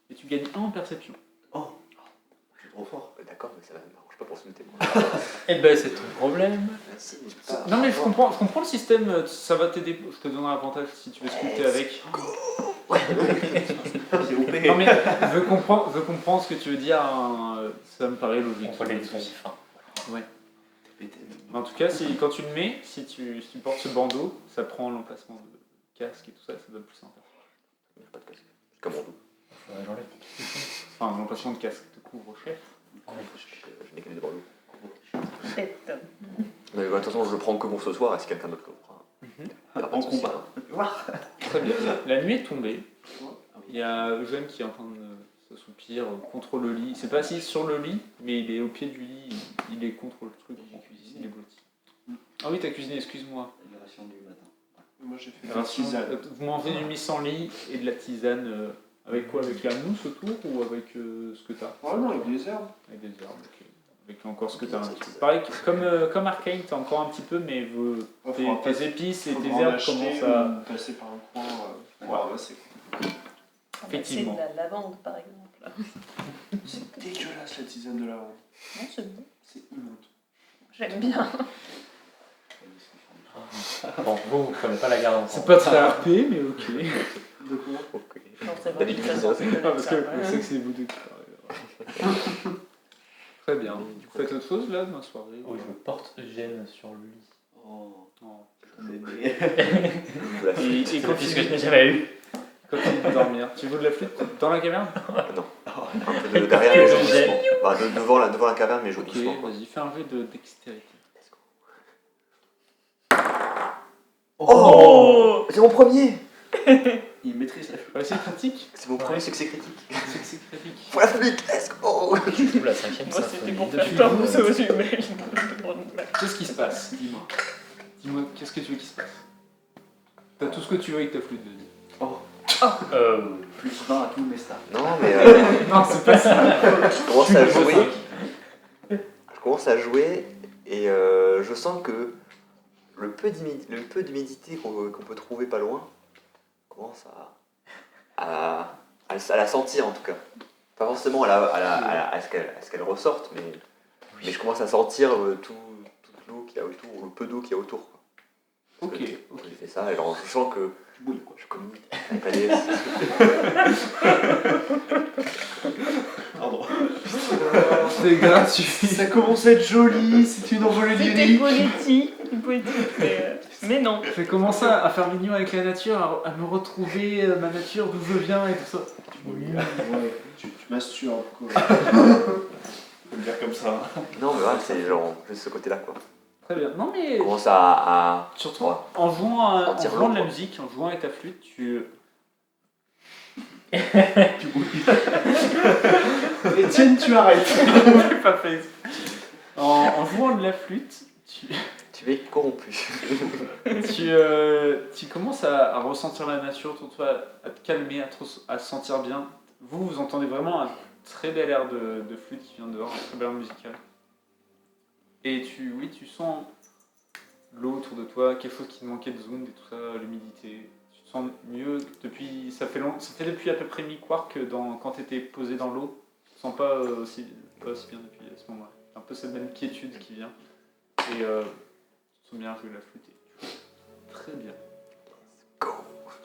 et tu gagnes 1 en perception. Je suis trop fort. D'accord, mais ça ne m'arrange pas pour sculpter, moi. Eh ben, c'est ton problème. Merci, mais je peux pas. Non mais je comprends le système, ça va t'aider, je te donnerai un avantage si tu veux sculpter avec. C'est OP. Non mais je comprends ce que tu veux dire, hein, ça me paraît logique. On voit les sons fins. Mais en tout cas, quand tu le mets, si tu portes ce bandeau, ça prend l'emplacement de casque et tout ça, ça donne plus simple. J'ai pas de casque. C'est comme mon dos. Faudrait que j'enlève. Enfin, l'emplacement de casque te couvre chef. Je n'ai que des bras lourds. Tête. Mais de toute façon, je le prends que pour ce soir, et si quelqu'un d'autre le prend. En combat. Très bien. La nuit est tombée. Il y a Eugène qui est en train de s'assoupir contre le lit. Il s'est pas assis sur le lit, mais il est au pied du lit. Il est contre le truc. Il est blotti. Ah oui, t'as cuisiné, excuse-moi. La ration du matin. Moi, j'ai fait de la Alors, tisane. vous mangez du mis-en-lit et de la tisane. Avec quoi? Avec la mousse autour ou avec ce que t'as? Oh non, avec des herbes. Avec des herbes, ok. Avec encore ce que t'as un petit peu. Pareil, comme Arcane, t'as encore un petit peu, mais tes épices et tes herbes commencent à. Passer par un coin. Ouais. Ramasser. Effectivement. C'est de la lavande, par exemple. C'est dégueulasse la tisane de lavande. Non, c'est bon. C'est immonde. J'aime bien. Bon, vous prenez pas la garde C'est pas très RP, mais ok. De quoi? Ok. Non, c'est vrai. David de toute Cuisine, façon, Ah, parce que ça, je sais que c'est vous deux qui parlez. Très bien. Vous faites autre chose là, ma soirée? Oui, je porte Eugène sur le lit. Oh, Non. je l'ai Et C'est quand le fils tu que je n'ai jamais eu. continues de dormir, tu joues de la flûte dans la caverne? Un peu de derrière, mais joue doucement. Bah, devant la caverne, mais joue Ok, doucement. quoi. vas-y, fais un jeu de dextérité. Oh C'est mon premier! Il maîtrise la flûte. Ouais, c'est critique. C'est mon premier succès critique. C'est critique. Pour la flûte, let's go! Je joue la 5ème Moi, symphonie c'était pour de faire Chopin. peur aux humains. Qu'est-ce qui se passe? Dis-moi. Dis-moi, qu'est-ce que tu veux qu'il se passe? T'as tout ce que tu veux avec ta flûte, vas-y. Plus 20 à tous mes stats. Non, mais Non, c'est pas ça. je commence à jouer. Je commence à jouer et je sens que le peu d'humidité qu'on peut trouver pas loin commence à la sentir en tout cas. Pas forcément à ce qu'elle ressorte, mais je commence à sentir toute l'eau qu'il y a autour, le peu d'eau qu'il y a autour. Quoi. Ok, Parce que ok. j'ai fait ça, alors je sens que Tu bouilles quoi. je communique avec la déesse. Pardon. C'est gratuit. Ça commence à être joli, c'est une envolée C'était lyrique. poétique, mais non. J'ai commencé à faire mignon avec la nature, à me retrouver ma nature, d'où je viens et tout ça. Ouais, tu masturbes quoi. Faut le dire comme ça. Non, mais voilà, c'est genre juste ce côté-là quoi. Très bien. Non mais Je commence à surtout en jouant, Sentir de la l'eau, musique, en jouant avec ta flûte, Étienne, tu arrêtes. J'ai pas fait exprès. En jouant de la flûte, Tu es corrompu. tu commences à ressentir la nature autour de toi, à te calmer, à te sentir bien. Vous entendez vraiment un très bel air de flûte qui vient dehors, un très bel air musical. Et tu sens l'eau autour de toi, quelque chose qui te manquait de Zund et tout ça, l'humidité. Tu te sens mieux depuis. Ça fait depuis à peu près mi-quark que quand tu étais posé dans l'eau. Tu te sens pas aussi bien depuis ce moment-là. Un peu cette même quiétude qui vient. Et tu te sens bien jouer la flûte. Et tu joues très bien. Go.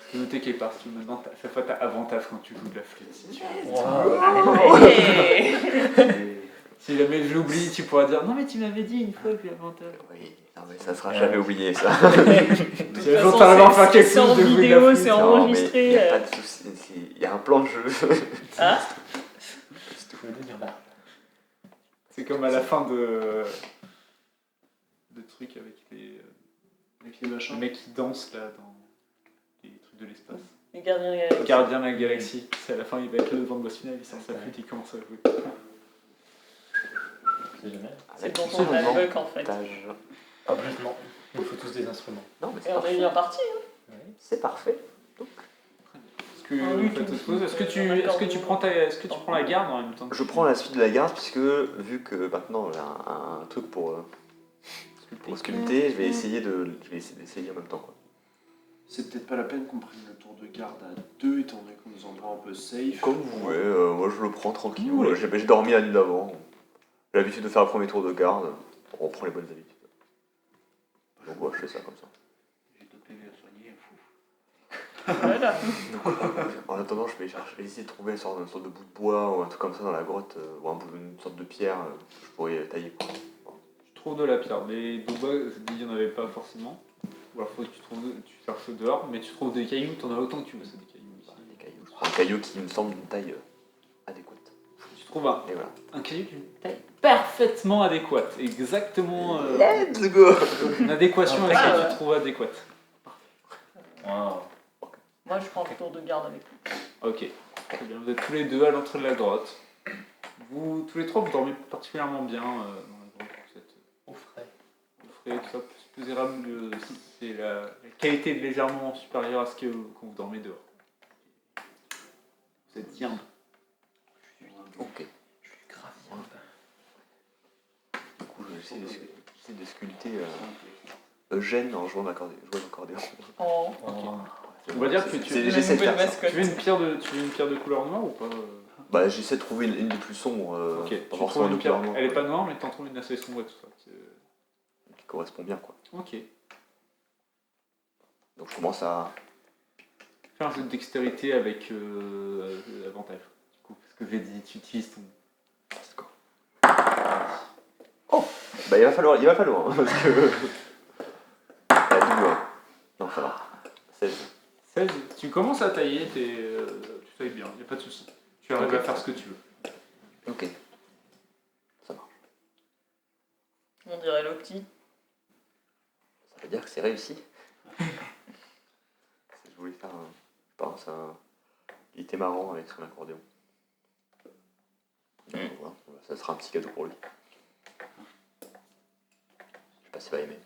Je peux noter quelque part, si maintenant, chaque fois t'as avantage quand tu joues de la flûte. Si, si jamais j'oublie, tu pourras dire non mais tu m'avais dit une fois que j'ai avantage. Oui, non mais ça sera jamais oublié ça. De toute jour, façon, t'arrives à faire quelque c'est en chose de jouer de la vidéo, flûte. c'est Non, mais enregistré. il n'y a pas de souci, il y a un plan de jeu. Ah, Je veux dire, bah, C'est comme à la fin de trucs avec Avec les machins. le mec qui danse là dans les trucs de l'espace. les gardiens de la galaxie. Gardien de la galaxie. C'est à la fin, il va être là devant le boss final, il sort sa flûte et il commence à jouer. c'est jamais. C'est le Avec donjon de la tout Buck en fait. montage. Complètement. Il faut tous des instruments. Non mais Et c'est on est parfait. bien parti. Oui. C'est parfait. Est-ce que, Ah oui, faites tout autre chose. Est-ce que tu prends la garde en même temps que Je prends la suite de la garde puisque vu que maintenant j'ai un truc pour sculpter, je vais essayer d'essayer en même temps quoi. C'est peut-être pas la peine qu'on prenne le tour de garde à deux, étant donné qu'on nous envoie un peu safe. Comme vous voulez, moi je le prends tranquille. Vous voulez. J'ai dormi la nuit d'avant. J'ai l'habitude de faire le premier tour de garde. On reprend les bonnes habitudes. Donc ouais, je fais ça comme ça. J'ai 2 PV à soigner, fou. Voilà. En attendant, je vais essayer de trouver une sorte de bout de bois ou un truc comme ça dans la grotte, ou une sorte de pierre que je pourrais tailler. Quoi. Tu trouves de la pierre. Des bois, je dis, il n'y en avait pas forcément. Ou alors faut que tu cherches dehors, mais tu trouves des cailloux, t'en as autant que tu veux, c'est des cailloux aussi. Des cailloux. Je prends un caillou qui me semble d'une taille adéquate. Tu trouves un Et voilà. caillou d'une taille parfaitement adéquate, exactement Let's go. une adéquation avec Ah, ce que ouais. tu trouves adéquate. Wow. Moi je prends le tour de garde avec lui. Ok, très bien. Vous êtes tous les deux à l'entrée de la grotte. Vous, tous les trois, vous dormez particulièrement bien dans la grotte. Vous êtes Au frais. au frais, tout ça, plus érable, c'est la qualité est légèrement supérieure à ce que quand vous dormez dehors. Vous êtes bien. Ok. Je suis grave bien. Du coup, j'essaie de sculpter Eugène en jouant d'accordéon. Oh. On va dire que J'essaie de faire ça. mascotte. Tu veux une pierre de couleur noire ou pas Bah, j'essaie de trouver une des plus sombres. Ok, Pas tu forcément trouves une de pierre. couleur noire, Elle est quoi, pas noire, mais t'en trouves une assez sombre et tout ça. qui correspond bien quoi. Ok. Donc je commence à. Fais un jeu de dextérité avec avantage. Du coup, parce que j'ai dit, tu utilises ton. Oh. Bah il va falloir hein, parce que. Ah, double, hein. Non ça va. 16. 16. Tu commences à tailler, tu tailles bien, y a pas de souci. Tu arrives Ok. à faire ce que tu veux. Ok. Ça marche. On dirait l'opti. Ça veut dire que c'est réussi. Je voulais faire je pense il était marrant avec son accordéon. Donc, voilà, ça sera un petit cadeau pour lui. Je sais pas s'il va aimer.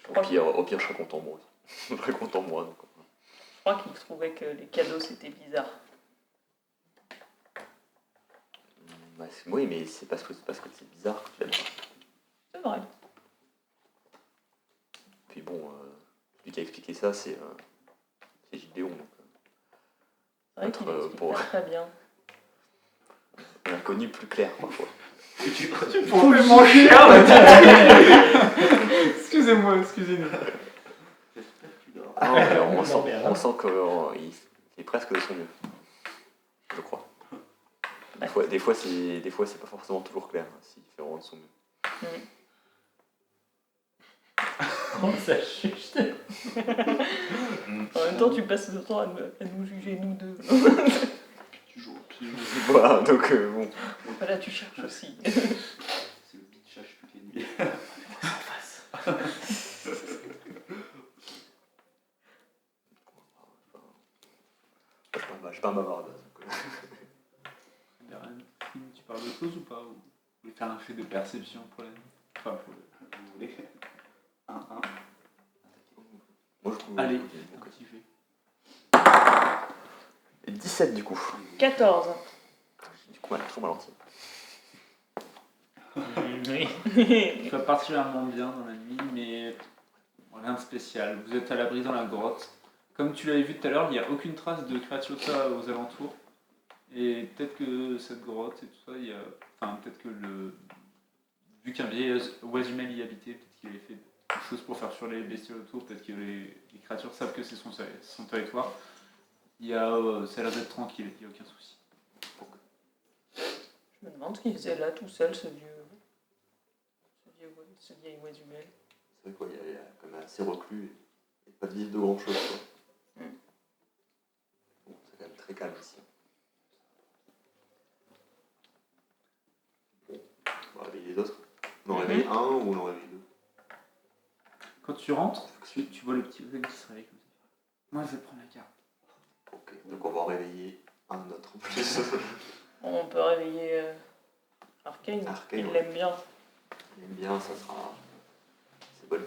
Au pire, je serai content moi aussi. Je serai content moi. Donc. Je crois qu'il trouvait que les cadeaux c'était bizarre. Bah, oui, mais c'est parce que c'est bizarre que tu l'aimes pas. C'est vrai. Puis bon, celui qui a expliqué ça, c'est Gideon. Donc, C'est vrai qu'il Notre, explique pour- pas très bien. on a connu plus clair parfois. Tu pouvais mon chien là. Excusez-moi, excusez-nous. Ah, mais on Non, sent, mais on sent qu'il fait presque de son mieux. Je crois. Des fois, c'est pas forcément toujours clair hein, s'il fait vraiment de son mieux. Oh, ça chuche. En même temps, tu passes le temps à nous juger, nous deux. Tu joues au pied. Voilà, donc bon. Voilà, tu cherches aussi. C'est le bitchage toutes les nuits. Je peux Bah, je suis pas un bavard de base. Tu parles d'autre chose ou pas? Ou vous voulez faire un fait de perception pour la nuit? Enfin, pour le... Vous voulez 1-1. Moi, je trouve. Allez, Ok, un ok. petit fait. Et 17 du coup. 14. Du coup, elle est trop ralentie. Oui. Tu vas particulièrement bien dans la nuit, mais rien de spécial. Vous êtes à l'abri dans la grotte. Comme tu l'avais vu tout à l'heure, il n'y a aucune trace de créature ça aux alentours. Et peut-être que cette grotte et tout ça, il y a... Enfin, peut-être que le... Vu qu'un vieil oiseau-humain y habitait, peut-être qu'il avait fait quelque chose pour faire sur les bestioles autour, peut-être que les créatures savent que c'est son territoire. Il y a... ça a l'air d'être tranquille, il n'y a aucun souci. Je me demande ce qu'il faisait là tout seul, ce vieil oiseau-humain. C'est vrai quoi, il est quand même assez reclus et pas de vivre de grand chose. Quoi. Bon, c'est quand même très calme ici. Bon, on va réveiller les autres. On en réveille un ou on en réveille deux? Quand tu rentres, tu vois le petit oiseau qui se réveille comme ça. Moi, je vais prendre la carte. Ok, donc on va en réveiller un autre en plus. On peut réveiller Arcane. Arcane, Il ouais. l'aime bien. Il aime bien, ça sera. C'est bonne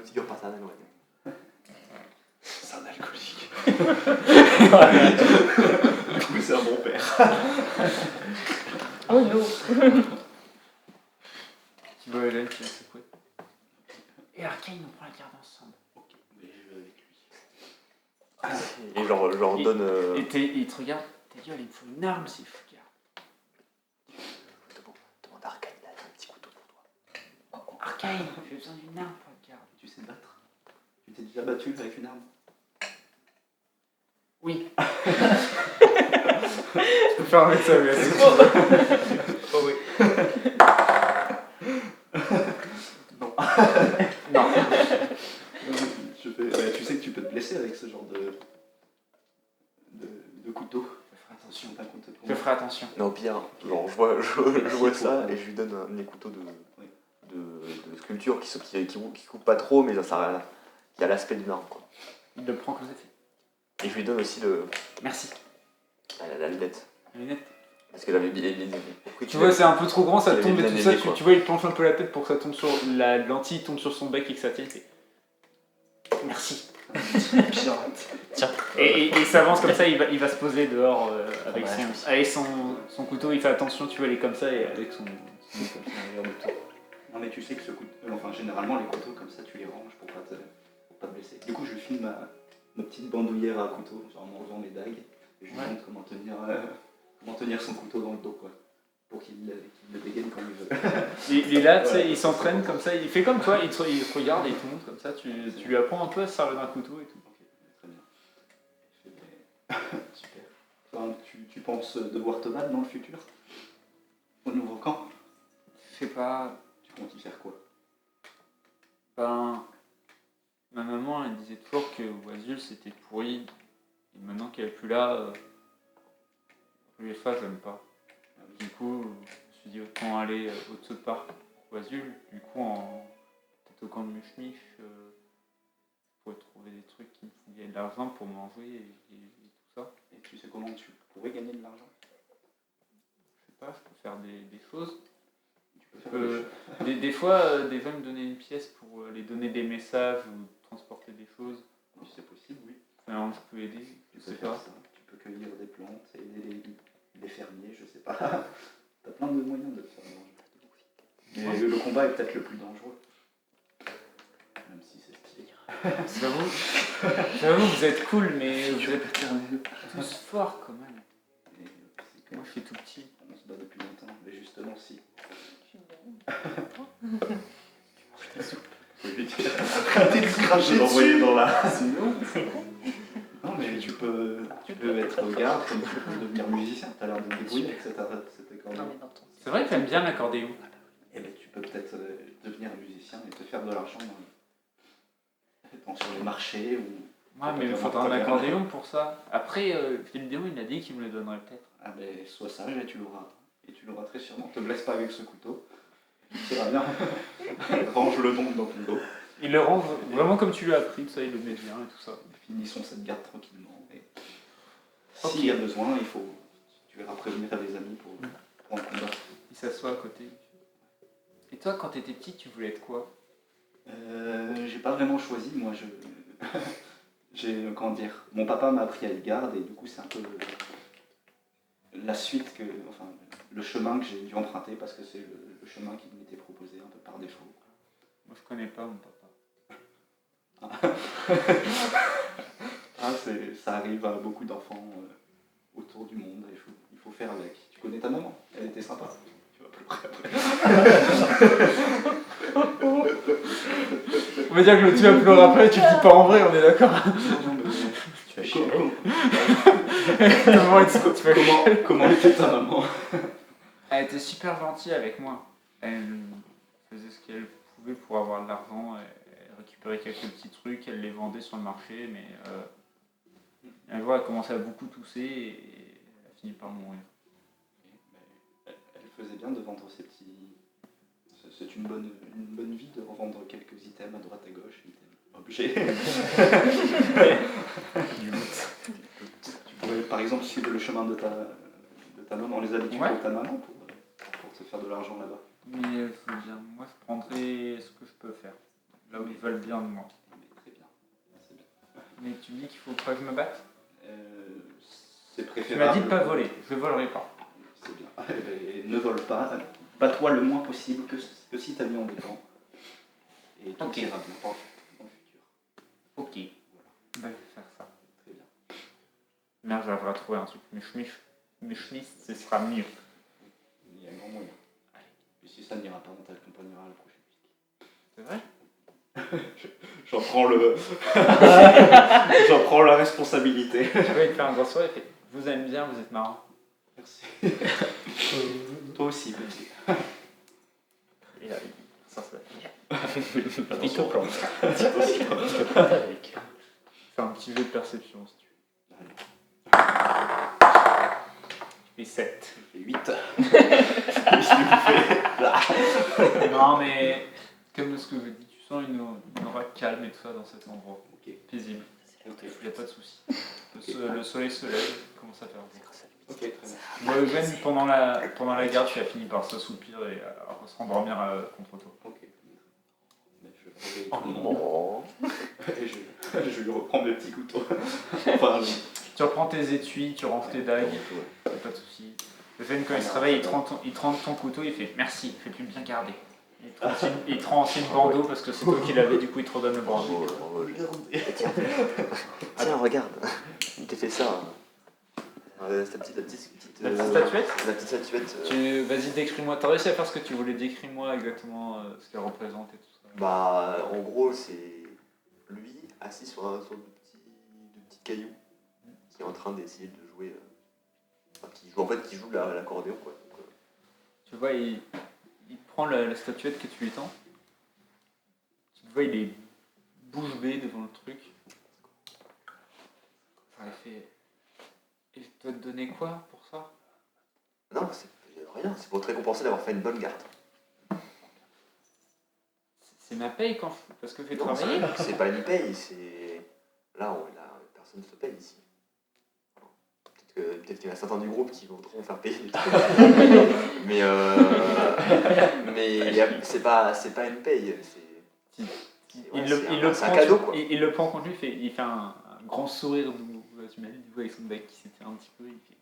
figure paternelle, on va dire. C'est un alcoolique. Du coup, c'est un bon père. Oh non. Tu vois Hélène qui va secouer. Et Arcane, on prend la carte ensemble. Ok, mais je vais avec lui. Et genre, je leur donne. Et il te regarde. T'as dit, il me faut une arme si je regarde. Demande à Arcane, il a un petit couteau pour toi. Arcane, j'ai besoin d'une arme pour la garde. Tu sais te battre? Tu t'es déjà battu avec une arme? Oui. Je peux faire avec ça, mais Oh oui. Non. Non. Tu sais que tu peux te blesser avec ce genre de couteau. Je ferai attention. Non, au pire, genre, je vois ça et je lui donne un de mes couteaux de sculpture qui coupe pas trop, mais ça qui a l'aspect d'une arme. Quoi. Il le prend comme ça. Et je lui donne aussi Merci. la lunette. La lunette. Parce que j'avais Tu vois, c'est un peu trop grand, ça il tombe avait et tout bien ça. aimé, quoi. Tu vois, il penche un peu la tête pour que ça tombe sur la lentille, tombe sur son bec et que ça tienne. Merci. Tiens. Et il s'avance comme ça, il va se poser dehors avec son couteau. Il fait attention, tu vois, il est comme ça et avec son comme ça, il regarde autour. Non mais tu sais que ce couteau, enfin généralement les couteaux comme ça tu les ranges pour pas te blesser. Du coup je file ma petite bandoulière à couteau, genre en m'enlevant mes dagues, et je lui montre comment tenir son couteau dans le dos quoi, pour qu'il le dégaine quand il veut. Il est là, tu sais, il s'entraîne comme ça, il fait comme toi, il te regarde et il te montre comme ça, tu lui apprends un peu à se servir d'un couteau et tout. Ok, très bien. Super. Enfin, tu penses devoir te battre dans le futur? Au nouveau camp? Je sais pas. Tu comptes y faire quoi? Ben, ma maman elle disait toujours que Oisul c'était pourri, et maintenant qu'elle est plus là, les phases j'aime pas. Du coup, je me suis dit autant aller au-dessous de parc Oisul, du coup peut-être au camp de Muchmich, pour trouver des trucs qui me font gagner de l'argent pour manger et tout ça. Et tu sais comment tu pourrais gagner de l'argent? Je sais pas, je peux faire des choses. Des Des fois, des gens me donnaient une pièce pour les donner des messages ou transporter des choses. Oui, c'est possible, oui. Alors, je peux aider, je Tu sais peux faire pas. ça. Tu peux cueillir des plantes, aider les fermiers, je sais pas. T'as plein de moyens de te faire manger. Mais le combat est peut-être le plus dangereux. Même si c'est stylé. J'avoue, vous êtes cool, mais vous êtes tous forts quand même. Et c'est que Moi, je suis tout petit. on se bat depuis longtemps, mais justement si. Faut lui dire. Arrêtez de cracher dessus. Dans la... Sinon. Non mais tu peux être garde, comme tu peux devenir musicien. T'as l'air de te débrouiller avec cet accordéon. C'est vrai que j'aime bien l'accordéon. Et ben tu peux peut-être devenir musicien et te faire de l'argent sur les marchés ou. Ouais, mais il me faudra un accordéon pour ça. Après, Philidéon, il a dit qu'il me le donnerait peut-être. Ah ben sois sage et tu l'auras. Et tu l'auras très sûrement. Te blesse pas avec ce couteau. Tu iras bien. Range-le donc dans ton dos. Il le range vraiment comme tu lui as appris, ça, il le met bien et tout ça. Finissons cette garde tranquillement. Et S'il y a besoin, tu verras prévenir des amis pour un combat. Il s'assoit à côté. Et toi, quand t'étais petit, tu voulais être quoi? J'ai pas vraiment choisi, moi comment dire, mon papa m'a appris à être garde et du coup c'est un peu la suite le chemin que j'ai dû emprunter parce que c'est le chemin qui m'était proposé un peu par défaut. Moi, je connais pas mon papa. Ça arrive à beaucoup d'enfants autour du monde, il faut faire avec. Tu connais ta maman, elle était sympa. Tu vas pleurer après. On va dire que tu vas pleurer après, tu le dis pas en vrai, on est d'accord? Tu vas chialer. Comment était ta maman? Elle était super gentille avec moi. Elle faisait ce qu'elle pouvait pour avoir de l'argent. Elle récupérait quelques petits trucs, elle les vendait sur le marché, mais un jour elle commençait à beaucoup tousser et elle a fini par mourir. Elle faisait bien de vendre ses petits... C'est une bonne vie de revendre quelques items à droite à gauche, items objets. Tu pourrais par exemple suivre le chemin de ta maman, les habitudes de ta maman pour te faire de l'argent là-bas. Mais je veux dire, moi je prendrai ce que je peux faire, là où ils veulent bien de moi. Très bien, c'est bien. Mais tu dis qu'il faut pas que je me batte? C'est Tu préférable. m'as dit de pas voler, je volerai pas. C'est bien. Et ne vole pas, bats-toi le moins possible que si ta vie en dépend. Et tout ira bien dans le futur. Ok, bah, je vais faire ça. Très bien. Merde, j'arriverai à trouver un truc. Mes chemises, ce sera mieux. Il y a un grand moyen. Et si ça n'ira pas, on t'accompagnera à la prochaine visite. C'est vrai? J'en prends la responsabilité. Je vais te faire un gros sourire et fait, je vous aime bien, vous êtes marrant. Merci. Toi aussi, petit. Et là, ça se Il te plante. Fais un petit jeu de perception si tu veux. Je fais 7. Je fais 8. Non mais, comme ce que je dis, tu sens une aura calme et tout ça dans cet endroit. Ok. Paisible. Ok. Il n'y a pas de souci. Le soleil se lève, il commence à faire beau. Ok, très bien. Moi, Eugène, pendant la garde, tu as fini par s'assoupir et à se rendormir contre toi. Ok. Mais je vais réveiller tout le monde. Et je lui reprends mes petits couteaux. Enfin, Tu reprends tes étuis, tu ranges tes dagues, pas de soucis. Eugène, quand il se réveille, il te rend ton couteau, il fait merci, fais-tu bien garder. Il te rend aussi le bandeau parce que c'est toi qui l'avais, du coup il te redonne le bandeau. Tiens, regarde, il t'a fait ça. La petite La petite statuette? La petite statuette. Vas-y, décris-moi. T'as réussi à faire ce que tu voulais, décris-moi exactement ce qu'elle représente et tout ça. Bah, en gros, c'est lui assis sur un sorte de petit caillou qui est en train d'essayer de jouer. Qui joue l'accordéon, quoi. Donc, Tu vois, il prend la statuette que tu lui tends. Tu vois, il est bouche bée devant le truc. Ça il fait. Et je dois te donner quoi pour ça? non, c'est rien, c'est pour te récompenser d'avoir fait une bonne garde. C'est ma paye quand je... parce que je vais Non, travailler. c'est pas une paye, c'est. Là, personne ne se paye ici. Peut-être qu'il y en a certains du groupe qui voudront faire payer des trucs. mais c'est pas une paye. C'est un cadeau, quoi. Il le prend contre lui, il fait un grand sourire. Tu m'as dit, tu vois, avec son bec qui s'étire un petit peu, il fait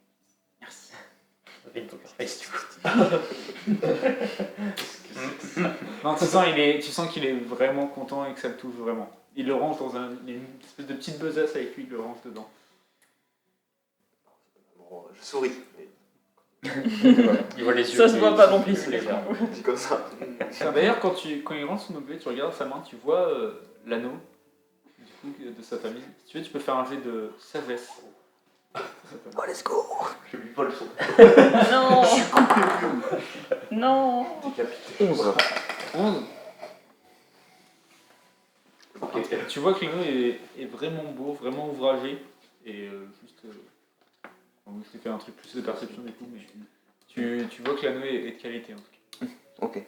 merci. Avec poker face, du coup. Non, tu sens qu'il est vraiment content et que ça le touche vraiment. Il le range dans une espèce de petite besace avec lui, il le range dedans. Bon, je souris. Il voit les yeux. Ça se voit pas non plus. C'est C'est comme ça. D'ailleurs, quand il rentre son objet, tu regardes sa main, tu vois l'anneau du coup, de sa famille. Si tu veux, tu peux faire un jet de sagesse. Oh, let's go. je lui vole son. Non. Non. 11. 11. Ok. Tu vois que l'anneau est vraiment beau, vraiment ouvragé. Et juste. Bon, je t'ai fait un truc plus de perception du coup, mais tu vois que l'anneau est de qualité en tout cas. Ok.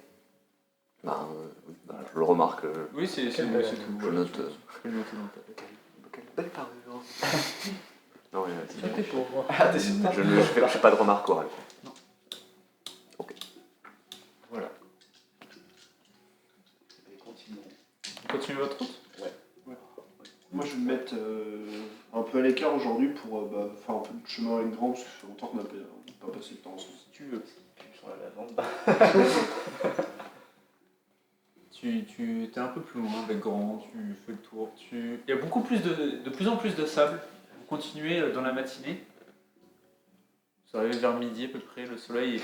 Je le remarque. Oui, c'est tout. Je Voilà, note. tu peux le noter dans ta tête. Quelle belle parure. Non, ouais, pour. Ah, t'es sûr? je ne fais pas de remarques orales. Voilà. Et continuons. Vous continuez votre route? Moi, je vais me mettre un peu à l'écart aujourd'hui pour faire un peu de chemin avec Grand, parce que ça fait longtemps qu'on n'a pas passé de temps ensemble. Si tu veux, pub sur la lavande. Tu es un peu plus loin avec Grand, tu fais le tour. Il y a de plus en plus de sable. Vous continuez dans la matinée. Vous arrivez vers midi à peu près, le soleil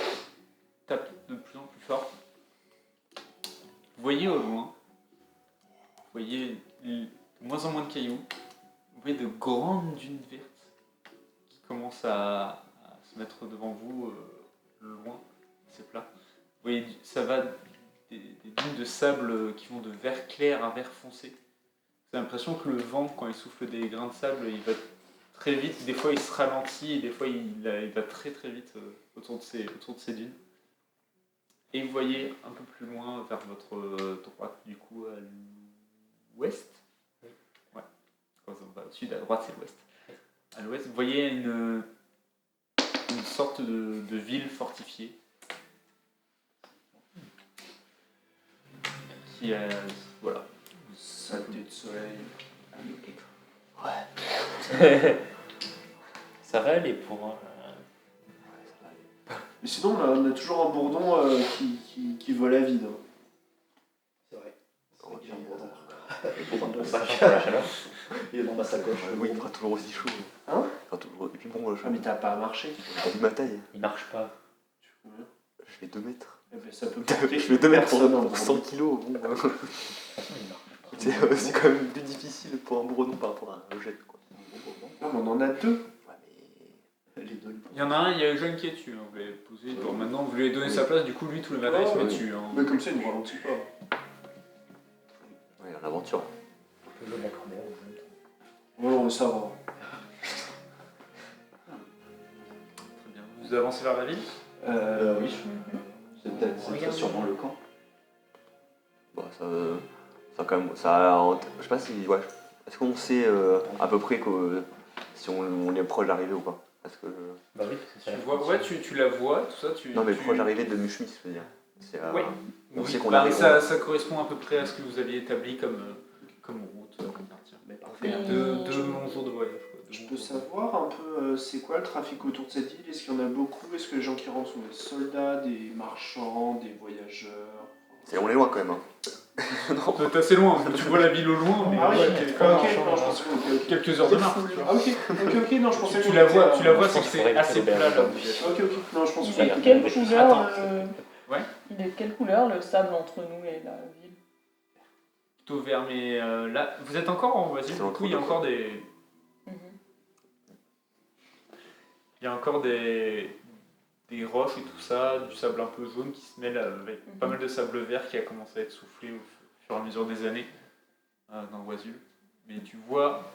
tape de plus en plus fort. Vous voyez au loin, vous voyez de moins en moins de cailloux, vous voyez de grandes dunes vertes qui commencent à se mettre devant vous, loin, c'est plat. Vous voyez, ça va des dunes de sable qui vont de vert clair à vert foncé. Vous avez l'impression que le vent, quand il souffle des grains de sable, il va très vite, des fois il se ralentit et des fois il va très très vite autour de ces dunes. Et vous voyez un peu plus loin, vers votre droite, du coup, à l'ouest. Ouais. Quand on va au sud, à droite, c'est l'ouest. À l'ouest, vous voyez une sorte de ville fortifiée. Qui a. Voilà. Saleté de soleil. Ça va aller pour. Mais sinon, on a toujours un bourdon qui vole à vide. C'est vrai. Ouais, J'ai un bourdon. bon, Ça change pour la chaleur. Il est dans ma sacoche. oui, il fera toujours aussi chaud. Hein? Il fera toujours... Et puis bon, Ah, mais t'as pas marché. j'ai vu ma taille. Il marche pas. Tu fais combien? Je fais 2 mètres. Eh ben, ça peut Je porter fais 2 mètres personne, pour 100 kilos. Bon, De toute façon, il marche pas. c'est quand même plus difficile pour un bourdon par rapport à un jet. Quoi. Non, mais on en a deux. Ouais, mais... Les deux. Il y en a un, il y a Jeanne qui est dessus. Vous l'avez posé. Bon, maintenant, vous lui avez donné sa place, du coup, lui, tous les matins, il se met dessus. Hein. Mais comme ça, il ne ralentit pas. Ouais, en aventure. On peut le mettre en l'air. Ouais, ça va. Très bien. Vous avancez vers la ville? Oui. C'est sûrement le camp. Bon, ça quand même... je sais pas si... Ouais, est-ce qu'on sait à peu près si on est proche d'arriver ou pas? Parce que... Bah oui, c'est Tu vois, ouais, tu la vois, tout ça. Non, mais proche d'arriver de Mushmi, je veux dire. C'est, Ouais. on Oui, sait qu'on bah, arrive. ça correspond à peu près à ce que vous aviez établi comme route, comme partir. Mais parfait. Deux longs jours de voyage. Quoi. Je peux savoir un peu c'est quoi le trafic autour de cette île? Est-ce qu'il y en a beaucoup? Est-ce que les gens qui rentrent sont des soldats, des marchands, des voyageurs? On est loin quand même. Hein. T'es assez loin, tu vois la ville au loin, mais Ah oui, ouais, ok, t'es quand même non, je pensais que... quelques heures de marche. Tu vois. Ah ok, non, je pensais Tu qu'on la était vois, à- tu la vois, je c'est pense que qu'il faudrait c'est assez éviter plat les là. Ok, non, je pense Il que... est de quelle couleur Attends. Ouais. Il est de quelle couleur le sable entre nous et la ville? Plutôt vert, mais là, vous êtes encore en voisine, C'est du coup il y a encore des... Il y a encore des roches et tout ça, du sable un peu jaune qui se mêle avec pas mal de sable vert qui a commencé à être soufflé au fur et à mesure des années dans Oisul. Mais tu vois,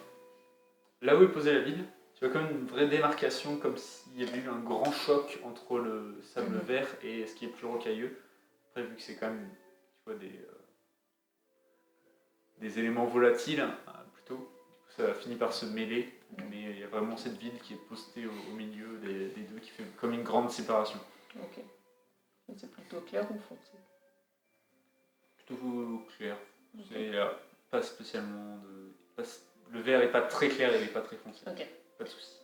là où est posée la ville, tu vois comme une vraie démarcation, comme s'il y avait eu un grand choc entre le sable vert et ce qui est plus rocailleux. Après, vu que c'est quand même, tu vois, des éléments volatiles, plutôt, du coup, ça a fini par se mêler. Mais il y a vraiment cette ville qui est postée au milieu des deux, qui fait comme une grande séparation. Ok. C'est plutôt clair ou foncé? Plutôt clair. C'est pas spécialement de... Le vert est pas très clair et il est pas très foncé. Ok. Pas de soucis.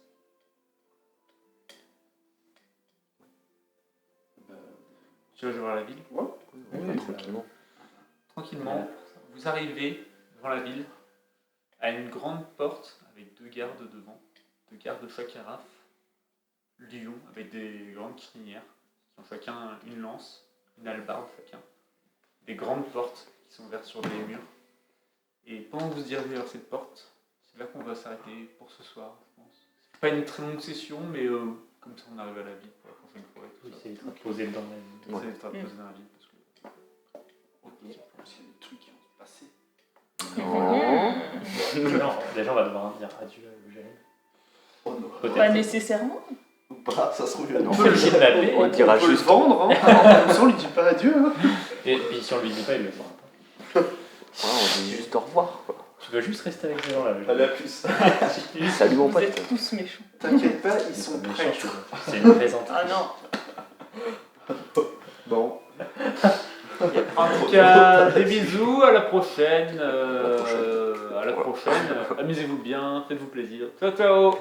Tu vas voir la ville? Ouais, tranquillement. Tranquillement, vous arrivez devant la ville à une grande porte avec 2 gardes devant, 2 gardes de chaque carafe, lions avec des grandes crinières, qui ont chacun une lance, une hallebarde chacun, des grandes portes qui sont ouvertes sur des murs. Et pendant que vous dirigez vers cette porte, c'est là qu'on va s'arrêter pour ce soir, je pense. C'est pas une très longue session, mais comme ça on arrive à la ville pour la prochaine fois et tout Oui, ça. c'est ultra posé dans la ville. Ça évitera de poser dans la ville parce que... Parce qu'il y a des trucs qui vont se passer. Non, déjà on va devoir dire adieu à Eugène. Oh non. Pas Peut-être. nécessairement. Ou pas, ça se trouve, il a On peut le kidnapper. On dira On peut le juste. vendre, hein. Comme ça, on lui dit pas adieu. Hein. Et puis si on lui dit pas, il le fera pas. Voilà, on dit juste au revoir. Quoi. Tu veux juste rester avec ces gens-là. Allez, à plus. Salut mon Vous pote. êtes tous méchants. T'inquiète pas, ils Ils sont sont prêts. méchants, c'est une plaisanterie. Ah non. Bon. En tout cas, des bisous, à la prochaine. À la prochaine. À la prochaine. Amusez-vous bien, faites-vous plaisir. Ciao, ciao.